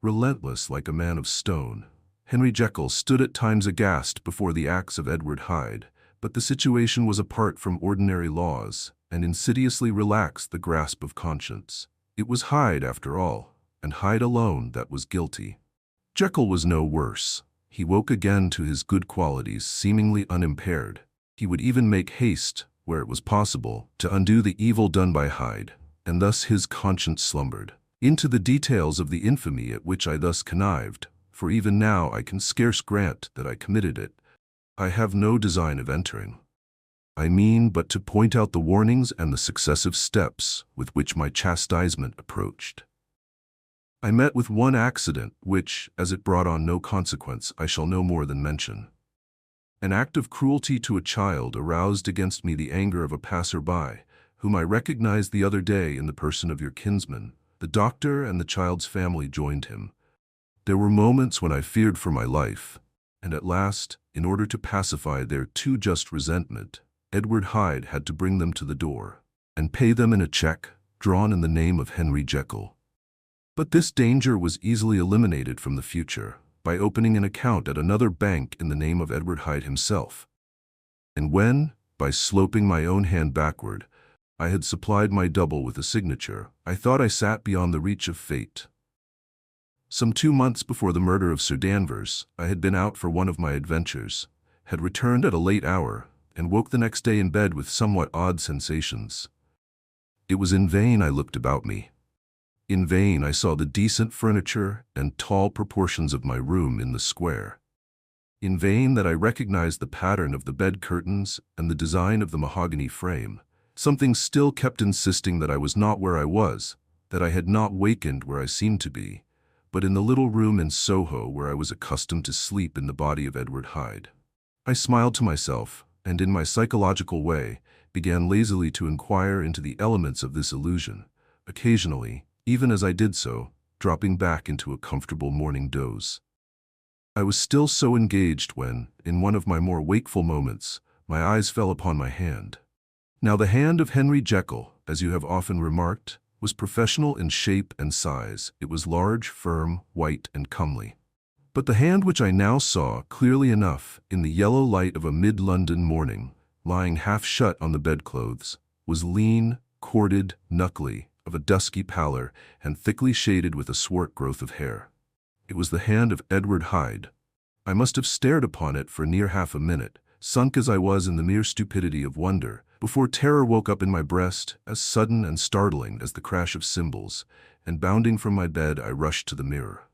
Relentless like a man of stone, Henry Jekyll stood at times aghast before the acts of Edward Hyde, but the situation was apart from ordinary laws and insidiously relaxed the grasp of conscience. It was Hyde, after all, and Hyde alone, that was guilty. Jekyll was no worse. He woke again to his good qualities, seemingly unimpaired. He would even make haste, where it was possible, to undo the evil done by Hyde, and thus his conscience slumbered. Into the details of the infamy at which I thus connived, for even now I can scarce grant that I committed it, I have no design of entering. I mean but to point out the warnings and the successive steps with which my chastisement approached. I met with one accident which, as it brought on no consequence, I shall no more than mention. An act of cruelty to a child aroused against me the anger of a passer-by, whom I recognized the other day in the person of your kinsman. The doctor and the child's family joined him. There were moments when I feared for my life, and at last, in order to pacify their too just resentment, Edward Hyde had to bring them to the door, and pay them in a check drawn in the name of Henry Jekyll. But this danger was easily eliminated from the future by opening an account at another bank in the name of Edward Hyde himself. And when, by sloping my own hand backward, I had supplied my double with a signature, I thought I sat beyond the reach of fate. Some 2 months before the murder of Sir Danvers, I had been out for one of my adventures, had returned at a late hour, and woke the next day in bed with somewhat odd sensations. It was in vain I looked about me. In vain I saw the decent furniture and tall proportions of my room in the square. In vain that I recognized the pattern of the bed curtains and the design of the mahogany frame. Something still kept insisting that I was not where I was, that I had not wakened where I seemed to be, but in the little room in Soho where I was accustomed to sleep in the body of Edward Hyde. I smiled to myself, and in my psychological way, began lazily to inquire into the elements of this illusion, occasionally, even as I did so, dropping back into a comfortable morning doze. I was still so engaged when, in one of my more wakeful moments, my eyes fell upon my hand. Now the hand of Henry Jekyll, as you have often remarked, was professional in shape and size. It was large, firm, white, and comely. But the hand which I now saw clearly enough in the yellow light of a mid-London morning, lying half shut on the bedclothes, was lean, corded, knuckly, of a dusky pallor, and thickly shaded with a swart growth of hair. It was the hand of Edward Hyde. I must have stared upon it for near half a minute, sunk as I was in the mere stupidity of wonder, before terror woke up in my breast, as sudden and startling as the crash of cymbals, and bounding from my bed I rushed to the mirror.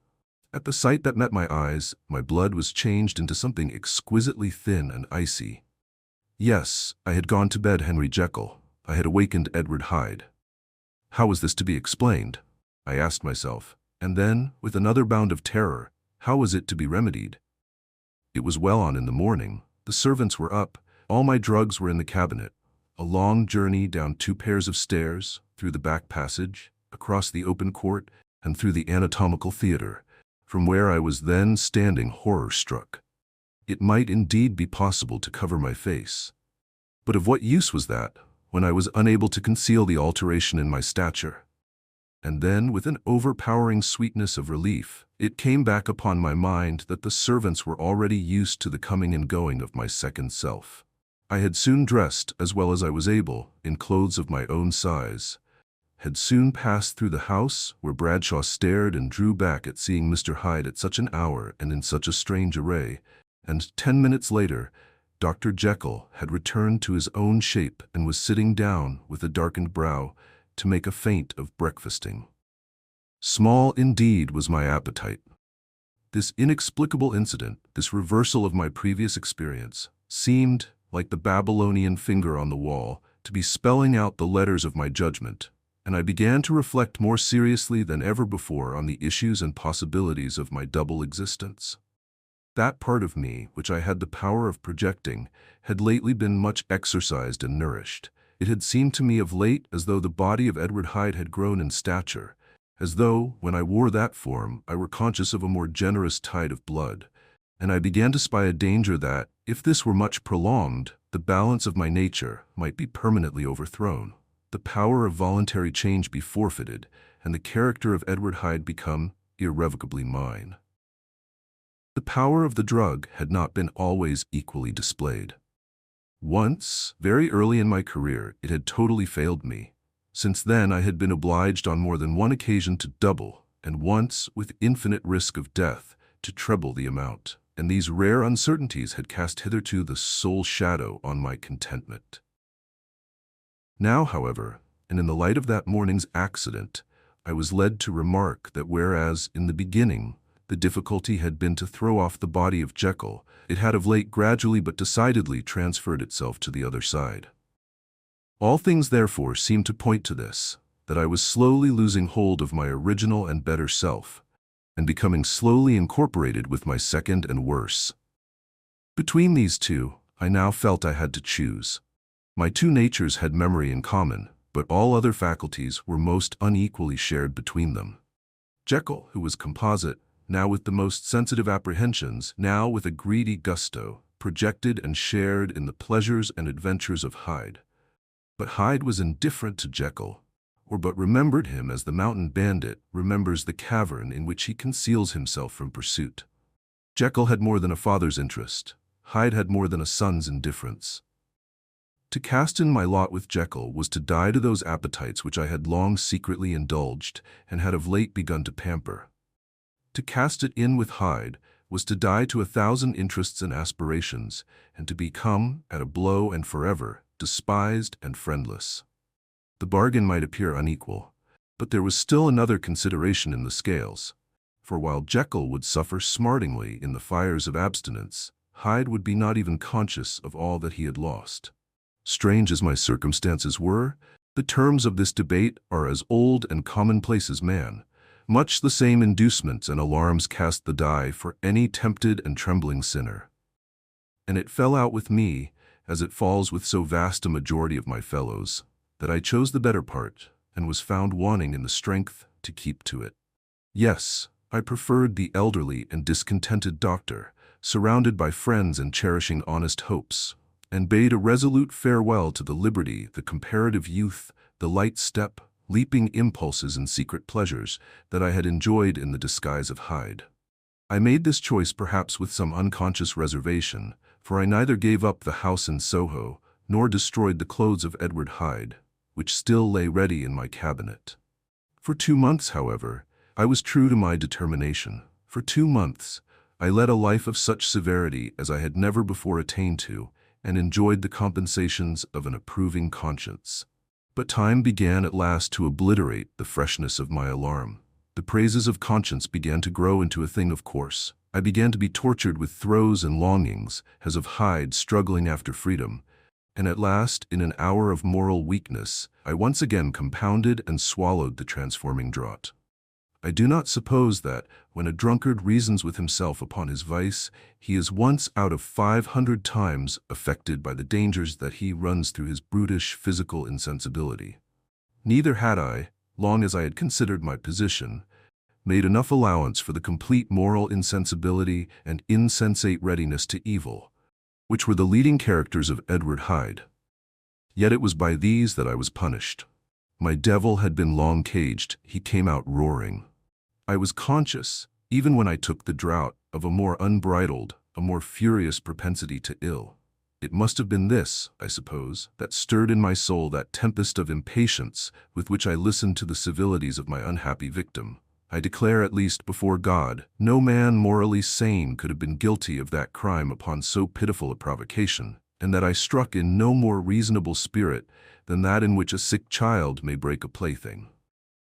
At the sight that met my eyes, my blood was changed into something exquisitely thin and icy. Yes, I had gone to bed Henry Jekyll. I had awakened Edward Hyde. How was this to be explained? I asked myself, and then, with another bound of terror, how was it to be remedied? It was well on in the morning. The servants were up. All my drugs were in the cabinet. A long journey down 2 pairs of stairs, through the back passage, across the open court, and through the anatomical theater, from where I was then standing horror-struck. It might indeed be possible to cover my face. But of what use was that, when I was unable to conceal the alteration in my stature? And then, with an overpowering sweetness of relief, it came back upon my mind that the servants were already used to the coming and going of my second self. I had soon dressed, as well as I was able, in clothes of my own size, had soon passed through the house, where Bradshaw stared and drew back at seeing Mr. Hyde at such an hour and in such a strange array, and 10 minutes later, Dr. Jekyll had returned to his own shape and was sitting down, with a darkened brow, to make a feint of breakfasting. Small indeed was my appetite. This inexplicable incident, this reversal of my previous experience, seemed, like the Babylonian finger on the wall, to be spelling out the letters of my judgment, and I began to reflect more seriously than ever before on the issues and possibilities of my double existence. That part of me, which I had the power of projecting, had lately been much exercised and nourished. It had seemed to me of late as though the body of Edward Hyde had grown in stature, as though, when I wore that form, I were conscious of a more generous tide of blood, and I began to spy a danger that, if this were much prolonged, the balance of my nature might be permanently overthrown, the power of voluntary change be forfeited, and the character of Edward Hyde become irrevocably mine. The power of the drug had not been always equally displayed. Once, very early in my career, it had totally failed me. Since then I had been obliged on more than one occasion to double, and once, with infinite risk of death, to treble the amount, and these rare uncertainties had cast hitherto the sole shadow on my contentment. Now, however, and in the light of that morning's accident, I was led to remark that whereas, in the beginning, the difficulty had been to throw off the body of Jekyll, it had of late gradually but decidedly transferred itself to the other side. All things therefore seemed to point to this, that I was slowly losing hold of my original and better self, and becoming slowly incorporated with my second and worse. Between these two, I now felt I had to choose. My two natures had memory in common, but all other faculties were most unequally shared between them. Jekyll, who was composite, now with the most sensitive apprehensions, now with a greedy gusto, projected and shared in the pleasures and adventures of Hyde. But Hyde was indifferent to Jekyll, or but remembered him as the mountain bandit remembers the cavern in which he conceals himself from pursuit. Jekyll had more than a father's interest. Hyde had more than a son's indifference. To cast in my lot with Jekyll was to die to those appetites which I had long secretly indulged and had of late begun to pamper. To cast it in with Hyde was to die to 1,000 interests and aspirations, and to become, at a blow and forever, despised and friendless. The bargain might appear unequal, but there was still another consideration in the scales, for while Jekyll would suffer smartingly in the fires of abstinence, Hyde would be not even conscious of all that he had lost. Strange as my circumstances were, the terms of this debate are as old and commonplace as man. Much the same inducements and alarms cast the die for any tempted and trembling sinner. And it fell out with me, as it falls with so vast a majority of my fellows, that I chose the better part, and was found wanting in the strength to keep to it. Yes, I preferred the elderly and discontented doctor, surrounded by friends and cherishing honest hopes, and bade a resolute farewell to the liberty, the comparative youth, the light step, leaping impulses and secret pleasures that I had enjoyed in the disguise of Hyde. I made this choice perhaps with some unconscious reservation, for I neither gave up the house in Soho, nor destroyed the clothes of Edward Hyde, which still lay ready in my cabinet. For 2 months, however, I was true to my determination. For 2 months, I led a life of such severity as I had never before attained to, and enjoyed the compensations of an approving conscience. But time began at last to obliterate the freshness of my alarm. The praises of conscience began to grow into a thing of course. I began to be tortured with throes and longings, as of Hyde struggling after freedom, and at last, in an hour of moral weakness, I once again compounded and swallowed the transforming draught. I do not suppose that, when a drunkard reasons with himself upon his vice, he is once out of 500 times affected by the dangers that he runs through his brutish physical insensibility. Neither had I, long as I had considered my position, made enough allowance for the complete moral insensibility and insensate readiness to evil, which were the leading characters of Edward Hyde. Yet it was by these that I was punished. My devil had been long caged, he came out roaring. I was conscious, even when I took the draught, of a more unbridled, a more furious propensity to ill. It must have been this, I suppose, that stirred in my soul that tempest of impatience with which I listened to the civilities of my unhappy victim. I declare, at least before God, no man morally sane could have been guilty of that crime upon so pitiful a provocation, and that I struck in no more reasonable spirit than that in which a sick child may break a plaything.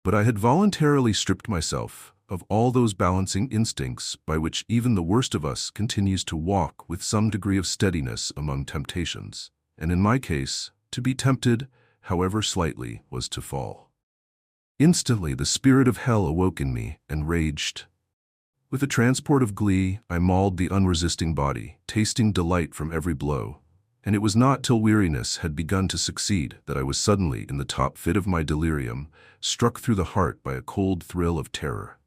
But I had voluntarily stripped myself of all those balancing instincts by which even the worst of us continues to walk with some degree of steadiness among temptations, and in my case, to be tempted, however slightly, was to fall. Instantly the spirit of hell awoke in me and raged. With a transport of glee, I mauled the unresisting body, tasting delight from every blow, and it was not till weariness had begun to succeed that I was suddenly, in the top fit of my delirium, struck through the heart by a cold thrill of terror.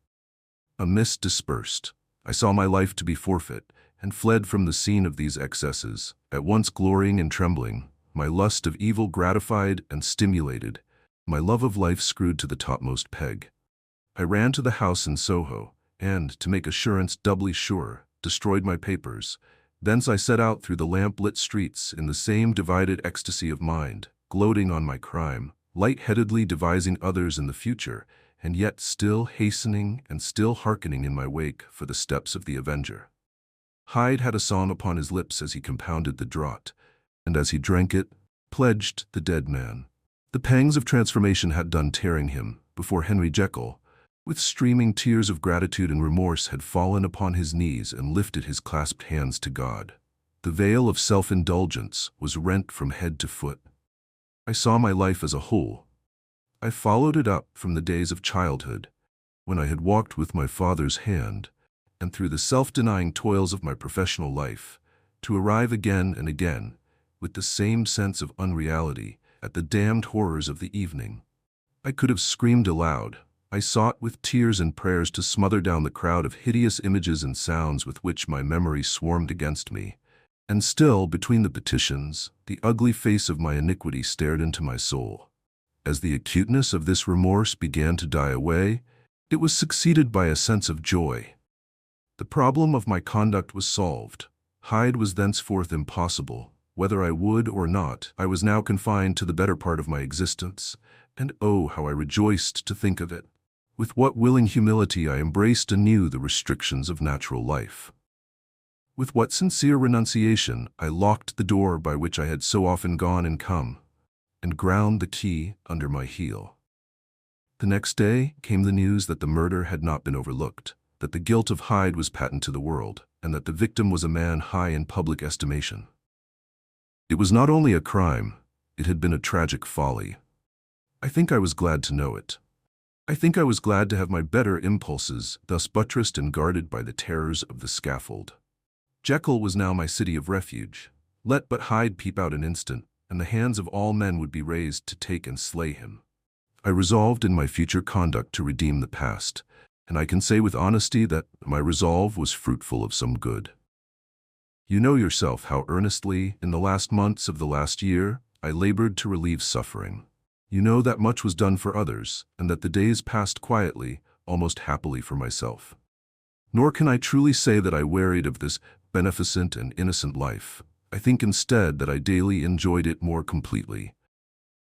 A mist dispersed. I saw my life to be forfeit, and fled from the scene of these excesses, at once glorying and trembling, my lust of evil gratified and stimulated, my love of life screwed to the topmost peg. I ran to the house in Soho, and, to make assurance doubly sure, destroyed my papers. Thence I set out through the lamp-lit streets in the same divided ecstasy of mind, gloating on my crime, light-headedly devising others in the future, and yet still hastening and still hearkening in my wake for the steps of the avenger. Hyde had a song upon his lips as he compounded the draught, and as he drank it, pledged the dead man. The pangs of transformation had done tearing him, before Henry Jekyll, with streaming tears of gratitude and remorse, had fallen upon his knees and lifted his clasped hands to God. The veil of self-indulgence was rent from head to foot. I saw my life as a whole. I followed it up from the days of childhood, when I had walked with my father's hand, and through the self-denying toils of my professional life, to arrive again and again, with the same sense of unreality, at the damned horrors of the evening. I could have screamed aloud. I sought with tears and prayers to smother down the crowd of hideous images and sounds with which my memory swarmed against me, and still, between the petitions, the ugly face of my iniquity stared into my soul. As the acuteness of this remorse began to die away, it was succeeded by a sense of joy. The problem of my conduct was solved. Hyde was thenceforth impossible. Whether I would or not, I was now confined to the better part of my existence, and oh, how I rejoiced to think of it! With what willing humility I embraced anew the restrictions of natural life. With what sincere renunciation I locked the door by which I had so often gone and come, and ground the key under my heel. The next day came the news that the murder had not been overlooked, that the guilt of Hyde was patent to the world, and that the victim was a man high in public estimation. It was not only a crime, it had been a tragic folly. I think I was glad to know it. I think I was glad to have my better impulses thus buttressed and guarded by the terrors of the scaffold. Jekyll was now my city of refuge. Let but Hyde peep out an instant, and the hands of all men would be raised to take and slay him. I resolved in my future conduct to redeem the past, and I can say with honesty that my resolve was fruitful of some good. You know yourself how earnestly, in the last months of the last year, I labored to relieve suffering. You know that much was done for others, and that the days passed quietly, almost happily for myself. Nor can I truly say that I wearied of this beneficent and innocent life. I think instead that I daily enjoyed it more completely.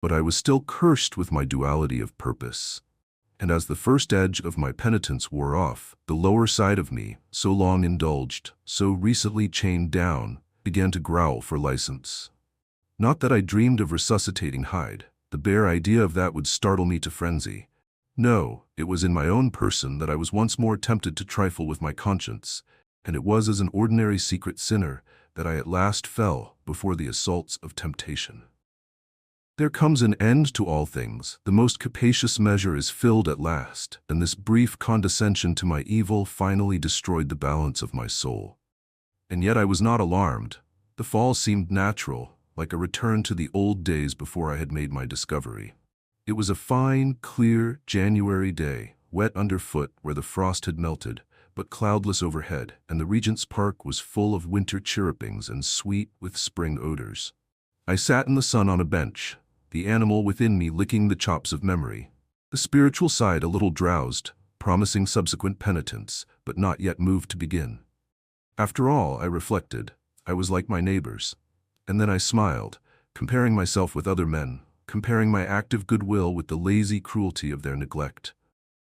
But I was still cursed with my duality of purpose. And as the first edge of my penitence wore off, the lower side of me, so long indulged, so recently chained down, began to growl for license. Not that I dreamed of resuscitating Hyde. The bare idea of that would startle me to frenzy. No, it was in my own person that I was once more tempted to trifle with my conscience, and it was as an ordinary secret sinner that I at last fell before the assaults of temptation. There comes an end to all things. The most capacious measure is filled at last, and this brief condescension to my evil finally destroyed the balance of my soul. And yet I was not alarmed. The fall seemed natural, like a return to the old days before I had made my discovery. It was a fine, clear January day, wet underfoot where the frost had melted, but cloudless overhead, and the Regent's Park was full of winter chirrupings and sweet with spring odors. I sat in the sun on a bench, the animal within me licking the chops of memory, the spiritual side a little drowsed, promising subsequent penitence, but not yet moved to begin. After all, I reflected, I was like my neighbors. And then I smiled, comparing myself with other men, comparing my active goodwill with the lazy cruelty of their neglect.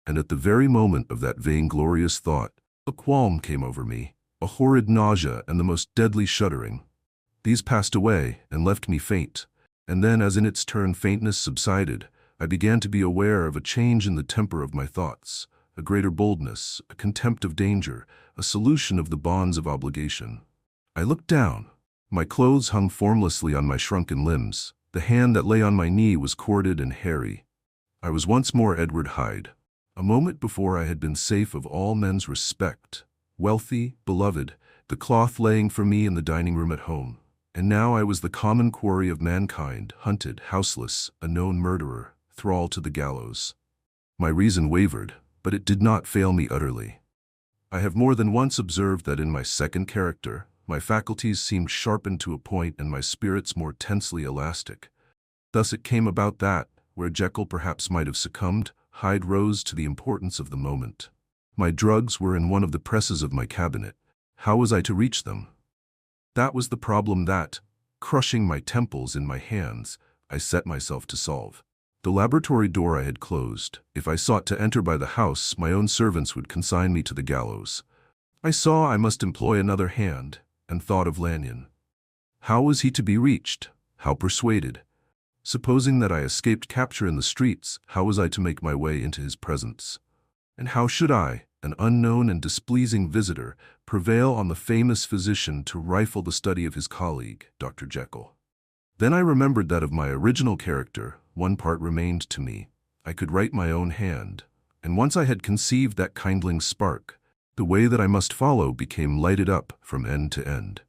And at the very moment of that vainglorious thought, a qualm came over me, a horrid nausea and the most deadly shuddering. These passed away and left me faint, and then as in its turn faintness subsided, I began to be aware of a change in the temper of my thoughts, a greater boldness, a contempt of danger, a solution of the bonds of obligation. I looked down. My clothes hung formlessly on my shrunken limbs. The hand that lay on my knee was corded and hairy. I was once more Edward Hyde. A moment before I had been safe of all men's respect, wealthy, beloved, the cloth laying for me in the dining room at home. And now I was the common quarry of mankind, hunted, houseless, a known murderer, thrall to the gallows. My reason wavered, but it did not fail me utterly. I have more than once observed that in my second character, my faculties seemed sharpened to a point and my spirits more tensely elastic. Thus it came about that, where Jekyll perhaps might have succumbed, Hyde rose to the importance of the moment. My drugs were in one of the presses of my cabinet. How was I to reach them? That was the problem that, crushing my temples in my hands, I set myself to solve. The laboratory door I had closed. If I sought to enter by the house, my own servants would consign me to the gallows. I saw I must employ another hand, and thought of Lanyon. How was he to be reached? How persuaded? Supposing that I escaped capture in the streets, how was I to make my way into his presence? And how should I, an unknown and displeasing visitor, prevail on the famous physician to rifle the study of his colleague, Dr. Jekyll? Then I remembered that of my original character, one part remained to me. I could write my own hand, and once I had conceived that kindling spark, the way that I must follow became lighted up from end to end.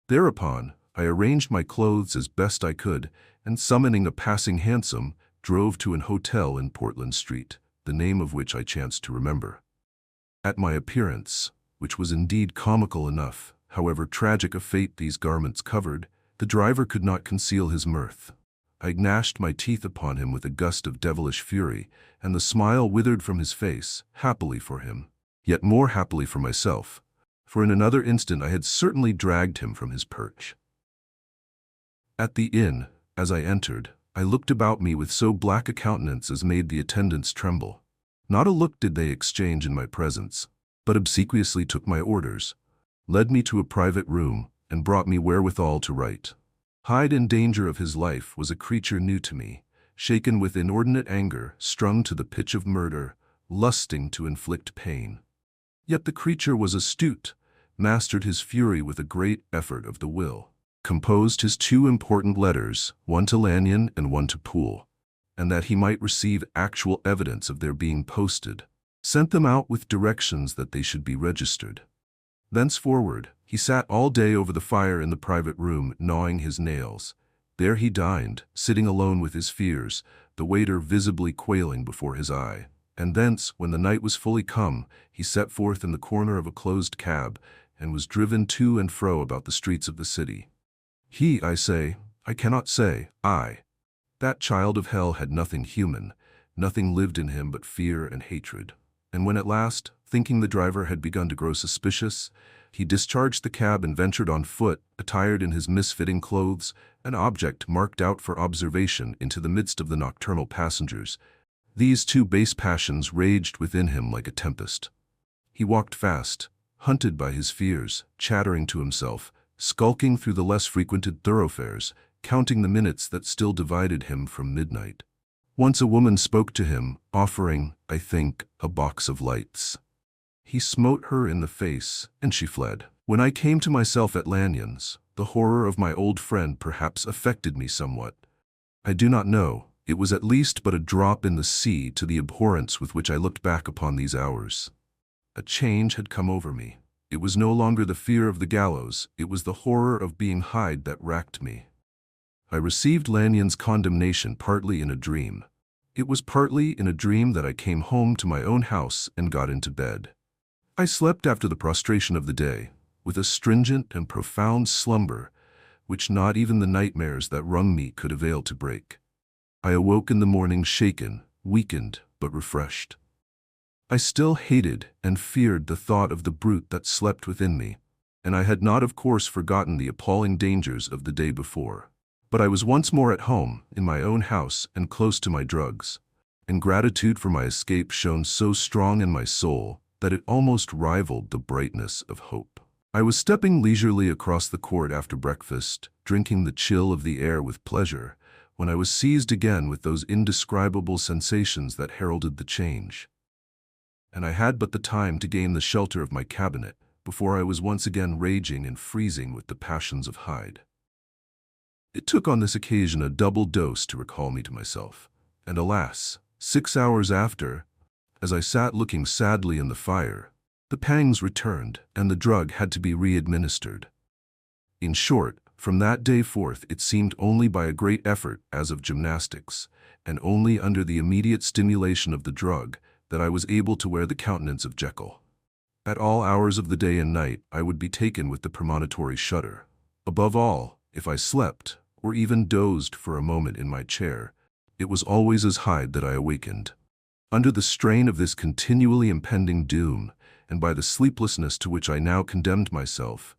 Thereupon, I arranged my clothes as best I could, and summoning a passing hansom, drove to an hotel in Portland Street, the name of which I chanced to remember. At my appearance, which was indeed comical enough, however tragic a fate these garments covered, the driver could not conceal his mirth. I gnashed my teeth upon him with a gust of devilish fury, and the smile withered from his face, happily for him, yet more happily for myself, for in another instant I had certainly dragged him from his perch. At the inn, as I entered, I looked about me with so black a countenance as made the attendants tremble. Not a look did they exchange in my presence, but obsequiously took my orders, led me to a private room, and brought me wherewithal to write. Hyde in danger of his life was a creature new to me, shaken with inordinate anger, strung to the pitch of murder, lusting to inflict pain. Yet the creature was astute, mastered his fury with a great effort of the will, composed his two important letters, one to Lanyon and one to Poole, and that he might receive actual evidence of their being posted, sent them out with directions that they should be registered. Thenceforward, He sat all day over the fire in the private room, gnawing his nails. There he dined, sitting alone with his fears, the waiter visibly quailing before his eye. And thence, when the night was fully come, he set forth in the corner of a closed cab, and was driven to and fro about the streets of the city. He, I say, I cannot say, I. That child of hell had nothing human, nothing lived in him but fear and hatred. And when at last, thinking the driver had begun to grow suspicious, he discharged the cab and ventured on foot, attired in his misfitting clothes, an object marked out for observation, into the midst of the nocturnal passengers, these two base passions raged within him like a tempest. He walked fast, hunted by his fears, chattering to himself, skulking through the less frequented thoroughfares, counting the minutes that still divided him from midnight. Once a woman spoke to him, offering, I think, a box of lights. He smote her in the face, and she fled. When I came to myself at Lanyon's, the horror of my old friend perhaps affected me somewhat. I do not know. It was at least but a drop in the sea to the abhorrence with which I looked back upon these hours. A change had come over me. It was no longer the fear of the gallows, it was the horror of being Hyde that racked me. I received Lanyon's condemnation partly in a dream. It was partly in a dream that I came home to my own house and got into bed. I slept after the prostration of the day, with a stringent and profound slumber, which not even the nightmares that wrung me could avail to break. I awoke in the morning shaken, weakened, but refreshed. I still hated and feared the thought of the brute that slept within me, and I had not of course forgotten the appalling dangers of the day before. But I was once more at home, in my own house and close to my drugs, and gratitude for my escape shone so strong in my soul that it almost rivaled the brightness of hope. I was stepping leisurely across the court after breakfast, drinking the chill of the air with pleasure, when I was seized again with those indescribable sensations that heralded the change. And I had but the time to gain the shelter of my cabinet before I was once again raging and freezing with the passions of Hyde. It took on this occasion a double dose to recall me to myself, and alas, 6 hours after, as I sat looking sadly in the fire, the pangs returned and the drug had to be re-administered. In short, from that day forth it seemed only by a great effort, as of gymnastics, and only under the immediate stimulation of the drug, that I was able to wear the countenance of Jekyll. At all hours of the day and night I would be taken with the premonitory shudder. Above all, if I slept, or even dozed for a moment in my chair, it was always as Hyde that I awakened. Under the strain of this continually impending doom, and by the sleeplessness to which I now condemned myself,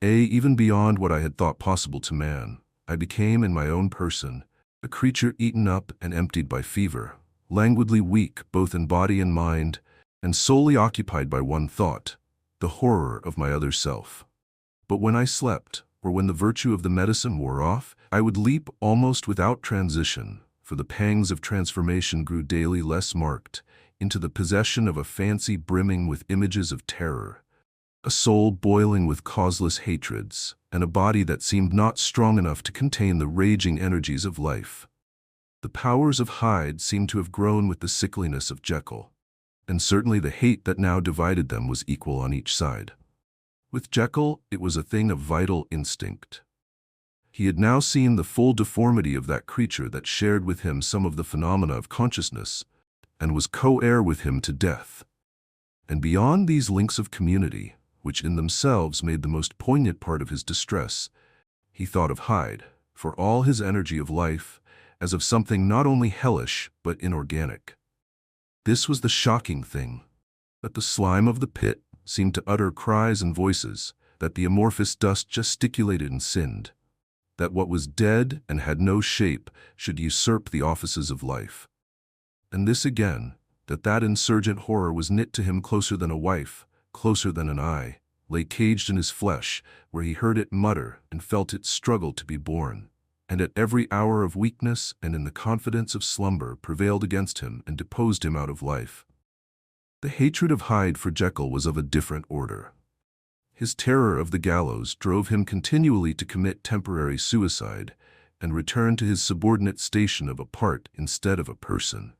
even beyond what I had thought possible to man, I became in my own person a creature eaten up and emptied by fever, languidly weak both in body and mind, and solely occupied by one thought, the horror of my other self. But when I slept, or when the virtue of the medicine wore off, I would leap almost without transition, for the pangs of transformation grew daily less marked, into the possession of a fancy brimming with images of terror, a soul boiling with causeless hatreds, and a body that seemed not strong enough to contain the raging energies of life. The powers of Hyde seemed to have grown with the sickliness of Jekyll, and certainly the hate that now divided them was equal on each side. With Jekyll, it was a thing of vital instinct. He had now seen the full deformity of that creature that shared with him some of the phenomena of consciousness, and was co-heir with him to death. And beyond these links of community, which in themselves made the most poignant part of his distress, he thought of Hyde, for all his energy of life, as of something not only hellish but inorganic. This was the shocking thing, that the slime of the pit seemed to utter cries and voices, that the amorphous dust gesticulated and sinned, that what was dead and had no shape should usurp the offices of life. And this again, that insurgent horror was knit to him closer than a wife, closer than an eye, lay caged in his flesh, where he heard it mutter and felt it struggle to be born, and at every hour of weakness and in the confidence of slumber prevailed against him and deposed him out of life. The hatred of Hyde for Jekyll was of a different order. His terror of the gallows drove him continually to commit temporary suicide and return to his subordinate station of a part instead of a person.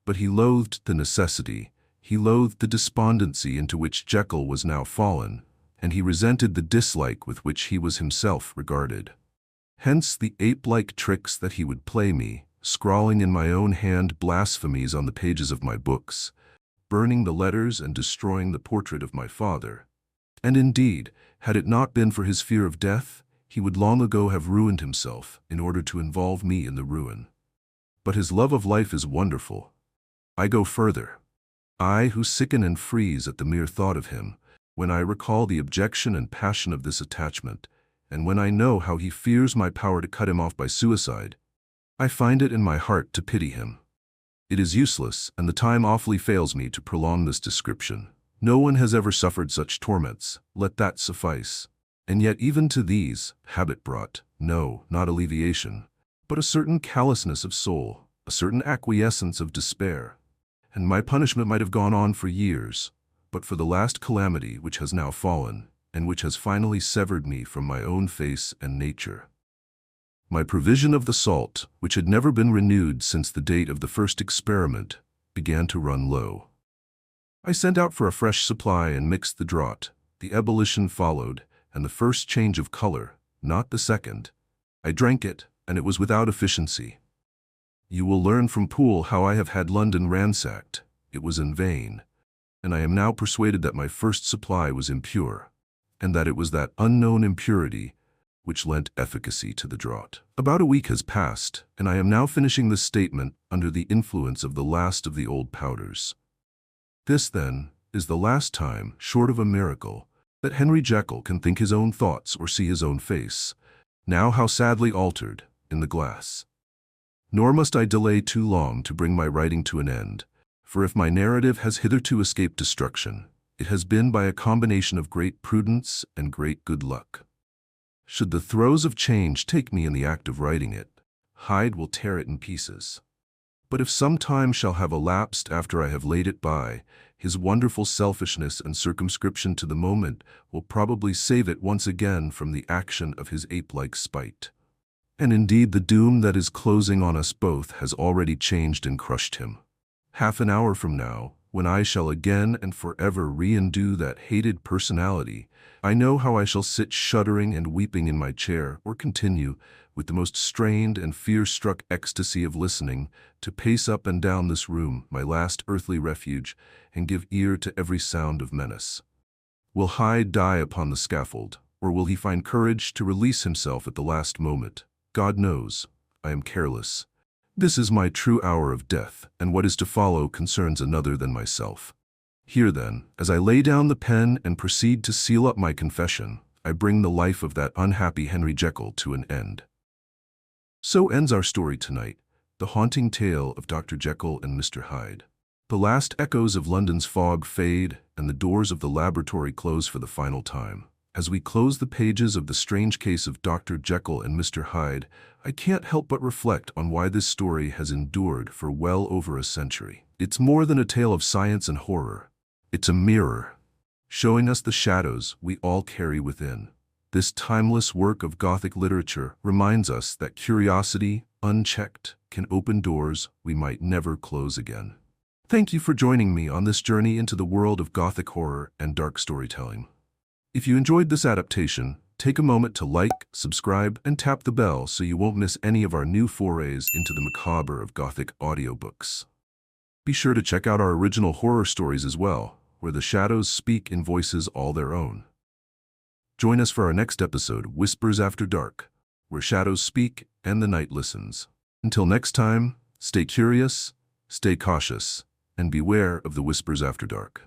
But he loathed the necessity, he loathed the despondency into which Jekyll was now fallen, and he resented the dislike with which he was himself regarded. Hence the ape-like tricks that he would play me, scrawling in my own hand blasphemies on the pages of my books, burning the letters and destroying the portrait of my father. And indeed, had it not been for his fear of death, he would long ago have ruined himself in order to involve me in the ruin. But his love of life is wonderful. I go further. I, who sicken and freeze at the mere thought of him, when I recall the objection and passion of this attachment, and when I know how he fears my power to cut him off by suicide, I find it in my heart to pity him. It is useless, and the time awfully fails me to prolong this description. No one has ever suffered such torments, let that suffice. And yet even to these, habit brought, no, not alleviation, but a certain callousness of soul, a certain acquiescence of despair. And my punishment might have gone on for years, but for the last calamity which has now fallen, and which has finally severed me from my own face and nature. My provision of the salt, which had never been renewed since the date of the first experiment, began to run low. I sent out for a fresh supply and mixed the draught. The ebullition followed, and the first change of color, not the second. I drank it, and it was without efficiency. You will learn from Poole how I have had London ransacked. It was in vain, and I am now persuaded that my first supply was impure, and that it was that unknown impurity which lent efficacy to the draught. About a week has passed, and I am now finishing this statement under the influence of the last of the old powders. This, then, is the last time, short of a miracle, that Henry Jekyll can think his own thoughts or see his own face, now how sadly altered, in the glass. Nor must I delay too long to bring my writing to an end, for if my narrative has hitherto escaped destruction, it has been by a combination of great prudence and great good luck. Should the throes of change take me in the act of writing it, Hyde will tear it in pieces. But if some time shall have elapsed after I have laid it by, his wonderful selfishness and circumscription to the moment will probably save it once again from the action of his ape-like spite. And indeed the doom that is closing on us both has already changed and crushed him. Half an hour from now, when I shall again and forever re-endue that hated personality, I know how I shall sit shuddering and weeping in my chair, or continue, with the most strained and fear-struck ecstasy of listening, to pace up and down this room, my last earthly refuge, and give ear to every sound of menace. Will Hyde die upon the scaffold, or will he find courage to release himself at the last moment? God knows. I am careless. This is my true hour of death, and what is to follow concerns another than myself. Here then, as I lay down the pen and proceed to seal up my confession, I bring the life of that unhappy Henry Jekyll to an end. So ends our story tonight, the haunting tale of Dr. Jekyll and Mr. Hyde. The last echoes of London's fog fade, and the doors of the laboratory close for the final time. As we close the pages of the strange case of Dr. Jekyll and Mr. Hyde, I can't help but reflect on why this story has endured for well over a century. It's more than a tale of science and horror. It's a mirror, showing us the shadows we all carry within. This timeless work of Gothic literature reminds us that curiosity, unchecked, can open doors we might never close again. Thank you for joining me on this journey into the world of Gothic horror and dark storytelling. If you enjoyed this adaptation, take a moment to like, subscribe, and tap the bell so you won't miss any of our new forays into the macabre of Gothic audiobooks. Be sure to check out our original horror stories as well, where the shadows speak in voices all their own. Join us for our next episode, Whispers After Dark, where shadows speak and the night listens. Until next time, stay curious, stay cautious, and beware of the whispers after dark.